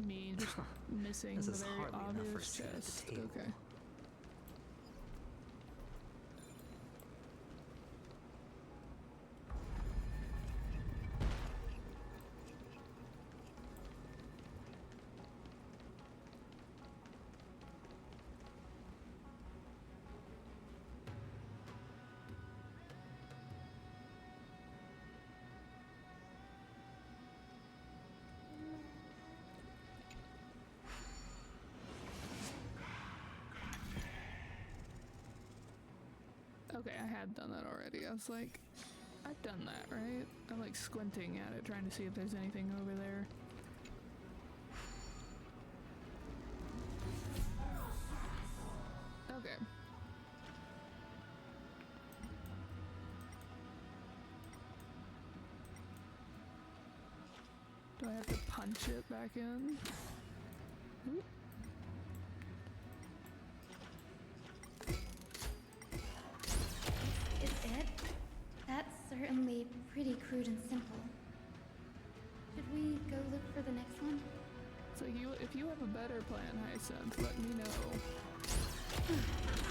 Me just missing This the is very hardly enough for a obvious seat at the chest. table. Okay. Okay, I had done that already. I was like, I've done that, right? I'm like squinting at it, trying to see if there's anything over there. Okay. Do I have to punch it back in? Ooh. Is it? That's certainly pretty crude and simple. Should we go look for the next one? So if you have a better plan, Hyacinth, let me know.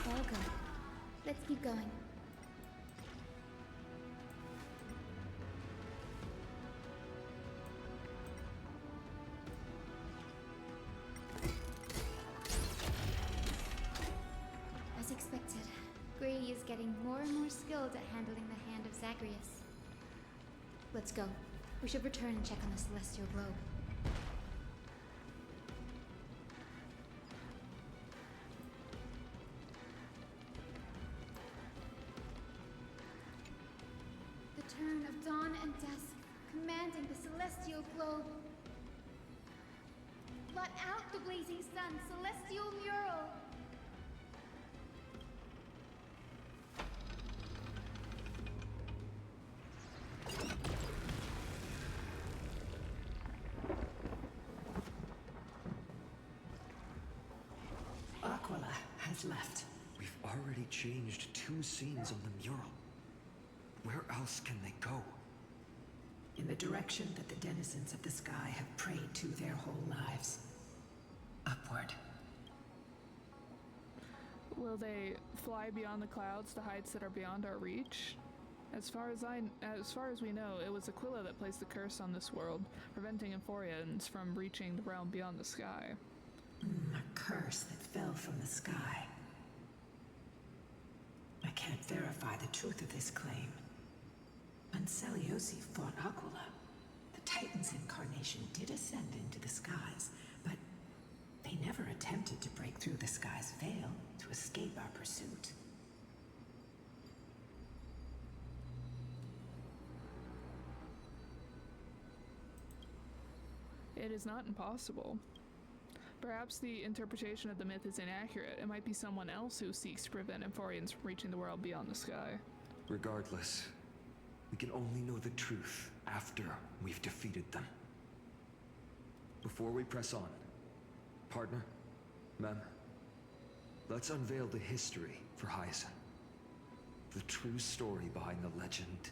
All good. Let's keep going. As expected, Grady is getting more and more skilled at handling the hand of Zagreus. Let's go. We should return and check on the celestial globe. The turn of dawn and dusk, commanding the celestial globe. Blot out the blazing sun, celestial mural. Aquila has left. We've already changed 2 scenes on the mural. Where else can they go? In the direction that the denizens of the sky have prayed to their whole lives. Upward. Will they fly beyond the clouds to heights that are beyond our reach? As far as we know, it was Aquila that placed the curse on this world, preventing Emphorians from reaching the realm beyond the sky. A curse that fell from the sky. I can't verify the truth of this claim. When Seliosi fought Aquila, the Titan's incarnation did ascend into the skies, but they never attempted to break through the sky's veil to escape our pursuit. It is not impossible. Perhaps the interpretation of the myth is inaccurate. It might be someone else who seeks to prevent Emphorians from reaching the world beyond the sky. Regardless, we can only know the truth after we've defeated them. Before we press on, partner, ma'am, let's unveil the history for Hyacinth. The true story behind the legend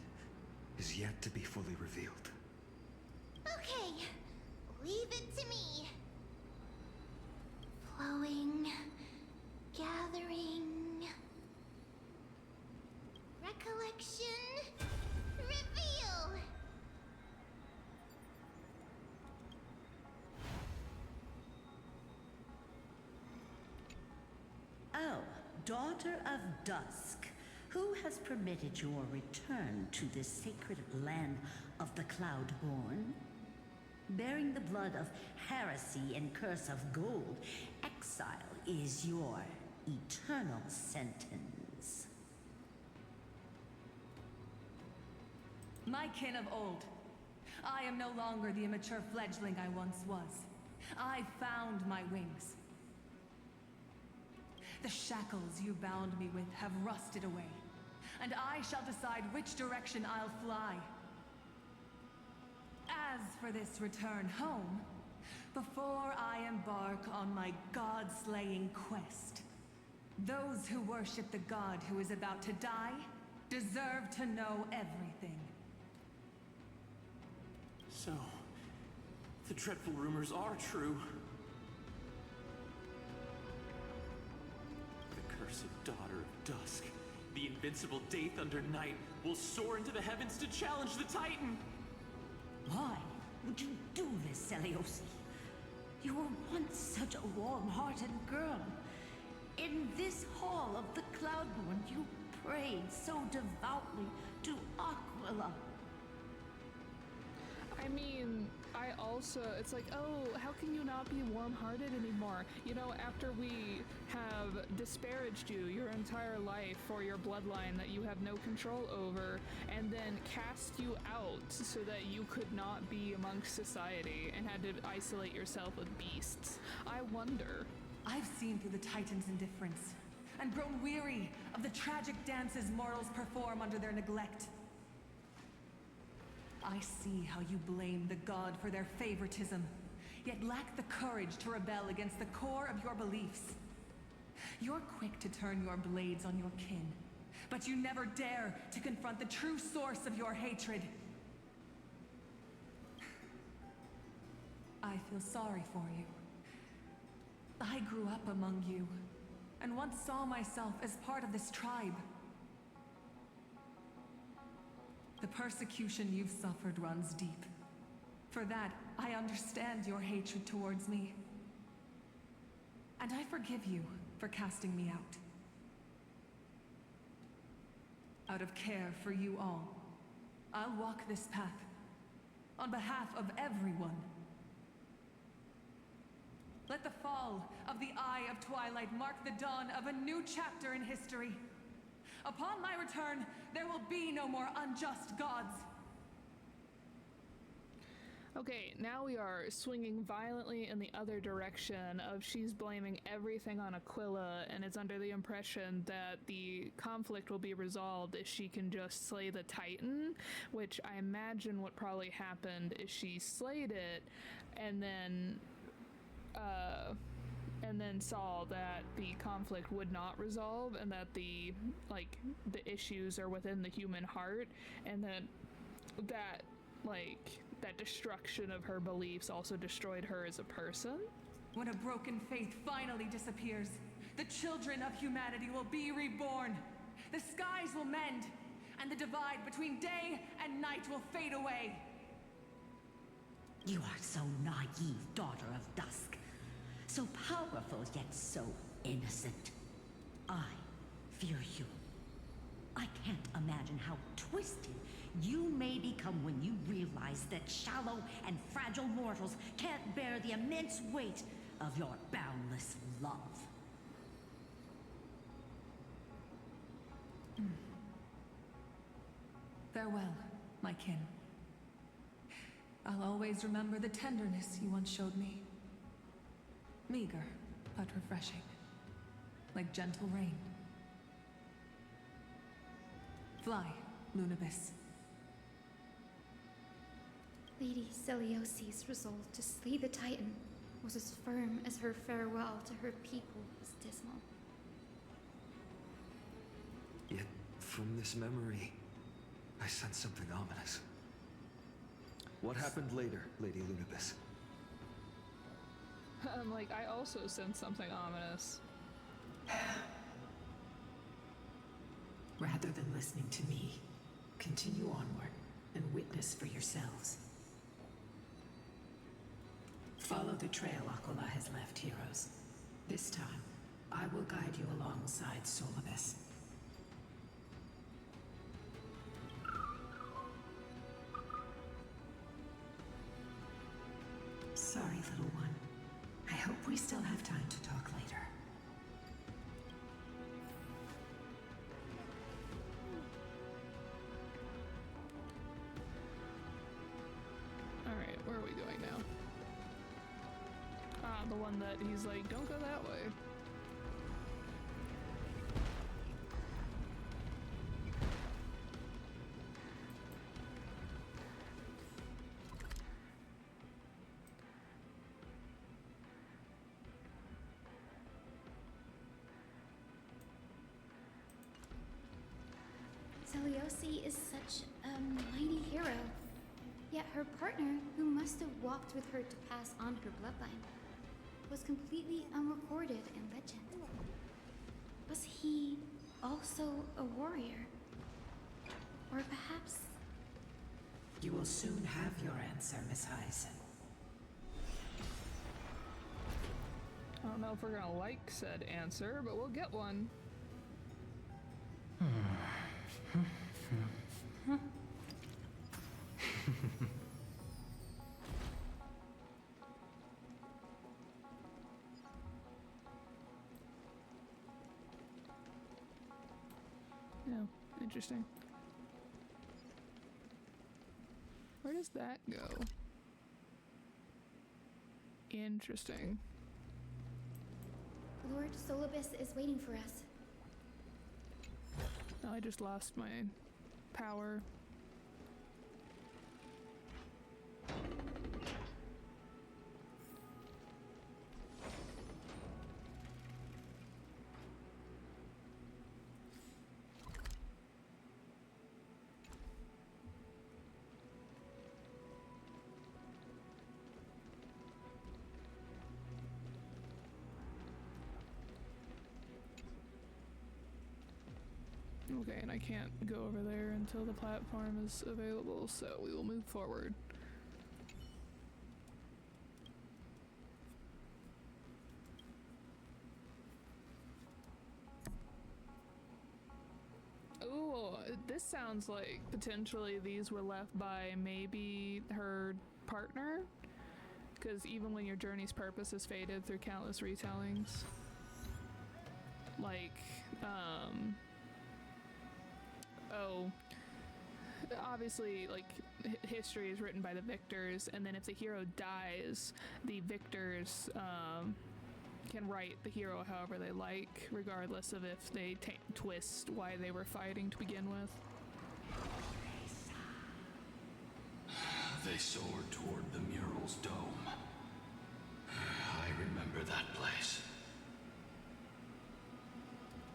is yet to be fully revealed. Okay, leave it to me. Flowing, gathering, recollection, reveal. Oh, daughter of dusk, who has permitted your return to this sacred land of the Cloudborn? Bearing the blood of heresy and curse of gold, exile is your eternal sentence. My kin of old. I am no longer the immature fledgling I once was. I found my wings. The shackles you bound me with have rusted away, and I shall decide which direction I'll fly. As for this return home, before I embark on my god-slaying quest, those who worship the god who is about to die deserve to know everything. So, the dreadful rumors are true. The cursed daughter of dusk, the invincible Day Thunder Knight, will soar into the heavens to challenge the Titan! Why would you do this, Seliosi? You were once such a warm-hearted girl. In this hall of the Cloudborn, you prayed so devoutly to Aquila. I mean, it's like, oh, how can you not be warm-hearted anymore? You know, after we have disparaged you your entire life for your bloodline that you have no control over, and then cast you out so that you could not be amongst society and had to isolate yourself with beasts. I wonder. I've seen through the Titan's indifference, and grown weary of the tragic dances mortals perform under their neglect. I see how you blame the god for their favoritism, yet lack the courage to rebel against the core of your beliefs. You're quick to turn your blades on your kin, but you never dare to confront the true source of your hatred. I feel sorry for you. I grew up among you, and once saw myself as part of this tribe. The persecution you've suffered runs deep. For that, I understand your hatred towards me. And I forgive you for casting me out. Out of care for you all, I'll walk this path, on behalf of everyone. Let the fall of the Eye of Twilight mark the dawn of a new chapter in history. Upon my return, there will be no more unjust gods. Okay, now we are swinging violently in the other direction of she's blaming everything on Aquila and is under the impression that the conflict will be resolved if she can just slay the Titan, which I imagine what probably happened is she slayed it and then saw that the conflict would not resolve and that the issues are within the human heart, and that destruction of her beliefs also destroyed her as a person. When a broken faith finally disappears, the children of humanity will be reborn. The skies will mend, and the divide between day and night will fade away. You are so naive, daughter of dusk. So powerful, yet so innocent. I fear you. I can't imagine how twisted you may become when you realize that shallow and fragile mortals can't bear the immense weight of your boundless love. Farewell, my kin. I'll always remember the tenderness you once showed me. Meager, but refreshing. Like gentle rain. Fly, Lunibis. Lady Celiosi's resolve to slay the Titan was as firm as her farewell to her people was dismal. Yet, from this memory, I sense something ominous. What happened later, Lady Lunibis? I also sense something ominous. Rather than listening to me, continue onward and witness for yourselves. Follow the trail Aquila has left, heroes. This time, I will guide you alongside Solibus. Sorry, little one. I hope we still have time to talk later. not the one that he's like, don't go that way. Zeliosi is such a mighty hero. Yet her partner, who must have walked with her to pass on her bloodline, was completely unrecorded in legend. Was he also a warrior? Or perhaps... You will soon have your answer, Miss Hyacinth. I don't know if we're gonna like said answer, but we'll get one. No, interesting. Where does that go? Interesting. Lord Solibus is waiting for us. Oh, I just lost my power. Okay, and I can't go over there until the platform is available, so we will move forward. Ooh, this sounds like potentially these were left by maybe her partner? Because even when your journey's purpose is faded through countless retellings. Like, oh, obviously, like, history is written by the victors, and then if the hero dies, the victors can write the hero however they like, regardless of if they twist why they were fighting to begin with. They soared toward the mural's dome. I remember that place.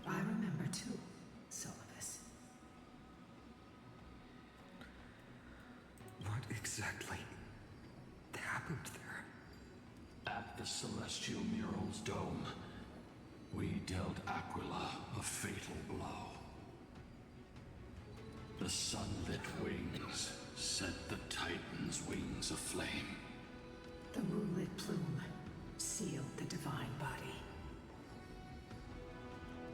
I remember too, Solibus. What exactly happened there? At the celestial mural's dome, we dealt Aquila a fatal blow. The sunlit wings set the Titan's wings aflame. The moonlit plume sealed the divine body.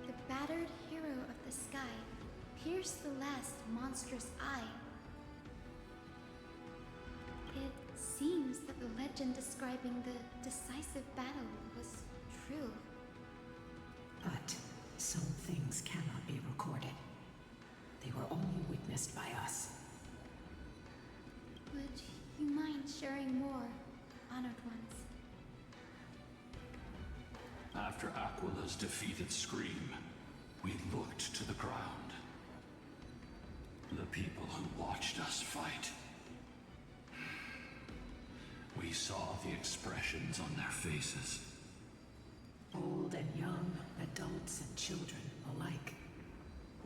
The battered hero of the sky pierced the last monstrous eye. It seems that the legend describing the decisive battle was true. But some things cannot be recorded. They were only witnessed by us. Would you mind sharing more, honored ones? After Aquila's defeated scream, we looked to the ground. The people who watched us fight. We saw the expressions on their faces. Old and young, adults and children alike.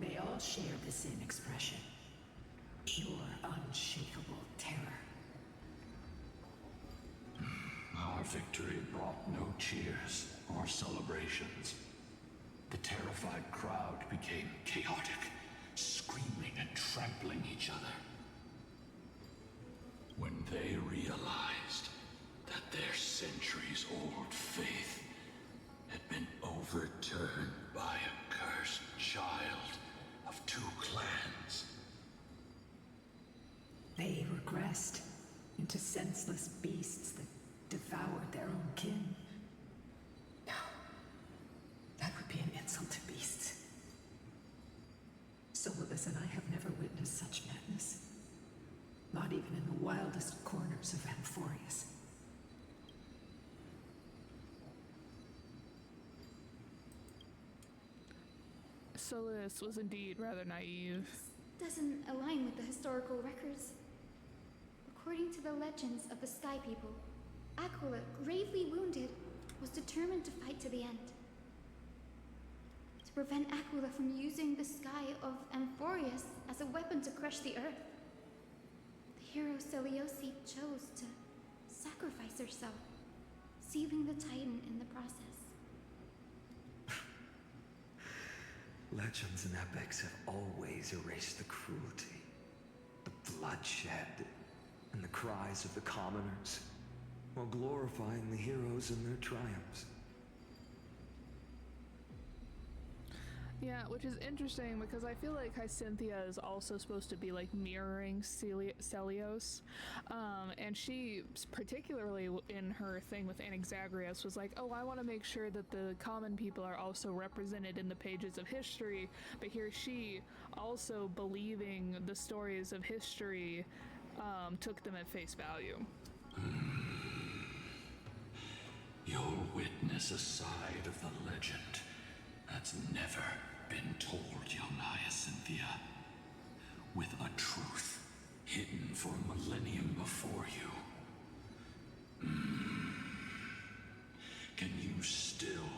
They all share the same expression. Pure, unshakable terror. Our victory brought no cheers or celebrations. The terrified crowd became chaotic, screaming and trampling each other. When they realized that their centuries-old faith had been overturned by a cursed child of two clans. They regressed into senseless beasts that devoured their own kin. No, that would be an insult to beasts. Solibus and I have never witnessed such madness. Not even in the wildest corners of Amphorius. Solis was indeed rather naive. Doesn't align with the historical records. According to the legends of the Sky People, Aquila, gravely wounded, was determined to fight to the end. To prevent Aquila from using the sky of Amphorius as a weapon to crush the earth, the hero Selioci chose to sacrifice herself, sealing the Titan in the process. Legends and epics have always erased the cruelty, the bloodshed, and the cries of the commoners, while glorifying the heroes and their triumphs. Yeah, which is interesting because I feel like Hyacinthia is also supposed to be like mirroring Celios. And she, particularly in her thing with Anaxagrius, was like, oh, I want to make sure that the common people are also represented in the pages of history. But here she, also believing the stories of history, took them at face value. You'll witness a side of the legend that's never been told, young Hyacinthia, with a truth hidden for a millennium before you. Can you still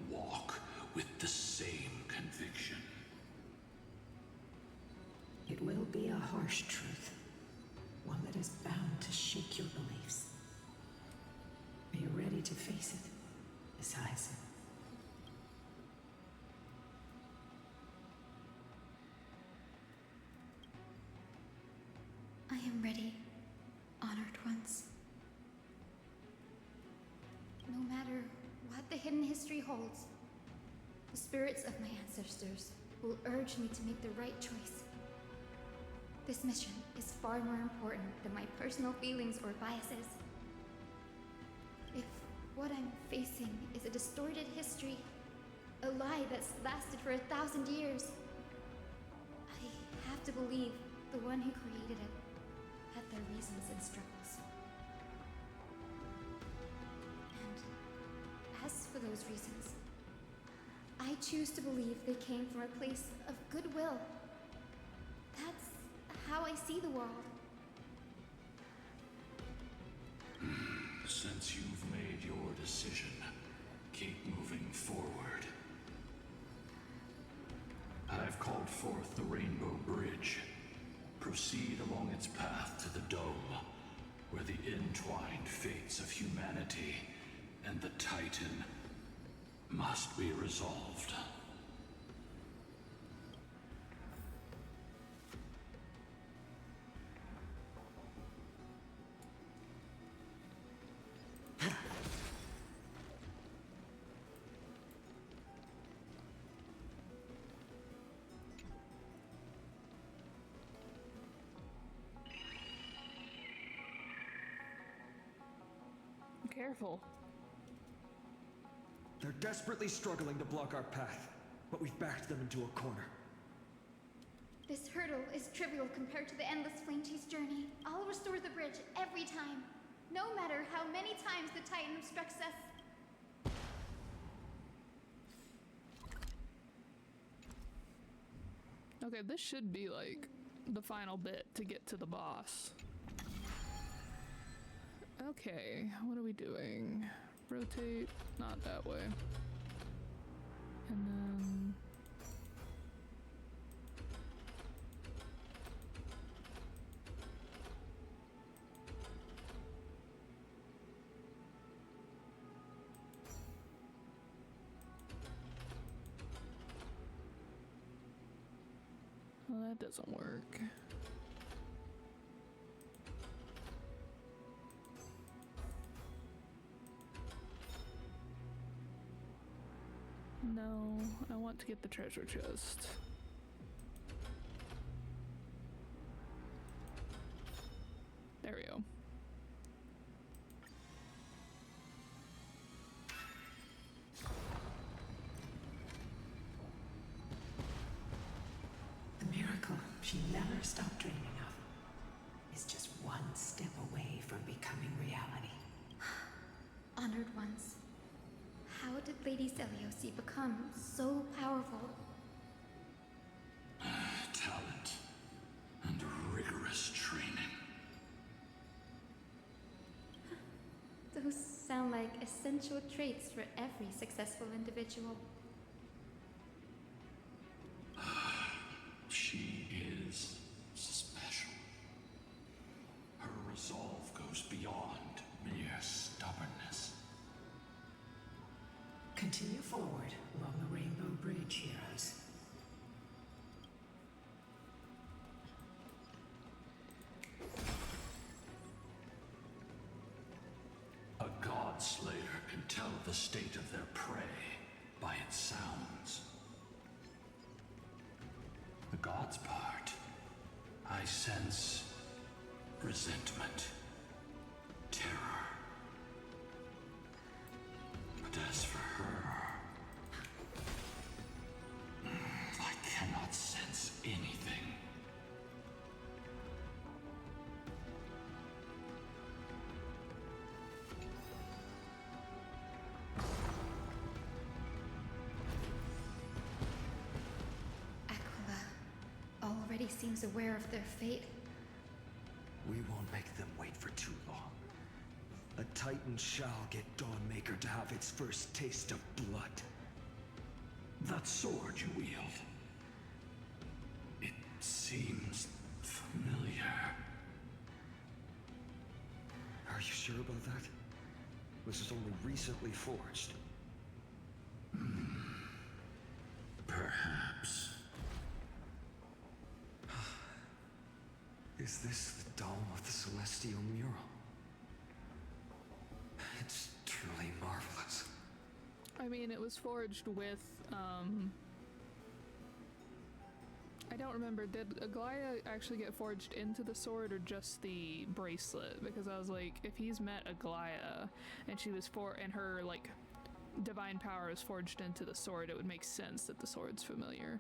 walk with the same conviction? It will be a harsh truth, one that is bound to shake your beliefs. Are you ready to face it, Miss Hyacinth? I am ready, honored ones. No matter what the hidden history holds, the spirits of my ancestors will urge me to make the right choice. This mission is far more important than my personal feelings or biases. If what I'm facing is a distorted history, a lie that's lasted for 1,000 years, I have to believe the one who created it had their reasons and struggles. And as for those reasons, I choose to believe they came from a place of goodwill. That's how I see the world. Since you've made your decision, keep moving forward. I've called forth the Rainbow Bridge. Proceed along its path to the dome, where the entwined fates of humanity and the Titan must be resolved. Careful. They're desperately struggling to block our path, but we've backed them into a corner. This hurdle is trivial compared to the endless flame chase journey. I'll restore the bridge every time, no matter how many times the Titan obstructs us. Okay, this should be like the final bit to get to the boss. Okay, what are we doing? Rotate, not that way. And then... well, that doesn't work. No, I want to get the treasure chest. There we go. The miracle she never stopped dreaming of is just one step away from becoming reality. Honored ones, how did Lady Selioci become so powerful? sound like essential traits for every successful individual. She is special. Her resolve goes beyond mere stubbornness. Continue forward along the Rainbow Bridge, heroes. A god slayer can tell the state of their prey by its sounds. The god's part, I sense resentment, terror. But as for her, I cannot sense anything. Already seems aware of their fate. We won't make them wait for too long. A Titan shall get Dawnmaker to have its first taste of blood. That sword you wield, it seems familiar. Are you sure about that? Was it only recently forged? Perhaps. Is this the dome of the Celestial Mural? It's truly marvelous. I mean, it was forged with, I don't remember, did Aglaya actually get forged into the sword or just the bracelet? Because I was like, if he's met Aglaya and she was and her, like, divine power is forged into the sword, it would make sense that the sword's familiar.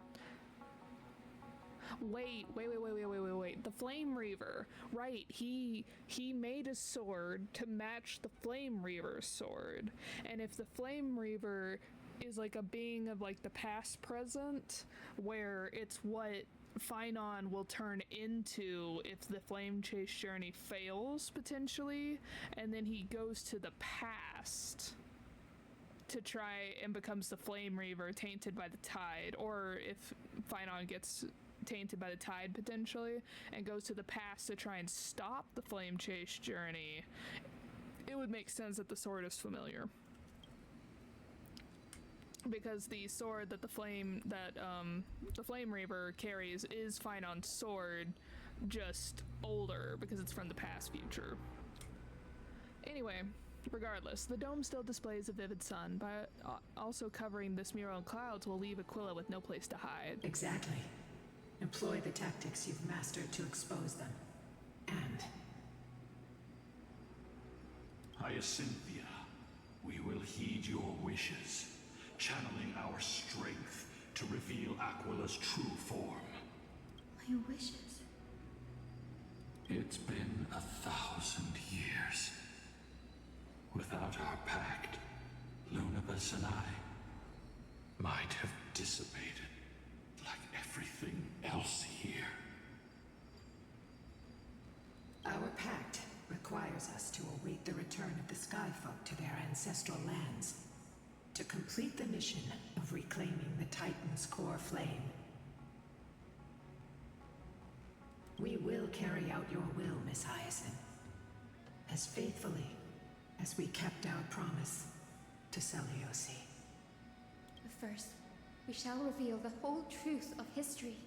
Wait. The Flame Reaver. Right, he made a sword to match the Flame Reaver's sword. And if the Flame Reaver is like a being of like the past present, where it's what Finon will turn into if the Flame Chase journey fails, potentially, and then he goes to the past to try and becomes the Flame Reaver tainted by the tide, or if Finon gets tainted by the tide potentially and goes to the past to try and stop the Flame Chase journey, it would make sense that the sword is familiar, because the sword that the Flame Reaver carries is Finon's sword, just older because it's from the past future. Anyway, regardless, the dome still displays a vivid sun, but also covering this mural in clouds will leave Aquila with no place to hide. Exactly. Employ the tactics you've mastered to expose them. And... Hyacinthia, we will heed your wishes, channeling our strength to reveal Aquila's true form. My wishes? It's been 1,000 years. Without our pact, Lunabus and I might have dissipated like everything else here. Our pact requires us to await the return of the Skyfolk to their ancestral lands, to complete the mission of reclaiming the Titan's core flame. We will carry out your will, Miss Hyacinth, as faithfully as we kept our promise to Seliosi. But first, we shall reveal the whole truth of history.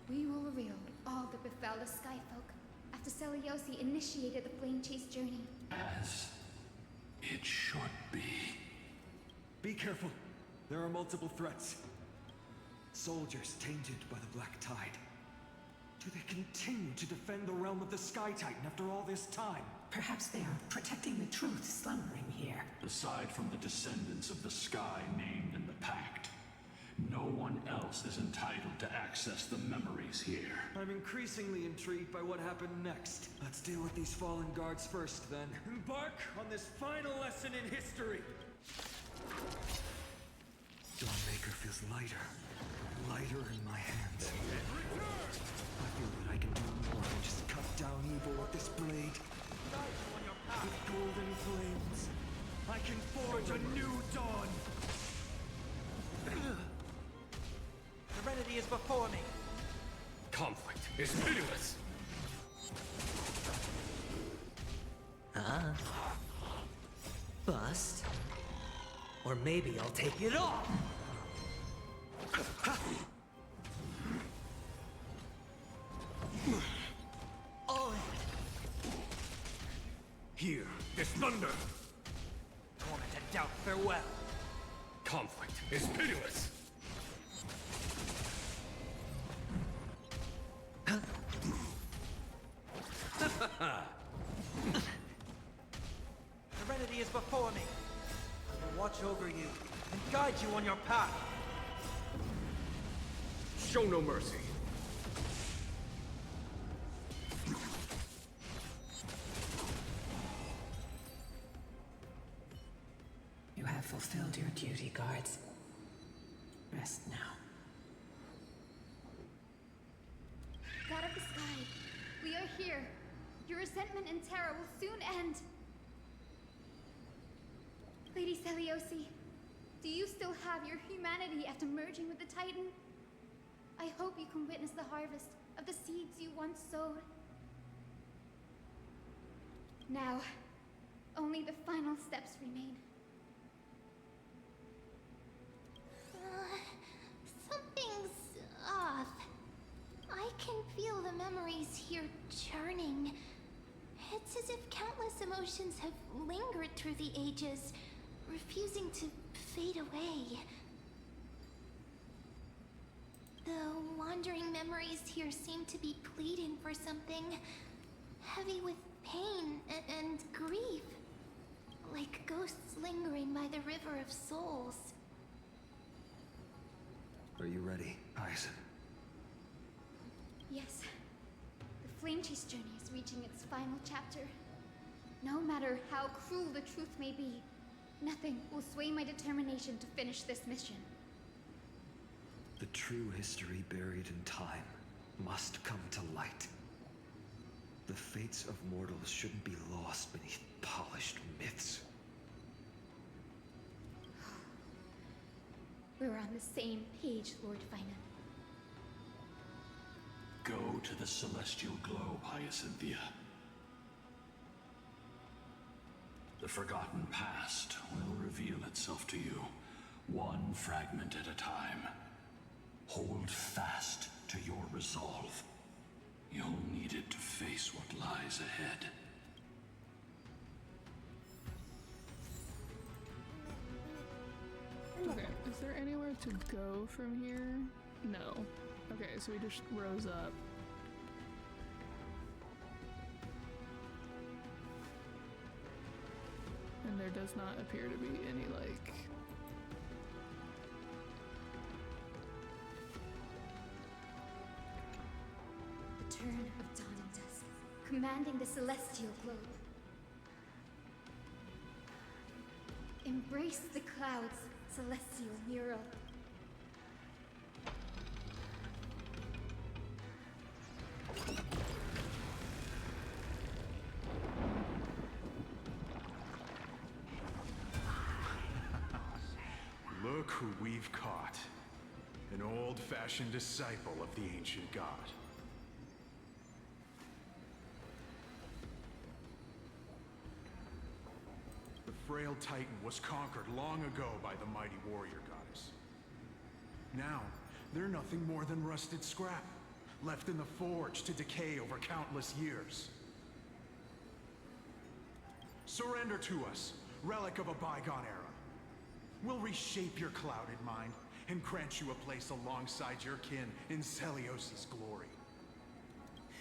We will reveal all that befell the Skyfolk after Seliosi initiated the Flame Chase journey. As it should be. Be careful. There are multiple threats. Soldiers tainted by the Black Tide. Do they continue to defend the realm of the Sky Titan after all this time? Perhaps they are protecting the truth slumbering here. Aside from the descendants of the Sky named in the Pact, no one else is entitled to access the memories here. I'm increasingly intrigued by what happened next. Let's deal with these fallen guards first, then. Embark on this final lesson in history! Dawnmaker feels lighter. Lighter in my hands. I feel that I can do more than just cut down evil with this blade. golden flames, I can forge a new dawn! Serenity is before me. Conflict is pitiless! Bust. Or maybe I'll take it all! All in. Hear this thunder! Tormented doubt, farewell. Conflict is pitiless! Serenity is before me. I will watch over you and guide you on your path. Show no mercy. You have fulfilled your duty, guards. Rest now. God of the sky, we are here. Your resentment and terror will soon end. Lady Celiosi, do you still have your humanity after merging with the Titan? I hope you can witness the harvest of the seeds you once sowed. Now, only the final steps remain. Something's off. I can feel the memories here churning. It's as if countless emotions have lingered through the ages, refusing to fade away. The wandering memories here seem to be pleading for something, heavy with pain and grief, like ghosts lingering by the river of souls. Are you ready, Hyacinth? Yes. The Flame Chase journey is reaching its final chapter. No matter how cruel the truth may be, nothing will sway my determination to finish this mission. The true history buried in time must come to light. The fates of mortals shouldn't be lost beneath polished myths. We're on the same page, Lord Finan. Go to the celestial globe, Hyacinthia. The forgotten past will reveal itself to you, one fragment at a time. Hold fast to your resolve. You'll need it to face what lies ahead. Okay, is there anywhere to go from here? No. Okay, so we just rose up. And there does not appear to be any, like... The turn of dawn and dusk, commanding the celestial globe. Embrace the clouds, celestial mural. Look who we've caught. An old-fashioned disciple of the ancient god. The frail Titan was conquered long ago by the mighty warrior goddess. Now, they're nothing more than rusted scrap, left in the forge to decay over countless years. Surrender to us, relic of a bygone era. We'll reshape your clouded mind and grant you a place alongside your kin in Celiosi's glory.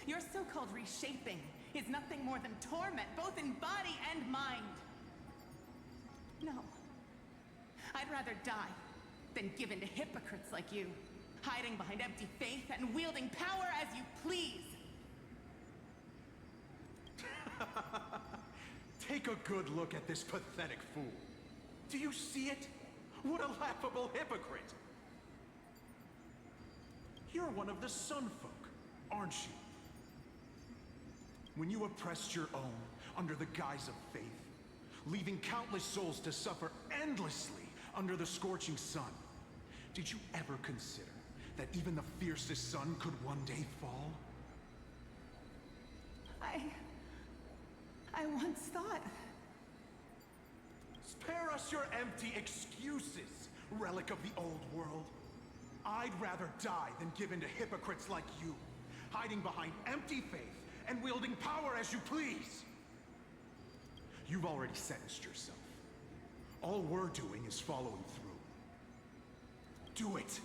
Your so-called reshaping is nothing more than torment, both in body and mind. No. I'd rather die than give in to hypocrites like you, hiding behind empty faith and wielding power as you please. Take a good look at this pathetic fool. Do you see it? What a laughable hypocrite! You're one of the Sun Folk, aren't you? When you oppressed your own under the guise of faith, leaving countless souls to suffer endlessly under the scorching sun. Did you ever consider that even the fiercest sun could one day fall? I once thought... Spare us your empty excuses, relic of the old world. I'd rather die than give in to hypocrites like you, hiding behind empty faith and wielding power as you please. You've already sentenced yourself. All we're doing is following through. Do it.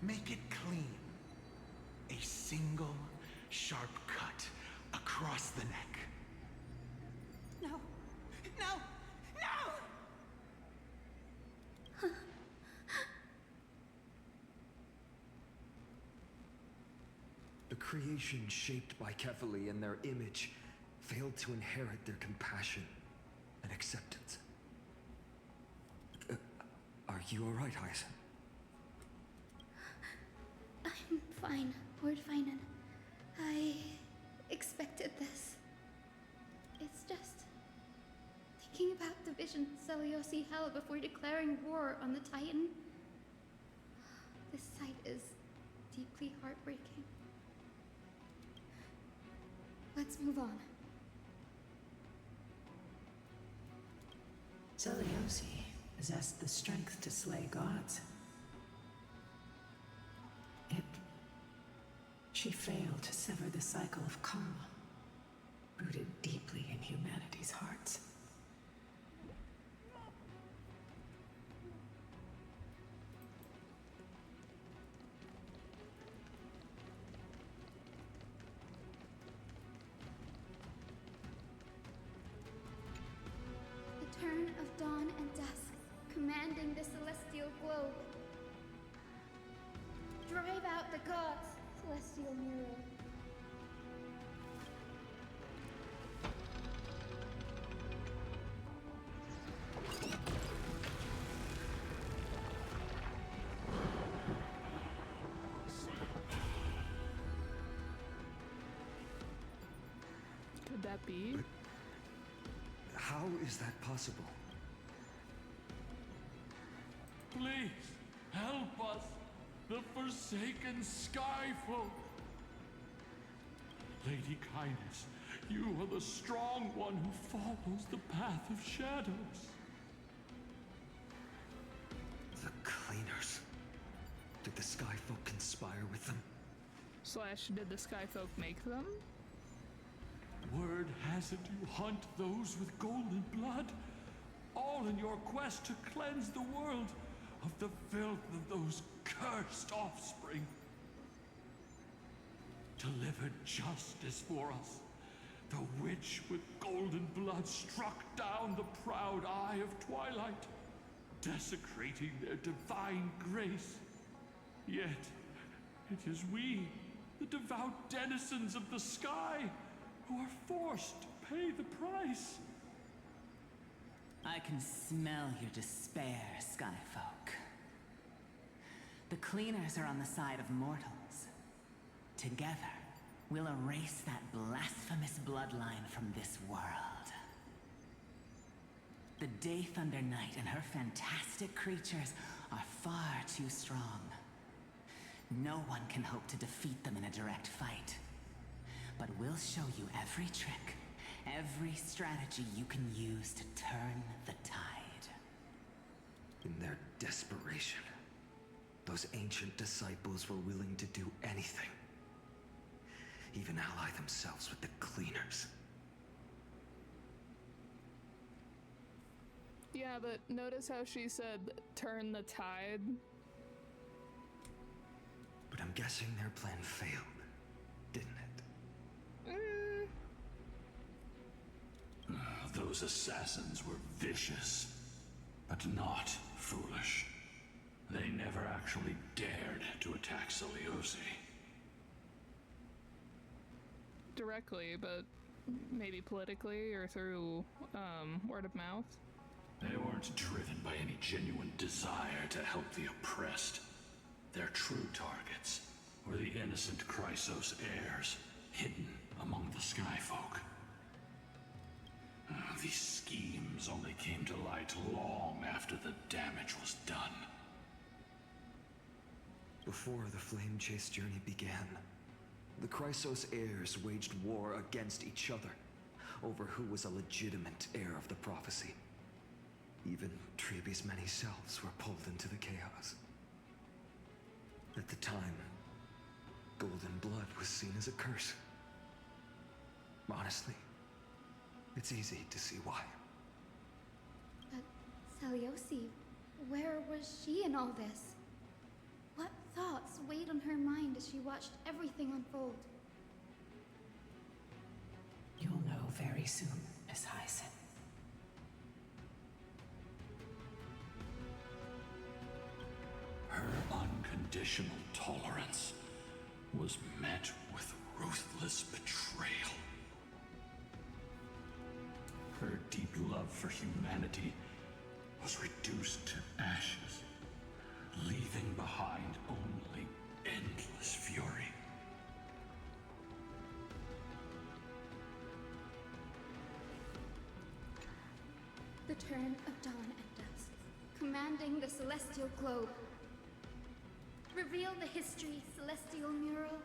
Make it clean. A single, sharp cut across the neck. No! No! No! The creation shaped by Kefali and their image failed to inherit their compassion and acceptance. Are you alright, Hyacinth? I'm fine, Lord Finan. I expected this. It's just... thinking about the vision Seliosi held before declaring war on the Titan. This sight is deeply heartbreaking. Let's move on. Seliosi possessed the strength to slay gods. She failed to sever the cycle of karma, rooted deeply in humanity's hearts. The turn of dawn and dusk, commanding the celestial globe. Drive out the gods, celestial mirror. Could that be? But how is that possible? Please, help us, the forsaken Skyfolk. Lady Kindness, you are the strong one who follows the path of shadows. The Cleaners. Did the Skyfolk conspire with them? Slash, did the Skyfolk make them? Word has it you hunt those with golden blood, all in your quest to cleanse the world of the filth of those cursed offspring. Delivered justice for us. The witch with golden blood struck down the proud eye of Twilight, desecrating their divine grace. Yet, it is we, the devout denizens of the sky, who are forced to pay the price. I can smell your despair, Skyfolk. The Cleaners are on the side of mortals. Together, we'll erase that blasphemous bloodline from this world. The Day Thunder Knight and her fantastic creatures are far too strong. No one can hope to defeat them in a direct fight. But we'll show you every trick, every strategy you can use to turn the tide. In their desperation, those ancient disciples were willing to do anything. Even ally themselves with the Cleaners. Yeah, but notice how she said, turn the tide? But I'm guessing their plan failed, didn't it? Those assassins were vicious, but not foolish. They never actually dared to attack Seliosi. Directly, but maybe politically or through word of mouth. They weren't driven by any genuine desire to help the oppressed. Their true targets were the innocent Chrysos heirs, hidden among the Skyfolk. These schemes flames only came to light long after the damage was done. Before the flame chase journey began, the Chrysos heirs waged war against each other over who was a legitimate heir of the prophecy. Even Treeby's many selves were pulled into the chaos. At the time, golden blood was seen as a curse. Honestly, it's easy to see why. But Seliosi, where was she in all this? What thoughts weighed on her mind as she watched everything unfold? You'll know very soon, Miss Hyacin. Her unconditional tolerance was met with ruthless betrayal. Her deep love for humanity was reduced to ashes, leaving behind only endless fury. The turn of dawn and dusk, commanding the celestial globe. Reveal the history, celestial mural.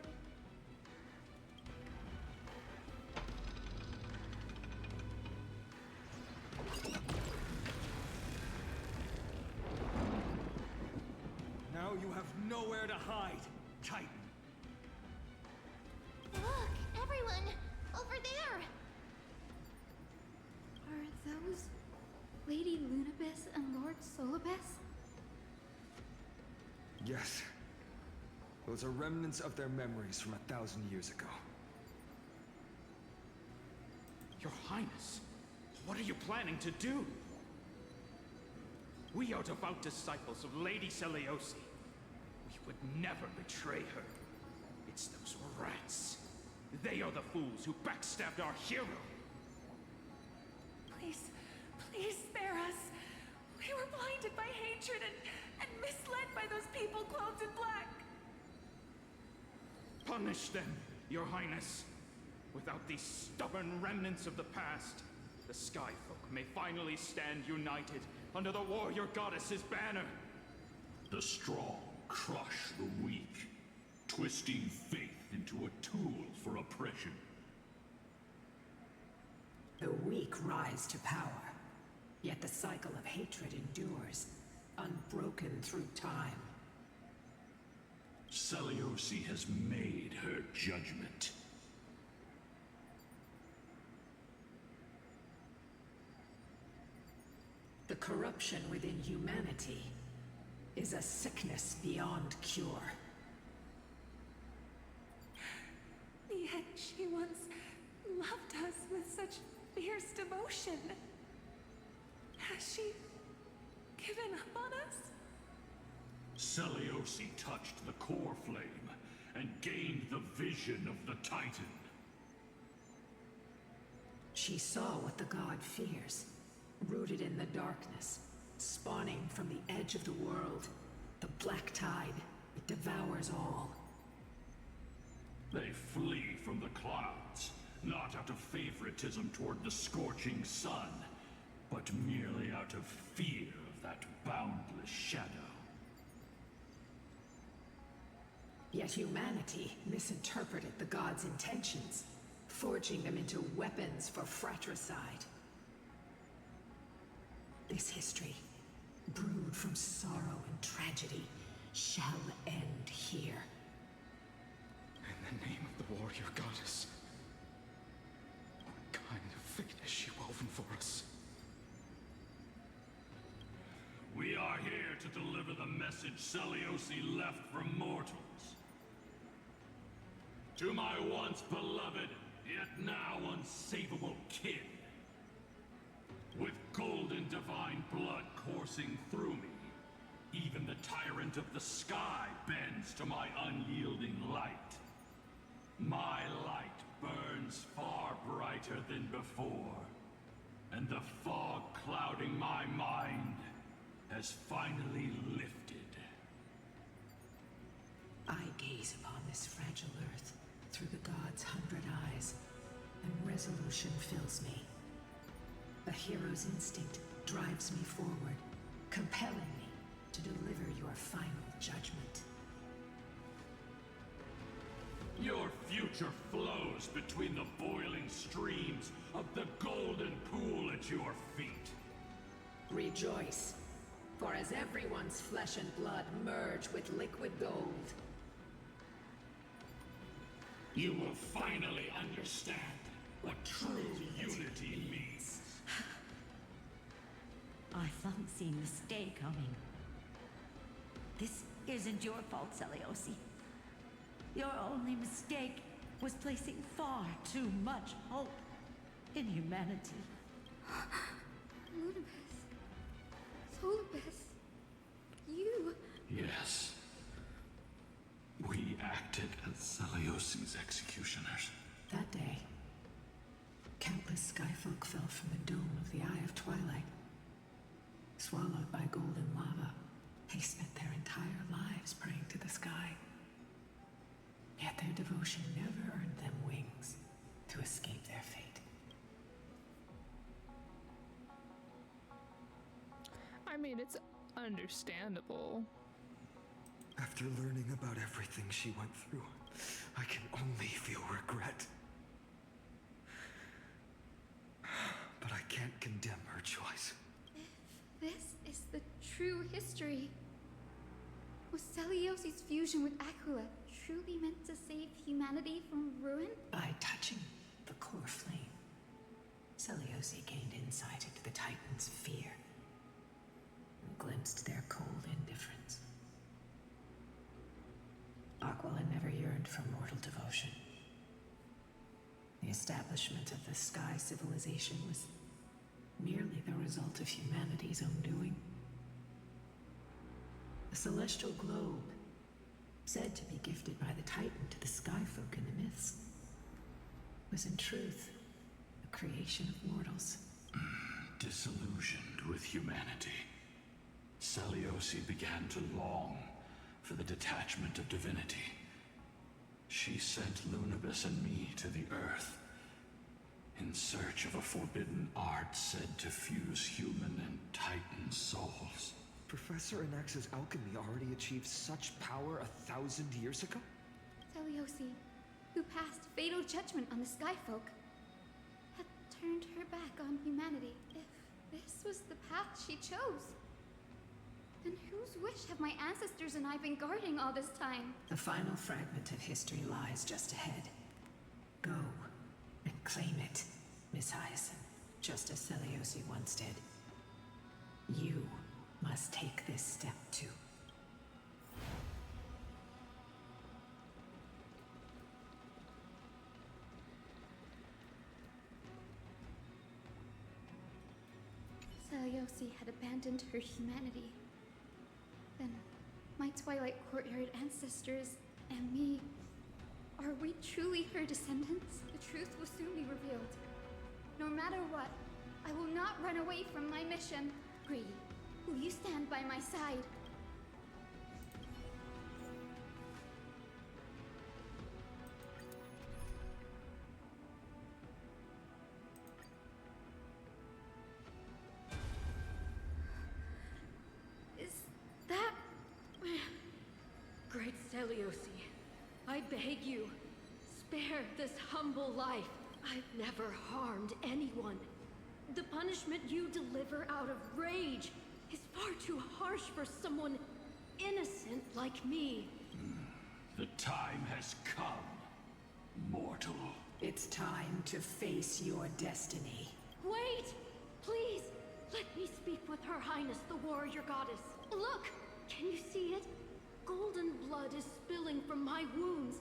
Now you have nowhere to hide, Titan. Look, everyone! Over there! Are those Lady Lunabis and Lord Solibus? Yes. Those are remnants of their memories from 1,000 years ago. Your Highness, what are you planning to do? We are devout disciples of Lady Seliosi. We would never betray her. It's those rats. They are the fools who backstabbed our hero. Please, please spare us. We were blinded by hatred and misled by those people clothed in black. Punish them, Your Highness. Without these stubborn remnants of the past, the Skyfolk may finally stand united under the warrior goddess's banner. The strong crush the weak, twisting faith into a tool for oppression. The weak rise to power, yet the cycle of hatred endures, unbroken through time. Seliosi has made her judgment. The corruption within humanity is a sickness beyond cure. Yet she once loved us with such fierce devotion. Has she given up on us? Seliosi touched the core flame and gained the vision of the Titan. She saw what the god fears, rooted in the darkness, spawning from the edge of the world. The black tide, it devours all. They flee from the clouds, not out of favoritism toward the scorching sun, but merely out of fear of that boundless shadow. Yet humanity misinterpreted the gods' intentions, forging them into weapons for fratricide. This history, brewed from sorrow and tragedy, shall end here. In the name of the warrior goddess, what kind of fate has she woven for us? We are here to deliver the message Seliosi left for mortals. To my once beloved, yet now unsavable kin. With golden divine blood coursing through me, even the tyrant of the sky bends to my unyielding light. My light burns far brighter than before, and the fog clouding my mind has finally lifted. I gaze upon this fragile earth through the gods' 100 eyes, and resolution fills me. A hero's instinct drives me forward, compelling me to deliver your final judgment. Your future flows between the boiling streams of the golden pool at your feet. Rejoice, for as everyone's flesh and blood merge with liquid gold, you will finally understand what true unity means. I thought seeing this day coming. This isn't your fault, Seliosi. Your only mistake was placing far too much hope in humanity. Lunibus. Solibus. You. Yes. We acted as Seliosi's executioners. That day, countless skyfolk fell from the dome of the Eye of Twilight. Swallowed by golden lava, they spent their entire lives praying to the sky. Yet their devotion never earned them wings to escape their fate. I mean, it's understandable. After learning about everything she went through, I can only feel regret. But I can't condemn her choice. If this is the true history, was Celiosi's fusion with Aquila truly meant to save humanity from ruin? By touching the core flame, Seliosi gained insight into the Titans' fear and glimpsed their cold indifference. Aquila never yearned for mortal devotion. The establishment of the Sky Civilization was merely the result of humanity's own doing. The celestial globe, said to be gifted by the Titan to the Skyfolk in the myths, was in truth a creation of mortals. Disillusioned with humanity, Seliosi began to long for the detachment of divinity. She sent Lunibus and me to the Earth in search of a forbidden art said to fuse human and Titan souls. Professor Anax's alchemy already achieved such power 1,000 years ago? Seliosi, who passed fatal judgment on the Skyfolk, had turned her back on humanity. If this was the path she chose, then whose wish have my ancestors and I been guarding all this time? The final fragment of history lies just ahead. Go and claim it, Miss Hyacinth, just as Seliosi once did. You must take this step too. Seliosi had abandoned her humanity. Then, my Twilight Courtyard ancestors and me, are we truly her descendants? The truth will soon be revealed. No matter what, I will not run away from my mission. Grady, will you stand by my side? Is that... Great Seliosi, I beg you, spare this humble life. I've never harmed anyone. The punishment you deliver out of rage is far too harsh for someone innocent like me. The time has come, mortal. It's time to face your destiny. Wait! Please, let me speak with Her Highness, the warrior goddess. Look! Can you see it? Golden blood is spilling from my wounds.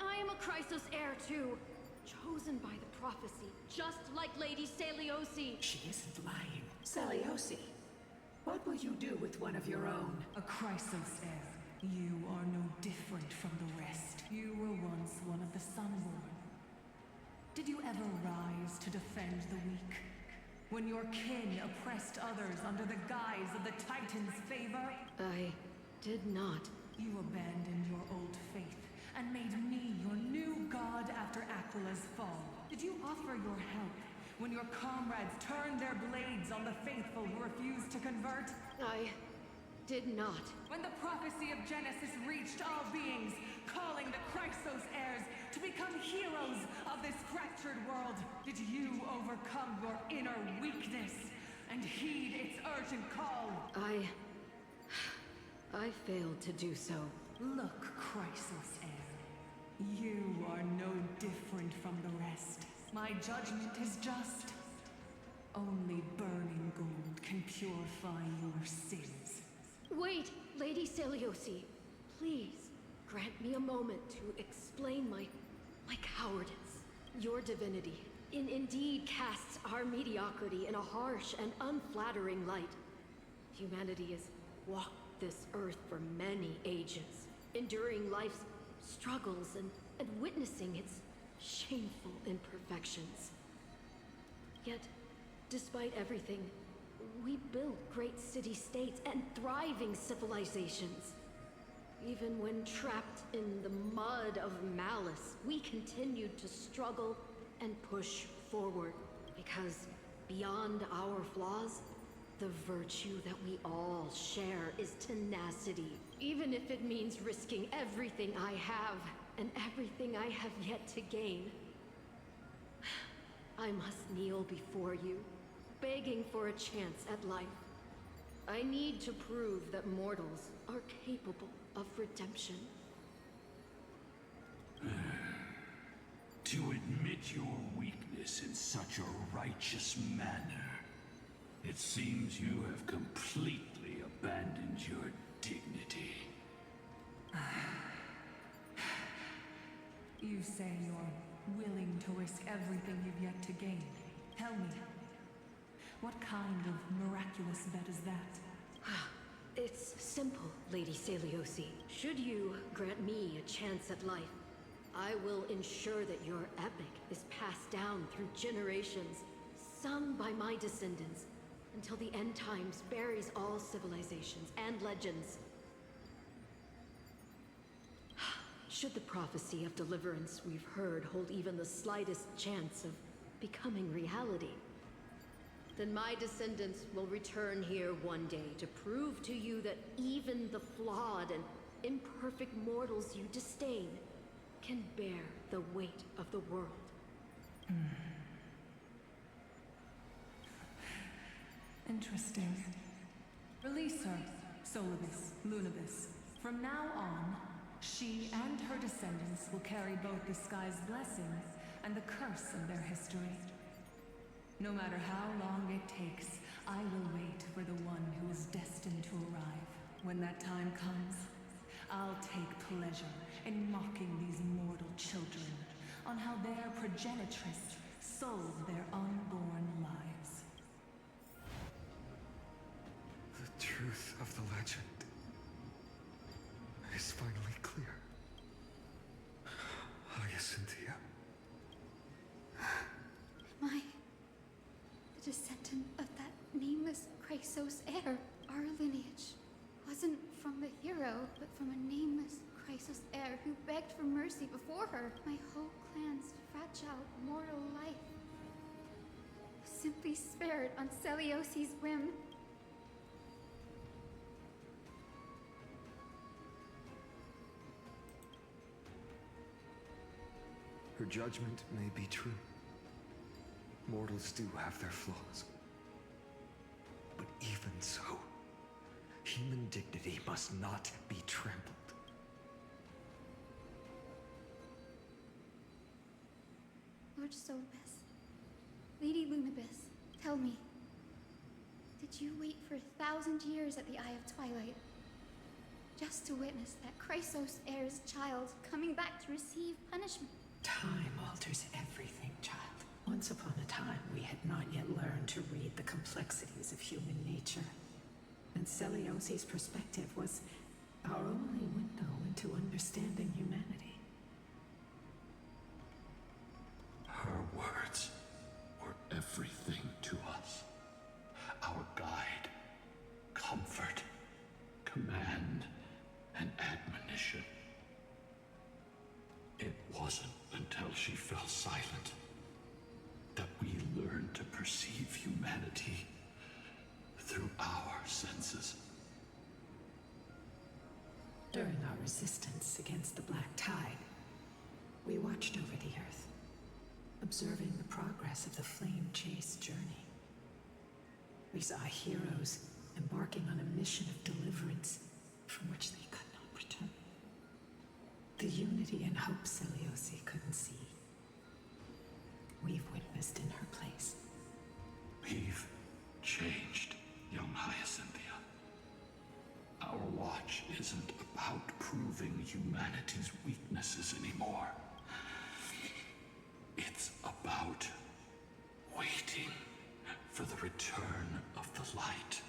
I am a Chrysos heir too, chosen by the prophecy, just like Lady Seliosi. She isn't lying. Seliosi, what will you do with one of your own? A Chrysos heir. You are no different from the rest. You were once one of the Sunborn. Did you ever rise to defend the weak? When your kin oppressed others under the guise of the Titan's favor? I did not. You abandoned your old faith and made me your new god after Aquila's fall. Did you offer your help when your comrades turned their blades on the faithful who refused to convert? I did not. When the prophecy of Genesis reached all beings, calling the Chrysos heirs to become heroes of this fractured world, did you overcome your inner weakness and heed its urgent call? I failed to do so. Look, Chrysos heir, you are no different from the rest. My judgment is just. Only burning gold can purify your sins. Wait, Lady Celiosi. Please, grant me a moment to explain my cowardice. Your divinity indeed casts our mediocrity in a harsh and unflattering light. Humanity has walked this earth for many ages, enduring life's struggles and witnessing its shameful imperfections. Yet, despite everything, we built great city-states and thriving civilizations. Even when trapped in the mud of malice, we continued to struggle and push forward. Because beyond our flaws, the virtue that we all share is tenacity. Even if it means risking everything I have and everything I have yet to gain. I must kneel before you, begging for a chance at life. I need to prove that mortals are capable of redemption. To admit your weakness in such a righteous manner, it seems you have completely abandoned your dignity. You say you're willing to risk everything you've yet to gain. Tell me, what kind of miraculous bet is that? It's simple, Lady Celiosi. Should you grant me a chance at life, I will ensure that your epic is passed down through generations, sung by my descendants, until the end times buries all civilizations and legends. Should the prophecy of deliverance we've heard hold even the slightest chance of becoming reality, then my descendants will return here one day to prove to you that even the flawed and imperfect mortals you disdain can bear the weight of the world. Interesting. Release her, Solibus, Lunibus. From now on, she and her descendants will carry both the sky's blessing and the curse of their history. No matter how long it takes, I will wait for the one who is destined to arrive. When that time comes, I'll take pleasure in mocking these mortal children on how their progenitress sold their unborn lives. The truth of the legend is finally clear. Hyacinthia. Am I the descendant of that nameless Chrysos heir? Our lineage wasn't from the hero, but from a nameless Chrysos heir who begged for mercy before her. My whole clan's fragile mortal life was simply spared on Celiosi's whim. Her judgment may be true. Mortals do have their flaws. But even so, human dignity must not be trampled. Lord Solibus, Lady Lunibus, tell me, did you wait for 1,000 years at the Eye of Twilight just to witness that Chrysos heir's child coming back to receive punishment? Time alters everything, child. Once upon a time, we had not yet learned to read the complexities of human nature. And Celiosi's perspective was our only window into understanding humanity. Her words were everything to us. Our guide, comfort, command, and admonition. It wasn't until she fell silent that we learned During our resistance against the Black Tide, we watched over the Earth, observing the progress of the Flame Chase journey. We saw heroes embarking on a mission of deliverance from which they could not return. The unity and hope Seliosi couldn't see, we've witnessed in her place. We've changed, young Hyacinthia. Our watch isn't about proving humanity's weaknesses anymore. It's about waiting for the return of the light.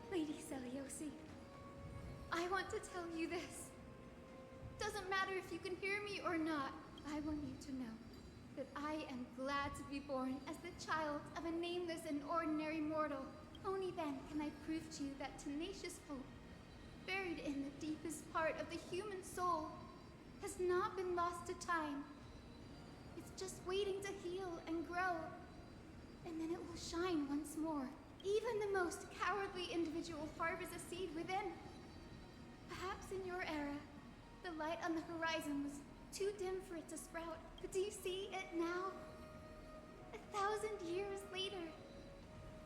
Lady Seliosi, I want to tell you this. Doesn't matter if you can hear me or not, I want you to know that I am glad to be born as the child of a nameless and ordinary mortal. Only then can I prove to you that tenacious hope, buried in the deepest part of the human soul, has not been lost to time. It's just waiting to heal and grow, and then it will shine once more. Even the most cowardly individual harbors a seed within. Perhaps in your era, the light on the horizon was too dim for it to sprout, but do you see it now? 1,000 years later,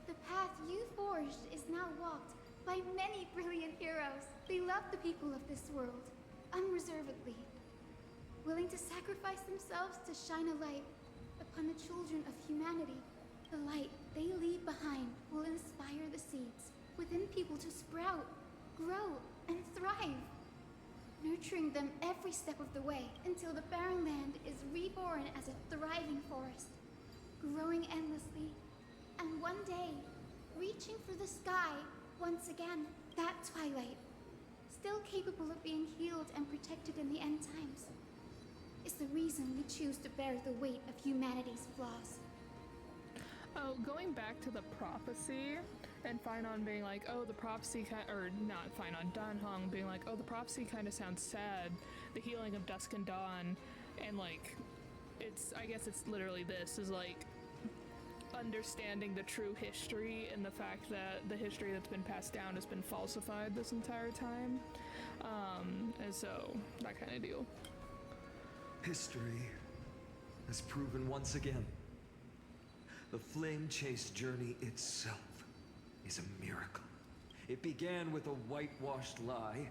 the path you forged is now walked by many brilliant heroes. They love the people of this world, unreservedly, willing to sacrifice themselves to shine a light upon the children of humanity. The light they leave behind will inspire the seeds within people to sprout, grow, and thrive, nurturing them every step of the way until the barren land is reborn as a thriving forest, growing endlessly, and one day, reaching for the sky once again. That twilight, still capable of being healed and protected in the end times, is the reason we choose to bear the weight of humanity's flaws. Oh, going back to the prophecy, and Finon being like, oh, the prophecy or not Finon, Danhong being like, oh, the prophecy kind of sounds sad, the healing of Dusk and Dawn, and like, I guess it's literally this, is like, understanding the true history and the fact that the history that's been passed down has been falsified this entire time, and so, that kind of deal. History has proven once again, the Flame Chase journey itself is a miracle. It began with a whitewashed lie,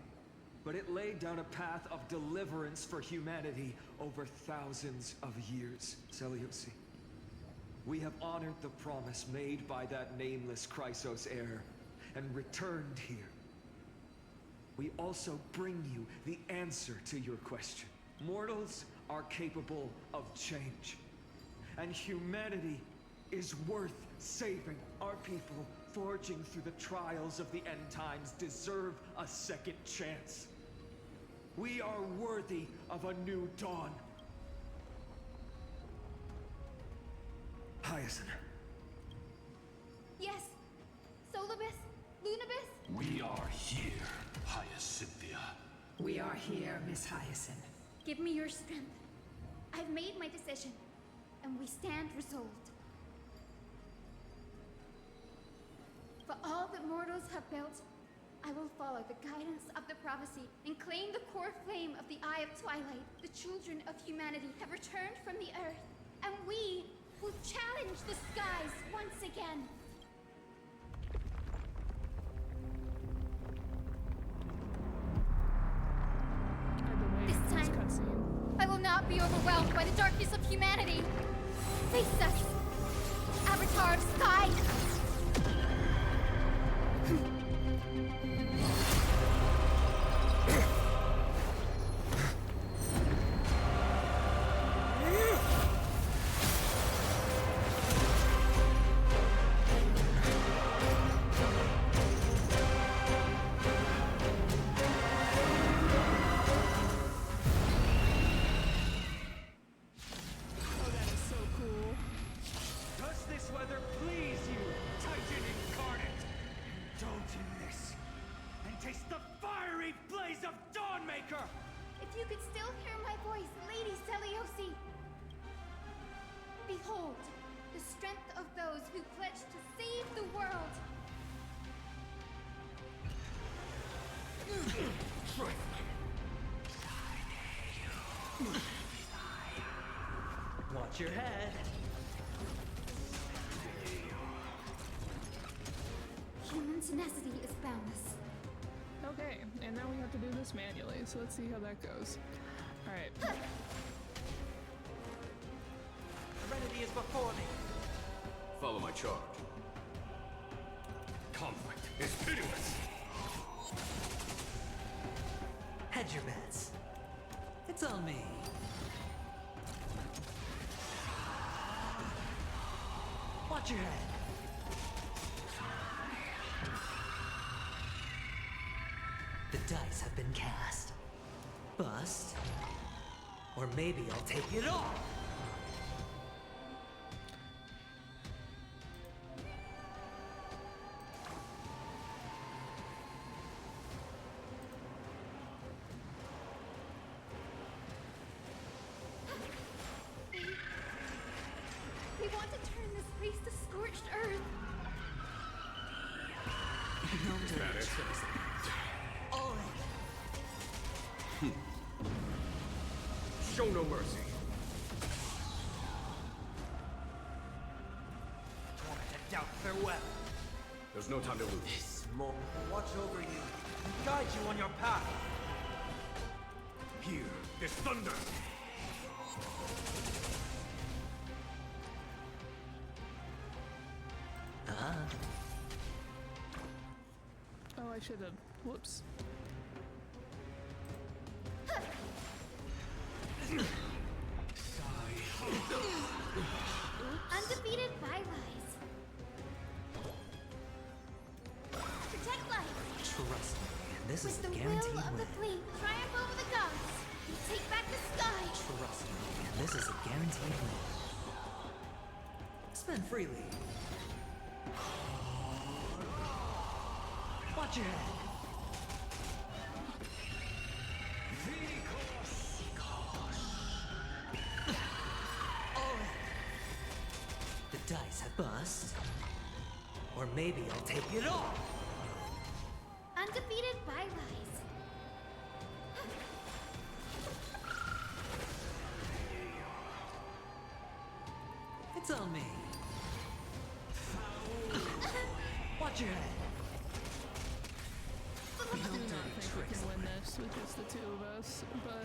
but it laid down a path of deliverance for humanity over thousands of years. Seliosi, we have honored the promise made by that nameless Chrysos heir and returned here. We also bring you the answer to your question. Mortals are capable of change, and humanity is worth saving. Our people, forging through the trials of the end times, deserve a second chance. We are worthy of a new dawn. Hyacinth. Yes, Solibus, Lunibus? We are here, Hyacinthia. We are here, Miss Hyacinth. Give me your strength. I've made my decision, and we stand resolved. For all that mortals have built, I will follow the guidance of the prophecy and claim the core flame of the Eye of Twilight. The children of humanity have returned from the earth, and we will challenge the skies once again. This time, I will not be overwhelmed by the darkness of humanity. Face us, Avatar of Sky! strength of those who pledge to save the world. Watch your head. Human tenacity is boundless. Okay, and now we have to do this manually, so let's see how that goes. Alright. Serenity is before me. Follow my charge. Conflict is pitiless. Hedge your bets. It's on me. Watch your head. The dice have been cast. Bust. Or maybe I'll take it all. We want to turn this place to scorched earth. No dirty tricks. All in. Show no mercy. Tormented doubt, farewell. There's no time to lose. This moment will watch over you and guide you on your path. Hear this thunder. Oh, I should have. Whoops. Undefeated bylines. Protect life. Trust me, this is With a the guaranteed will of win. the fleet triumph over the gods. We take back the sky. Trust me, this is a guaranteed win. Spend freely. Watch your head. All in. The dice have bust. Or maybe I'll take it all. Undefeated bylines. It's on me. Watch your head. I do not think we can win this with just the two of us, but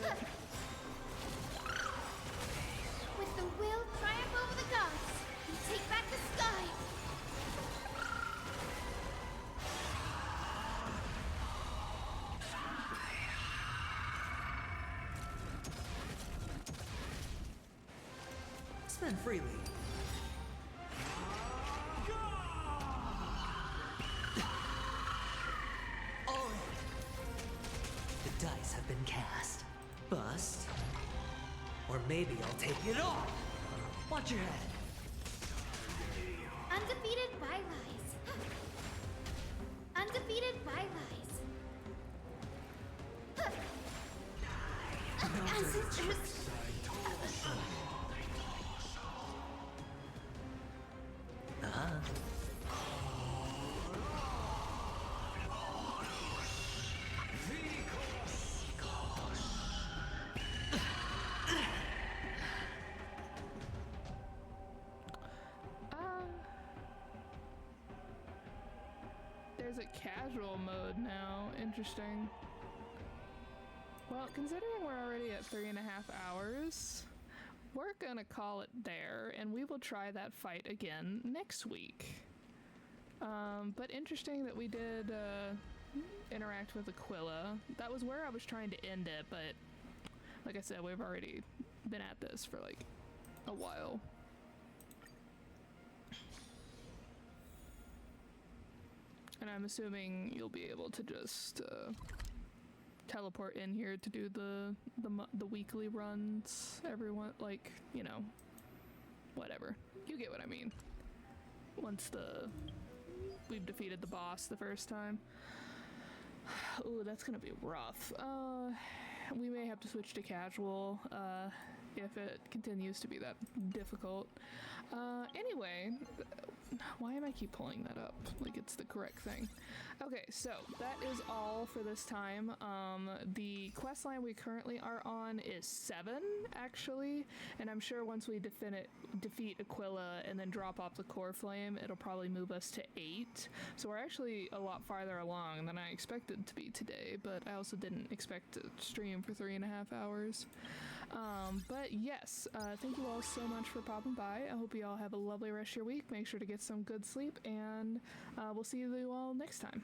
With the will triumph over the gods. We take back the sky. Spend freely. All in. The dice have been cast. Bust. Or maybe I'll take it all. Watch your head. Undefeated bylines. Undefeated bylines. Ancestors. there's a casual mode now. Interesting. Well, considering we're already at 3.5 hours, we're gonna call it there, and we will try that fight again next week. But interesting that we did interact with Aquila. That was where I was trying to end it, but like I said, we've already been at this for like a while. And I'm assuming you'll be able to just teleport in here to do the weekly runs. Everyone, like, you know, whatever. You get what I mean. Once we've defeated the boss the first time. Ooh, that's gonna be rough. We may have to switch to casual. if it continues to be that difficult. Anyway, why am I keep pulling that up? Like it's the correct thing. Okay, so that is all for this time. The quest line we currently are on is 7, actually, and I'm sure once we defeat Aquila and then drop off the core flame, it'll probably move us to 8. So we're actually a lot farther along than I expected to be today, but I also didn't expect to stream for 3.5 hours. But yes, thank you all so much for popping by. I hope you all have a lovely rest of your week. Make sure to get some good sleep, and we'll see you all next time.